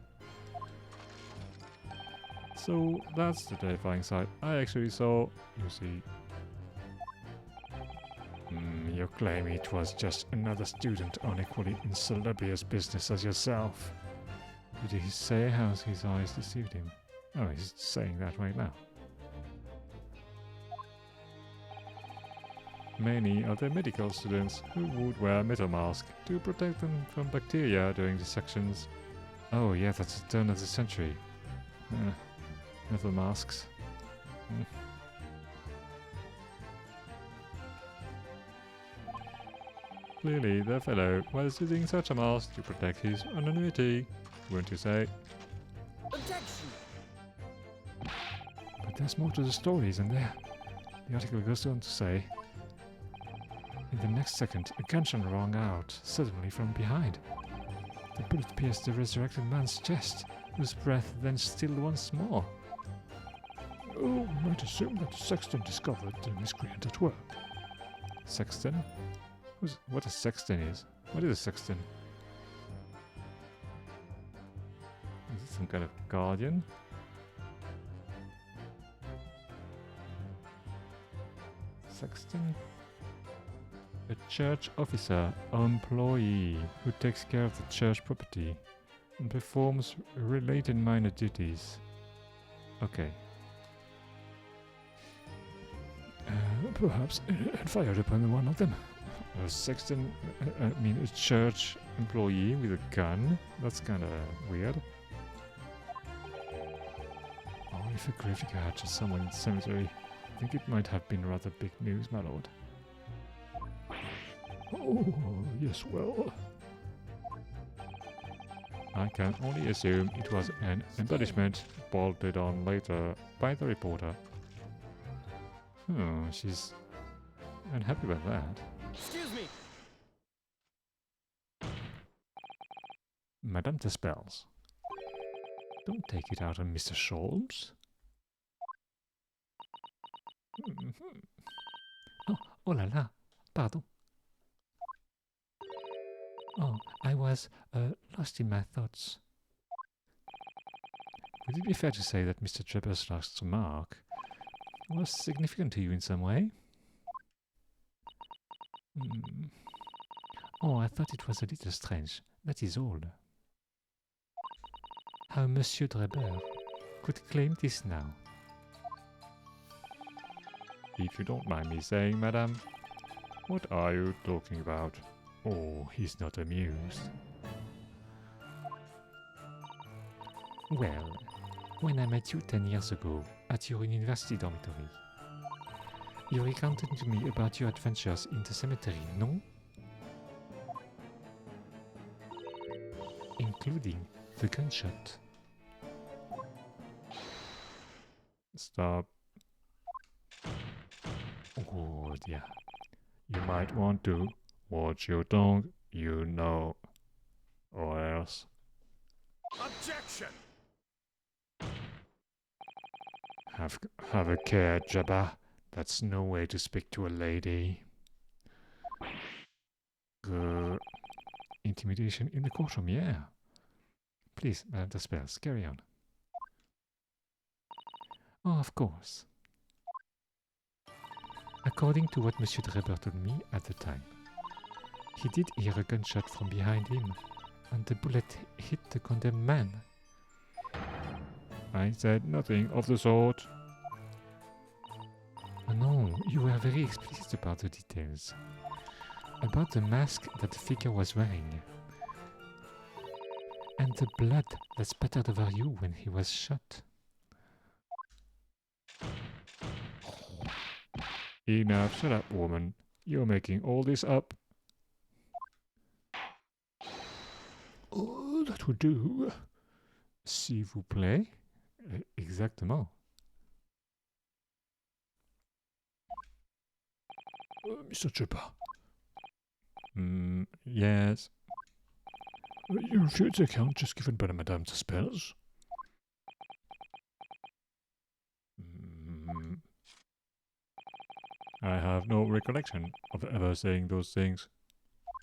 So that's the terrifying sight I actually saw, you see. You claim it was just another student on equally insalubrious business as yourself. Did he say how his eyes deceived him? Oh, he's saying that right now. Many are the medical students who would wear metal masks to protect them from bacteria during dissections. Oh yeah, that's the turn of the century. Metal masks. Clearly, the fellow was using such a mask to protect his anonymity, wouldn't you say? Objection! But there's more to the story, isn't there? The article goes on to say, in the next second, a gunshot rang out suddenly from behind. The bullet pierced the resurrected man's chest, whose breath then stilled once more. Oh, we might assume that the sexton discovered the miscreant at work. Sexton? What a sexton is? What is a sexton? Is it some kind of guardian? Sexton? A church officer or employee who takes care of the church property and performs related minor duties. Okay. Perhaps and fired upon one of them. A sexton, I mean a church employee with a gun? That's kinda weird. Oh, if a gravedigger had just someone in the cemetery, I think it might have been rather big news, my lord. Oh, yes, well. I can only assume it was an embellishment bolted on later by the reporter. Oh, she's unhappy about that. Excuse me! Madame Despels. Don't take it out on Mr. Sholmes. Oh, oh la la, pardon. Oh, I was lost in my thoughts. Would it be fair to say that Mr. Trevor's last remark was significant to you in some way? Oh, I thought it was a little strange, that is all. How Monsieur Dreber could claim this now. If you don't mind me saying, madame, what are you talking about? Oh, he's not amused. Well, when I met you 10 years ago at your university dormitory, you recounted to me about your adventures in the cemetery, no? Including the gunshot. Stop. Oh dear. You might want to watch your tongue, you know, or else. Objection! Have a care, Jabba. That's no way to speak to a lady. Intimidation in the courtroom, yeah. Please, Madame D'Espels, carry on. Oh, of course. According to what Monsieur Dreber told me at the time, he did hear a gunshot from behind him, and the bullet hit the condemned man. I said nothing of the sort. No, you were very explicit about the details. About the mask that the figure was wearing. And the blood that spattered over you when he was shot. Enough, shut up, woman. You're making all this up. Oh, that would do. S'il vous plaît. Exactement. Mr. Chipper. Yes. You refute the account just given by Madame D'Espels? I have no recollection of ever saying those things.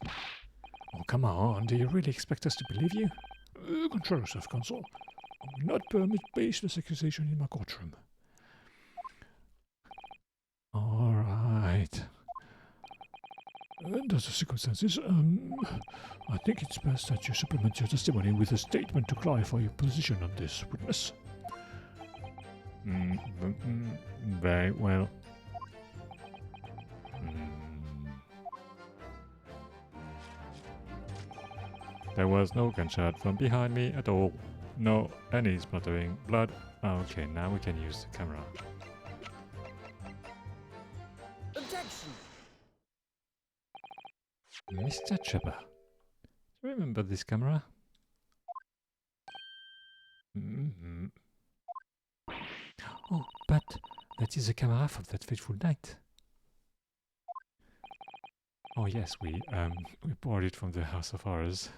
Oh, come on. Do you really expect us to believe you? Control yourself, Consul. I will not permit baseless accusation in my courtroom. All right. Under the circumstances, I think it's best that you supplement your testimony with a statement to clarify your position on this, witness. Very well. There was no gunshot from behind me at all. No, any splattering blood. Okay, now we can use the camera. Objection! Mr. Trevor, remember this camera? Oh, but that is the camera from that fateful night. Oh yes, we borrowed it from the House of Horrors.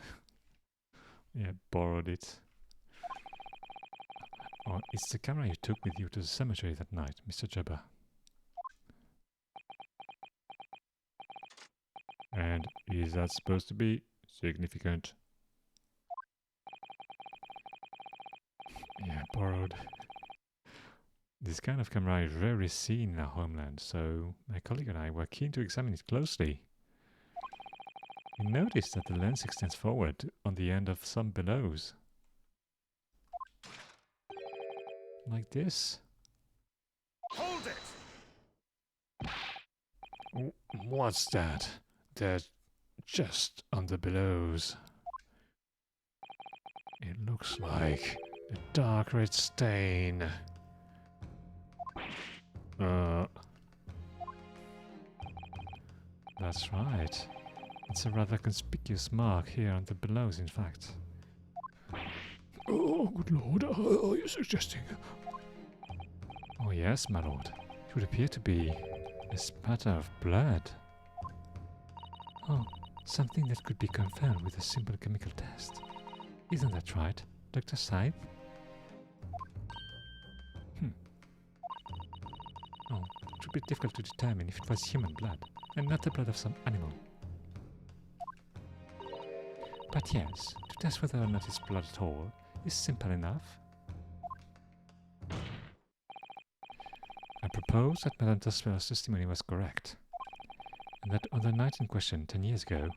Yeah, borrowed it. Oh, it's the camera you took with you to the cemetery that night, Mr. Jabba. And is that supposed to be significant? Yeah, borrowed. This kind of camera is rarely seen in our homeland, so my colleague and I were keen to examine it closely. We noticed that the lens extends forward on the end of some bellows. Like this. Hold it! What's that? They're just on the bellows. It looks like a dark red stain. That's right. It's a rather conspicuous mark here on the bellows, in fact. Oh, good lord, are you suggesting? Oh yes, my lord. It would appear to be a spatter of blood. Oh, something that could be confirmed with a simple chemical test. Isn't that right, Dr. Scythe? Oh, it would be difficult to determine if it was human blood, and not the blood of some animal. But yes, to test whether or not it's blood at all is simple enough. I propose that Madame Tasper's testimony was correct, and that on the night in question 10 years ago,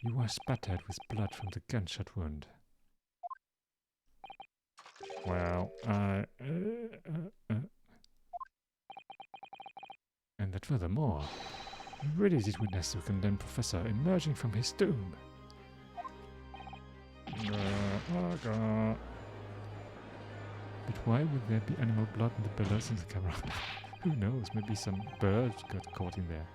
you were spattered with blood from the gunshot wound. Well, And that furthermore, you really did witness the condemned professor emerging from his tomb. But why would there be animal blood in the pillars in the camera? Who knows, maybe some bird got caught in there.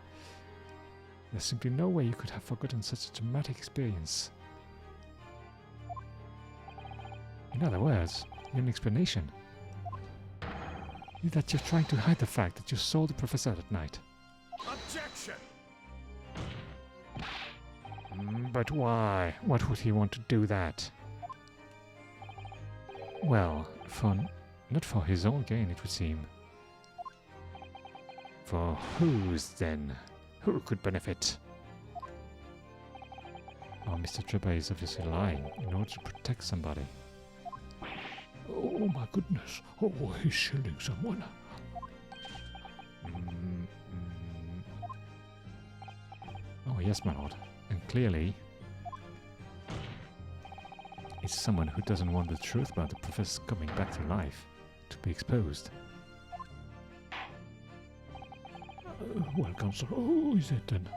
There's simply no way you could have forgotten such a traumatic experience. In other words, the only explanation is that you're trying to hide the fact that you saw the professor that night. Objection! But why? What would he want to do that? Well, not for his own gain, it would seem. For whose, then? Who could benefit? Oh, Mr. Trevor is obviously lying in order to protect somebody. oh my goodness. Oh, he's shielding someone. Oh, yes, my lord. And clearly, it's someone who doesn't want the truth about the professor coming back to life to be exposed. Well, Counselor, who is it then?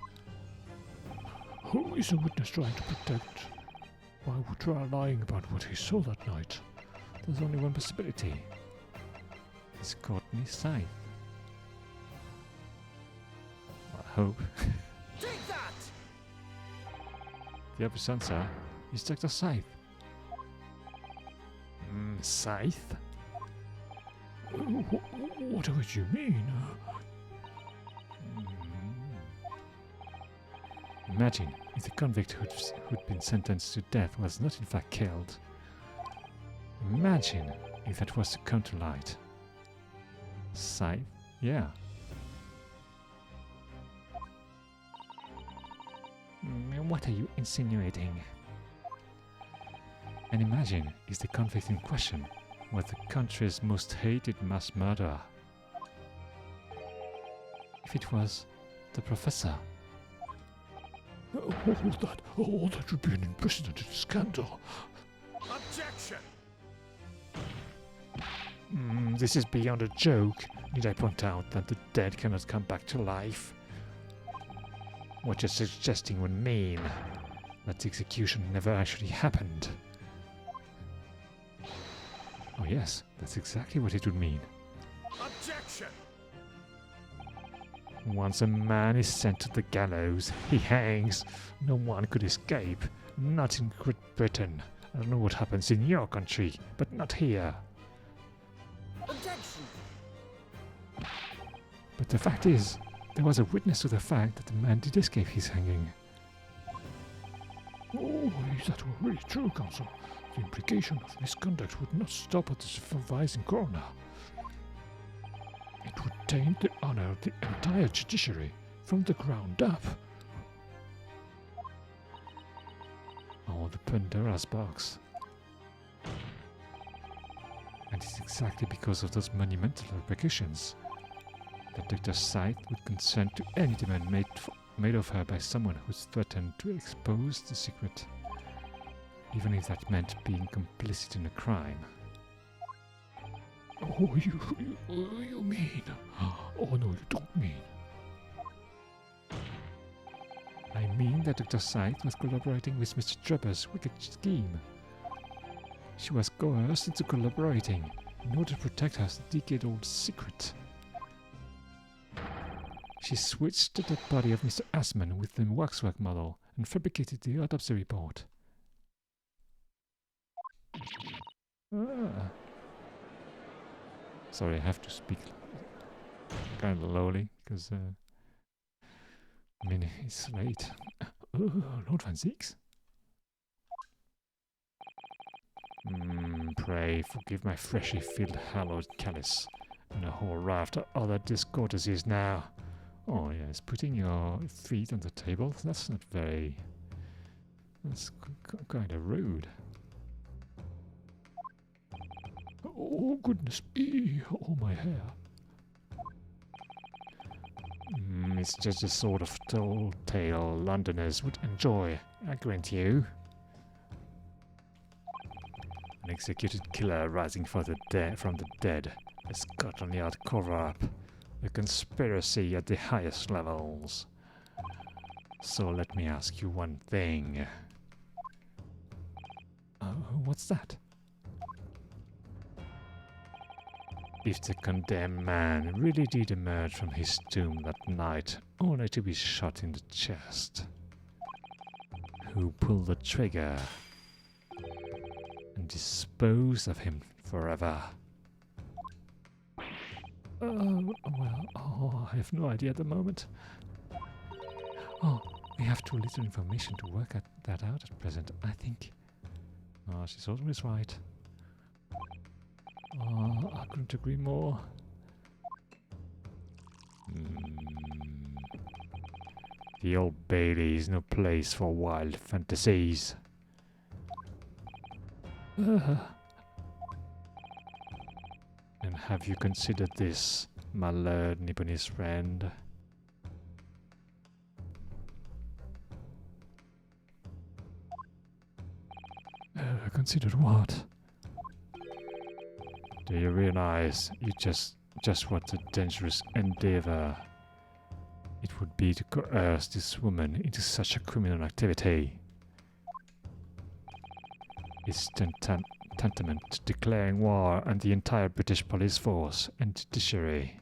Who is the witness trying to protect? Why would try lying about what he saw that night? There's only one possibility. It's Courtney Scythe. I hope. Take that! The obvious answer is Dr. Scythe. Scythe? Whatever do you mean? Imagine if the convict who'd been sentenced to death was not in fact killed. Imagine if that was the counterlight. Scythe? Yeah. What are you insinuating? And imagine if the convict in question was the country's most hated mass murderer. If it was the professor. All that would be an unprecedented scandal. Objection! This is beyond a joke. Need I point out that the dead cannot come back to life? What you're suggesting would mean that the execution never actually happened. Oh yes, that's exactly what it would mean. Objection! Once a man is sent to the gallows, he hangs. No one could escape. Not in Great Britain. I don't know what happens in your country, but not here. Objection! But the fact is, there was a witness to the fact that the man did escape his hanging. Oh, if that were really true, Counsel, the implication of misconduct would not stop at the supervising coroner. It would taint the honor of the entire judiciary from the ground up. Oh, the Pandora's box. And it's exactly because of those monumental repercussions that Dr. Scythe would consent to any demand made of her by someone who's threatened to expose the secret, even if that meant being complicit in a crime. Oh, you mean? Oh, no, you don't mean. I mean that Dr. Scythe was collaborating with Mr. Trevor's wicked scheme. She was coerced into collaborating in order to protect her decade-old secret. She switched the dead body of Mr. Assman with the waxwork model and fabricated the autopsy report. Sorry, I have to speak kind of lowly, because, I mean, it's late. Lord Van Zieks? Pray forgive my freshly filled hallowed callous. and a whole raft of other discourtesies now. Oh yes, putting your feet on the table, that's not very... That's kind of rude. Oh, goodness me, oh, my hair. It's just the sort of tall-tale Londoners would enjoy, I grant you. An executed killer rising from the dead, a Scotland Yard cover-up, a conspiracy at the highest levels. So let me ask you one thing. What's that? If the condemned man really did emerge from his tomb that night, only to be shot in the chest, who pulled the trigger and disposed of him forever? I have no idea at the moment. Oh, we have too little information to work that out at present, I think. Oh, she's always right. I couldn't agree more. The Old Bailey is no place for wild fantasies. And have you considered this, my Lord Nipponese friend? Considered what? Do you realize just what a dangerous endeavor it would be to coerce this woman into such a criminal activity? It's tantamount to declaring war on the entire British police force and judiciary.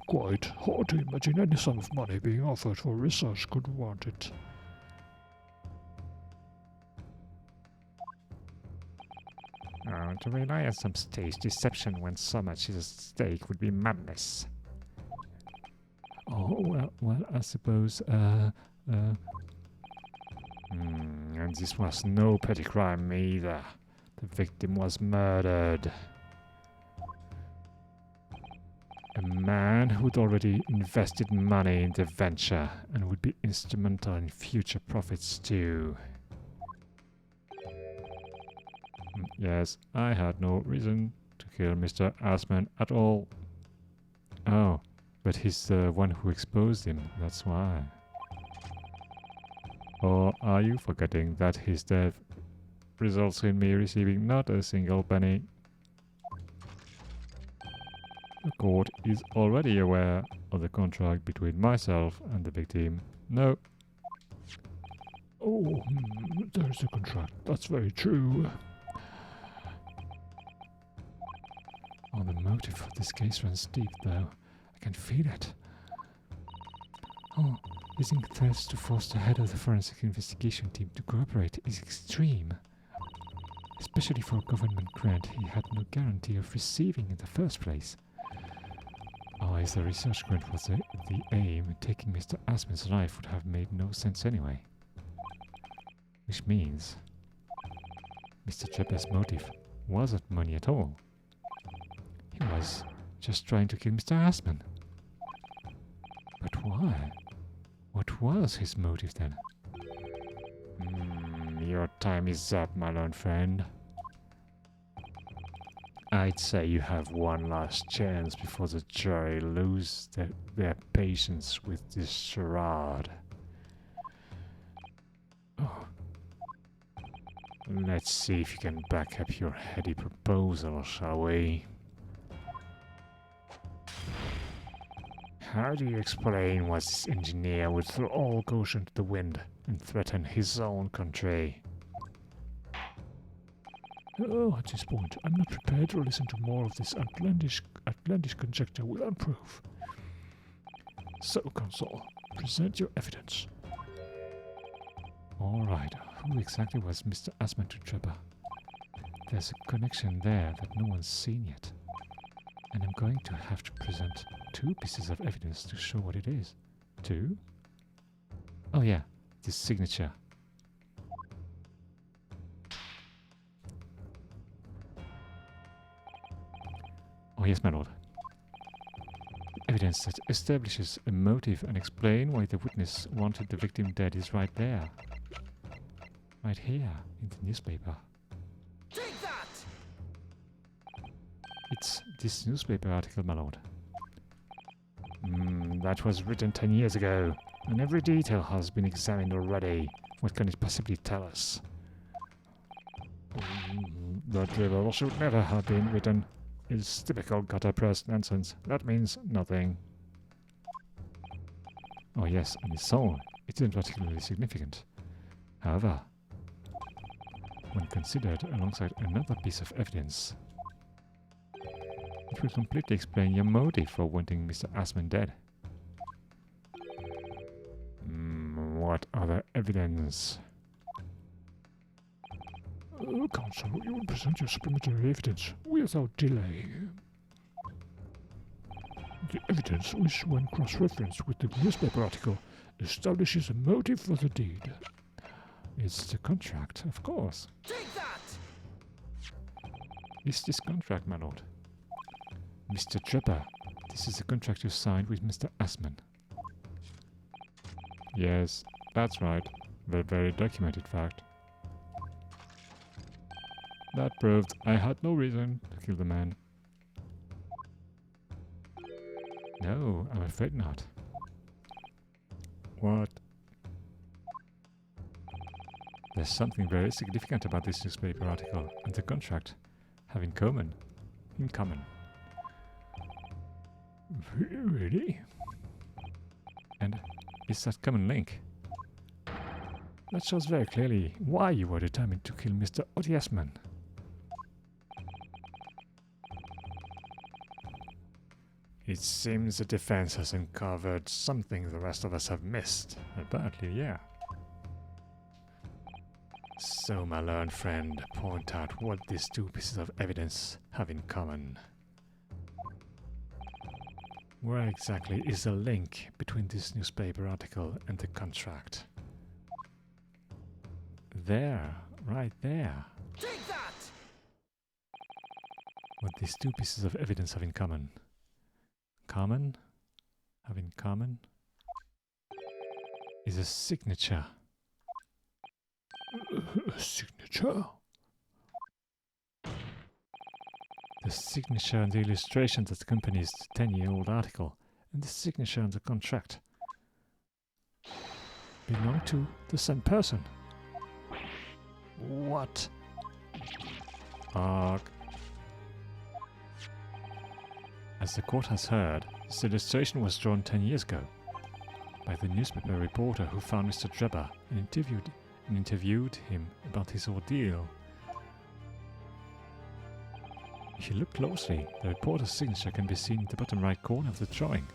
Quite hard to imagine any sum of money being offered for research could warrant it. To rely on some stage deception when so much is at stake would be madness. Oh, well, I suppose, And this was no petty crime either. The victim was murdered. A man who'd already invested money in the venture and would be instrumental in future profits too. Yes, I had no reason to kill Mr. Asman at all. Oh, but he's the one who exposed him, that's why. Or are you forgetting that his death results in me receiving not a single penny? The court is already aware of the contract between myself and the victim. No. Oh, there's a contract. That's very true. Oh, the motive for this case runs deep, though. I can feel it. Oh, using threats to force the head of the forensic investigation team to cooperate is extreme. Especially for a government grant he had no guarantee of receiving in the first place. Oh, if the research grant was the aim, taking Mr. Asman's life would have made no sense anyway. Which means Mr. Trepa's motive wasn't money at all. He was just trying to kill Mr. Asman. But why? What was his motive then? Your time is up, my lone friend. I'd say you have one last chance before the jury lose their patience with this charade. Oh. Let's see if you can back up your heady proposal, shall we? How do you explain why this engineer would throw all caution to the wind and threaten his own country? Oh, at this point, I'm not prepared to listen to more of this outlandish conjecture without proof. So, Consul, present your evidence. All right, who exactly was Mr. Asman to Trepa? There's a connection there that no one's seen yet. And I'm going to have to present 2 pieces of evidence to show what it is. 2? Oh yeah, this signature. Oh yes, my lord. Evidence that establishes a motive and explain why the witness wanted the victim dead is right there. Right here, in the newspaper. Take that! It's this newspaper article, my lord. That was written 10 years ago, and every detail has been examined already. What can it possibly tell us? That river should never have been written. It's typical gutter press nonsense. That means nothing. Oh yes, and its soul. It isn't particularly significant. However, when considered alongside another piece of evidence, it will completely explain your motive for wanting Mr. Asman dead. What other evidence? Counsel, you will present your supplementary evidence without delay. The evidence, which when cross-referenced with the newspaper article, establishes a motive for the deed. It's the contract, of course. Take that! It's this contract, my lord. Mr. Trepper, this is the contract you signed with Mr. Asman. Yes, that's right. The very documented fact. That proved I had no reason to kill the man. No, I'm afraid not. What? There's something very significant about this newspaper article and the contract have in common. Really? And it's that common link. That shows very clearly why you were determined to kill Mr. Odiasman. It seems the defense has uncovered something the rest of us have missed. Apparently, yeah. So, my learned friend, point out what these two pieces of evidence have in common. Where exactly is the link between this newspaper article and the contract? There, right there. Take that! What these two pieces of evidence have in common. Have in common is a signature. A signature? The signature and the illustration that accompanies the 10-year-old article and the signature on the contract Belong to the same person. What? Arg. As the court has heard, this illustration was drawn 10 years ago by the newspaper reporter who found Mr. Drebber and interviewed him about his ordeal. If you look closely, the reporter's signature can be seen in the bottom right corner of the drawing.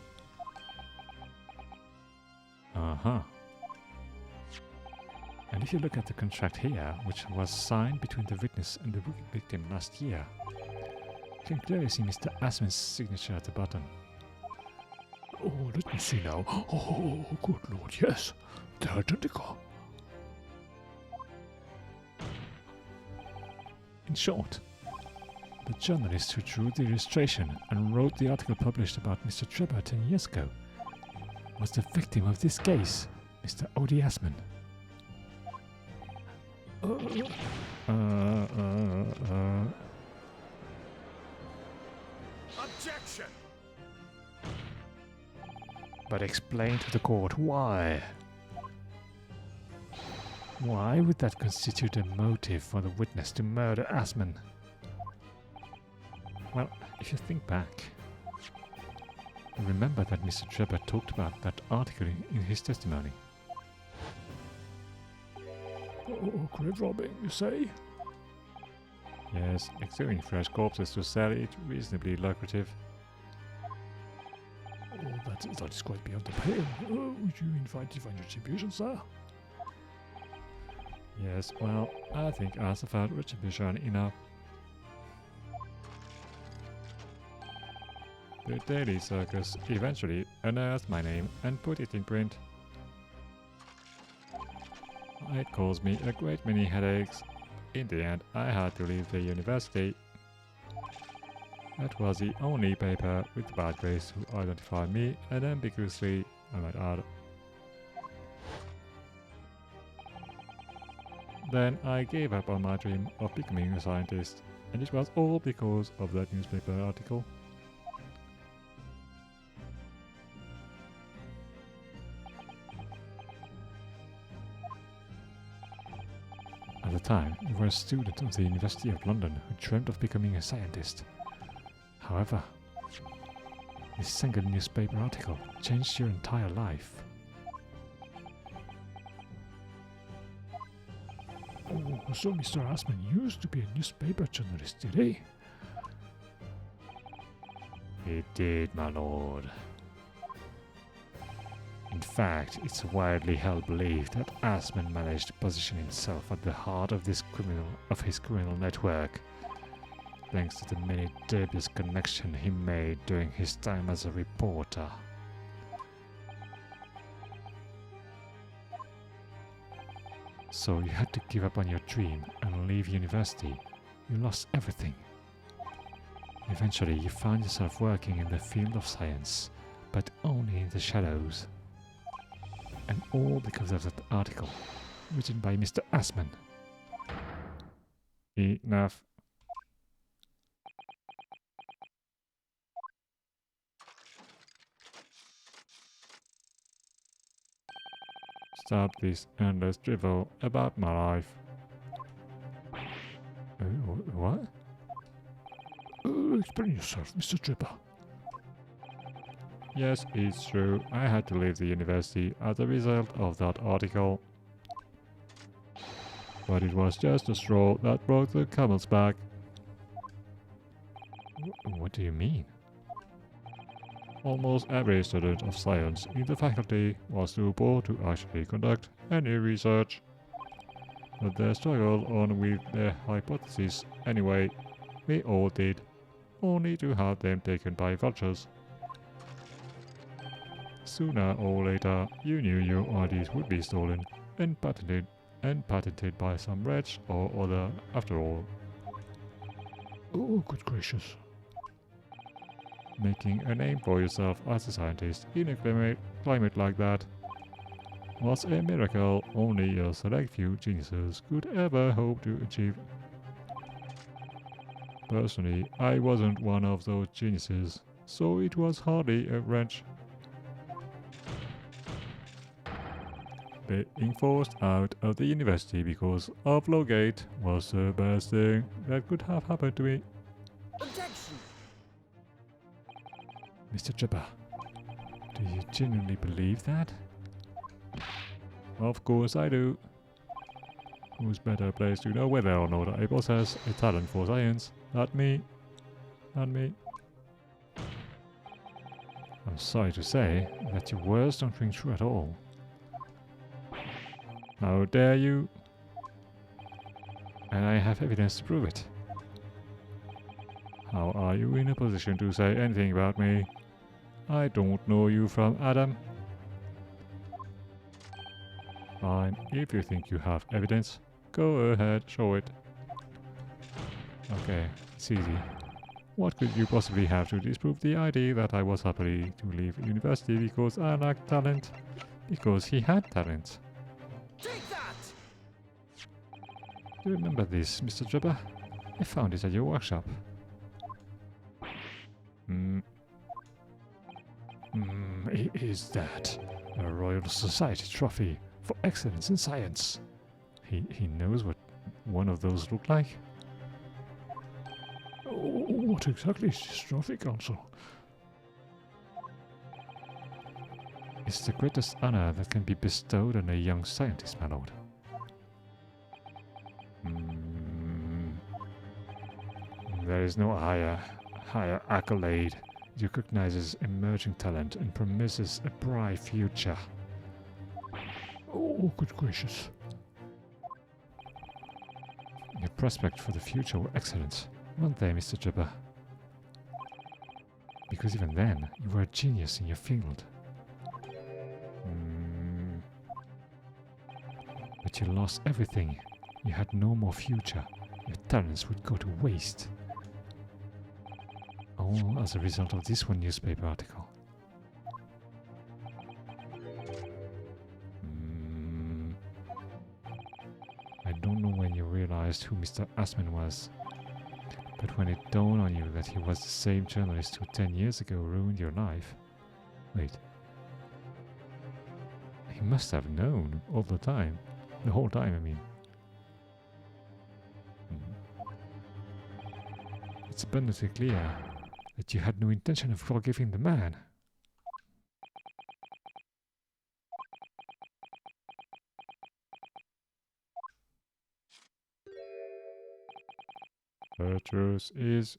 And if you look at the contract here, which was signed between the witness and the victim last year, you can clearly see Mr. Asman's signature at the bottom. Oh, let me see now. Oh, good lord, yes. They're identical. In short, the journalist who drew the illustration and wrote the article published about Mr. Trevor 10 years ago was the victim of this case, Mr. Odie Asman. Objection! But explain to the court why. Why would that constitute a motive for the witness to murder Asman? Well, if you think back, you remember that Mr. Trevor talked about that article in his testimony. Oh, grave robbing, you say? Yes, exhuming fresh corpses to sell it, reasonably lucrative. Oh, that is quite beyond the pale. Would you invite divine retribution, sir? Yes, well, I think I suffered retribution enough. The Daily Circus eventually unearthed my name and put it in print. It caused me a great many headaches. In the end, I had to leave the university. That was the only paper with the bad grades to identify me, and ambiguously, I might add. Then I gave up on my dream of becoming a scientist, and it was all because of that newspaper article. At the time, you were a student of the University of London who dreamt of becoming a scientist. However, this single newspaper article changed your entire life. Oh, so Mr. Asman used to be a newspaper journalist, did he? He did, my lord. In fact, it's widely held belief that Asman managed to position himself at the heart of his criminal network, thanks to the many dubious connections he made during his time as a reporter. So you had to give up on your dream and leave university. You lost everything. Eventually you found yourself working in the field of science, but only in the shadows. And all because of that article, written by Mr. Asman. Enough. Stop this endless drivel about my life. What? Explain yourself, Mr. Tripper. Yes, it's true. I had to leave the university as a result of that article. But it was just a straw that broke the camel's back. What do you mean? Almost every student of science in the faculty was too poor to actually conduct any research. But they struggled on with their hypotheses anyway. We all did, only to have them taken by vultures. Sooner or later, you knew your ideas would be stolen and patented by some wretch or other after all. Oh, good gracious. Making a name for yourself as a scientist in a climate like that was a miracle only a select few geniuses could ever hope to achieve. Personally, I wasn't one of those geniuses, so it was hardly a wrench. Being forced out of the university because of Lowgate was the best thing that could have happened to me. Objection! Mr. Tripper, do you genuinely believe that? Of course I do. Who's better placed to know whether or not I possess a talent for science than me? I'm sorry to say that your words don't ring true at all. How dare you? And I have evidence to prove it. How are you in a position to say anything about me? I don't know you from Adam. Fine, if you think you have evidence, go ahead, show it. Okay, it's easy. What could you possibly have to disprove the idea that I was happy to leave university because I lacked talent? Because he had talent. Take that! Do you remember this, Mr. Tripper? I found it at your workshop. Is that a Royal Society trophy for excellence in science? He knows what one of those look like? What exactly is this trophy, Council? It's the greatest honor that can be bestowed on a young scientist, my lord. There is no higher accolade. It recognizes emerging talent and promises a bright future. Oh, good gracious. Your prospects for the future were excellent, weren't they, Mr. Tripper? Because even then, you were a genius in your field. But you lost everything. You had no more future. Your talents would go to waste. All as a result of this one newspaper article. I don't know when you realized who Mr. Assman was, but when it dawned on you that he was the same journalist who 10 years ago ruined your life. Wait. He must have known all the time. The whole time, I mean. It's abundantly clear that you had no intention of forgiving the man. The truth is...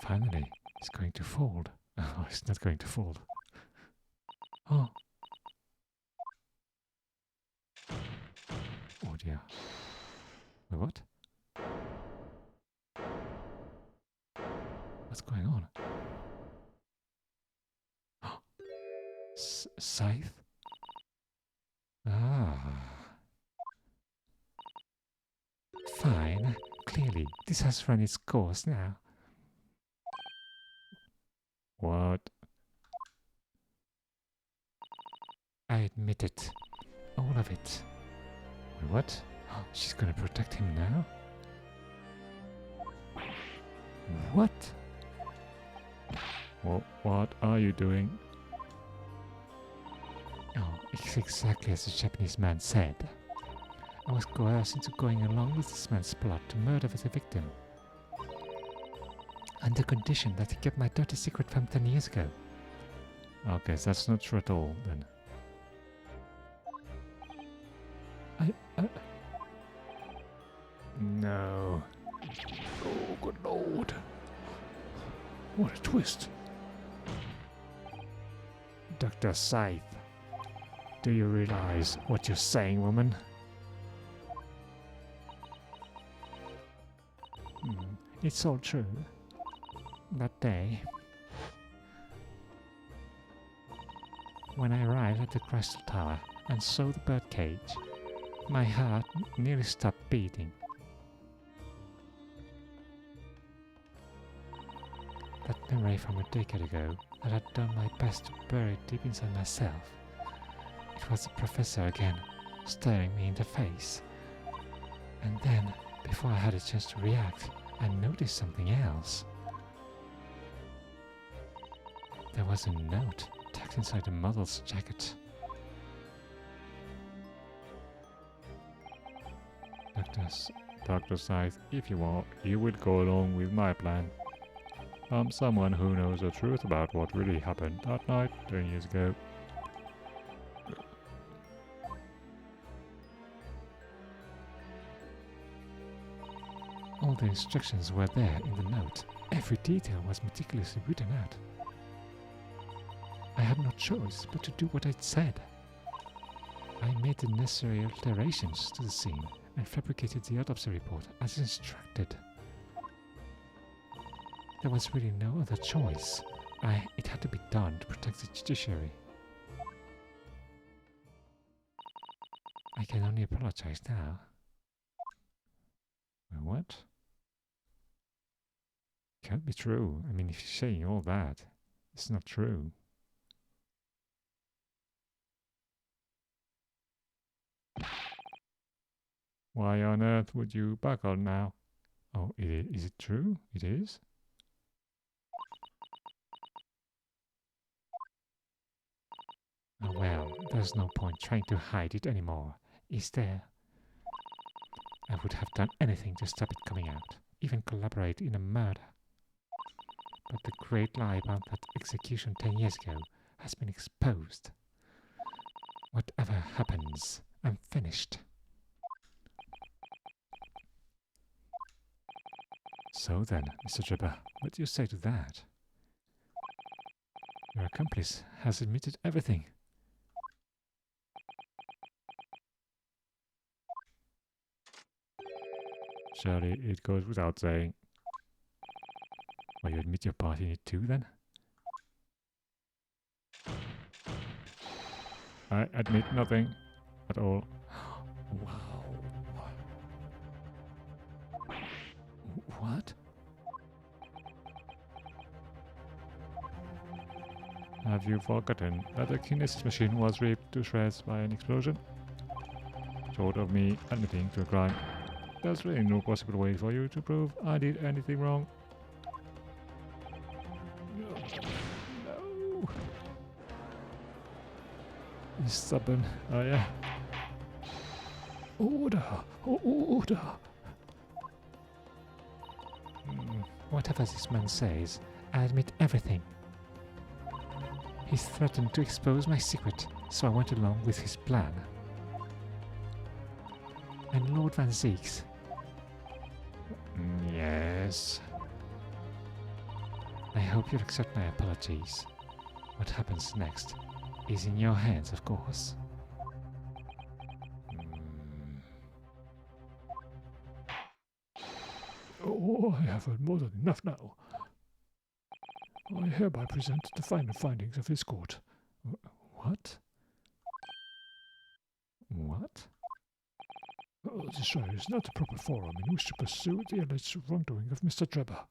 Finally, he's going to fold. Oh, he's not going to fold. Oh. Oh dear. Wait, what? What's going on? Scythe? Ah. Fine. Clearly, this has run its course now. What? I admit it. All of it. Wait, what? She's gonna protect him now? What? Well, what are you doing? Oh, it's exactly as the Japanese man said. I was coerced into going along with this man's plot to murder the victim. Under condition that he kept my dirty secret from 10 years ago. Okay, so that's not true at all, then. No. Oh, good lord. What a twist. Dr. Scythe, do you realize what you're saying, woman? It's all true. That day, when I arrived at the Crystal Tower and saw the birdcage, my heart nearly stopped beating. That memory from a decade ago that I'd done my best to bury deep inside myself. It was the professor again, staring me in the face. And then, before I had a chance to react, I noticed something else. There was a note tucked inside the model's jacket. Dr. Scythe, if you want, you will go along with my plan. I'm someone who knows the truth about what really happened that night 10 years ago. All the instructions were there in the note. Every detail was meticulously written out. I had no choice but to do what I'd said. I made the necessary alterations to the scene and fabricated the autopsy report as instructed. There was really no other choice. It had to be done to protect the judiciary. I can only apologize now. What? Can't be true. I mean, if you're saying all that, it's not true. Why on earth would you buckle now? Oh, is it true? It is? Oh well, there's no point trying to hide it anymore, is there? I would have done anything to stop it coming out, even collaborate in a murder. But the great lie about that execution 10 years ago has been exposed. Whatever happens, I'm finished. So then, Mr. Jibber, what do you say to that? Your accomplice has admitted everything. Surely it goes without saying. Well, you admit your part in it too, then? I admit nothing at all. Wow. What? Have you forgotten that the kinesis machine was ripped to shreds by an explosion? Short of me admitting to a crime, there's really no possible way for you to prove I did anything wrong. No. He's stubborn. Oh yeah? Order! Order! Whatever this man says, I admit everything. He threatened to expose my secret, so I went along with his plan. And Lord Van Zeeks, Yes. I hope you'll accept my apologies. What happens next is in your hands, of course. Oh, I have heard more than enough now. I hereby present the final findings of his court. What? What? This trial is not the proper forum in which to pursue the alleged wrongdoing of Mr. Drebber.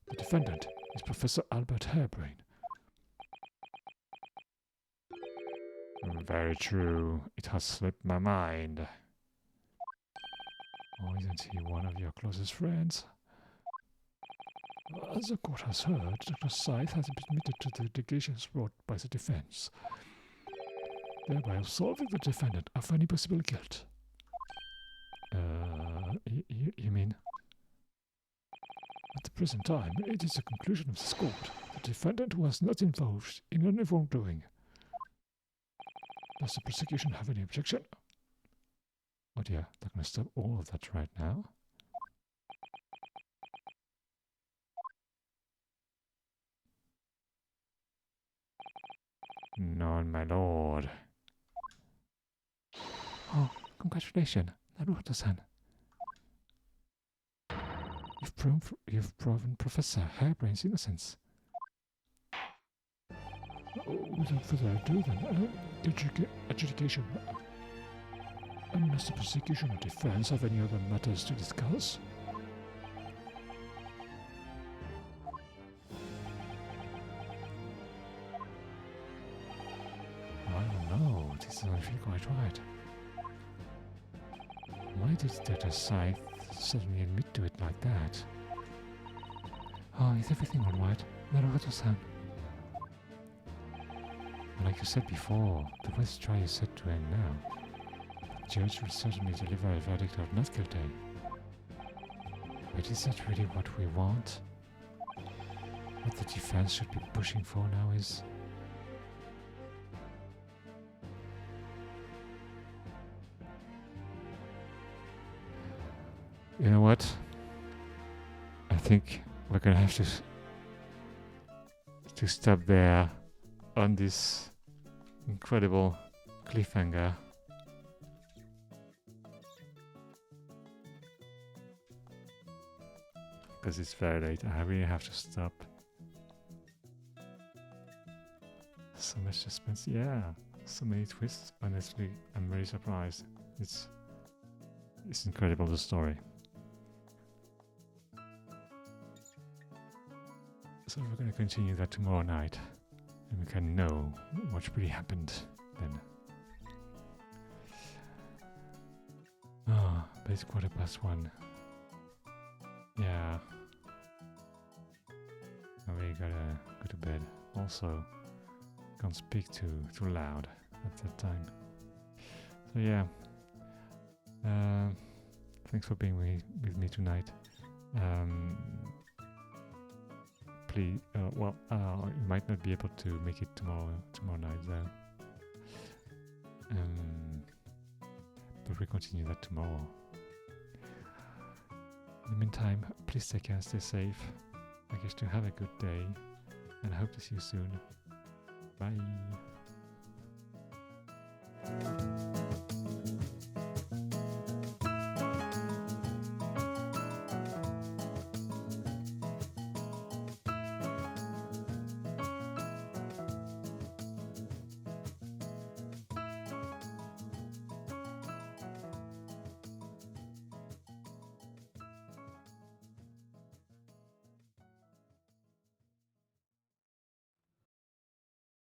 The defendant is Professor Albert Harebrain. Very true. It has slipped my mind. Oh, isn't he one of your closest friends? As the court has heard, Dr. Scythe has admitted to the allegations brought by the defense, thereby absolving the defendant of any possible guilt. You mean? At the present time, it is the conclusion of this court that the defendant was not involved in any wrongdoing. Does the prosecution have any objection? Oh dear, they're going to stop all of that right now. None, my lord. Oh, congratulations, Naruto-san. You've proven Professor Harebrain's innocence. Without further ado then, adjudication. Unless the prosecution or defense have any other matters to discuss. I don't know, this doesn't feel quite right. Why did Dr. Scythe suddenly admit to it like that? Oh, is everything alright, Naruto-san? Like you said before, the way the trial is set to end now, the judge will certainly deliver a verdict of not guilty. But is that really what we want? What the defense should be pushing for now is... You know what? I think we're gonna have to stop there on this incredible cliffhanger. Because it's very late, I really have to stop. So much suspense, yeah. So many twists, honestly, I'm very surprised. It's incredible, the story. So we're going to continue that tomorrow night, and we can know what really happened then. But it's 1:15. Yeah. I really gotta go to bed. Also, can't speak too loud at that time. So yeah. Thanks for being with me tonight. Please, you might not be able to make it tomorrow night though. But we'll continue that tomorrow. In the meantime, please take care, stay safe. I guess to have a good day, and I hope to see you soon. Bye.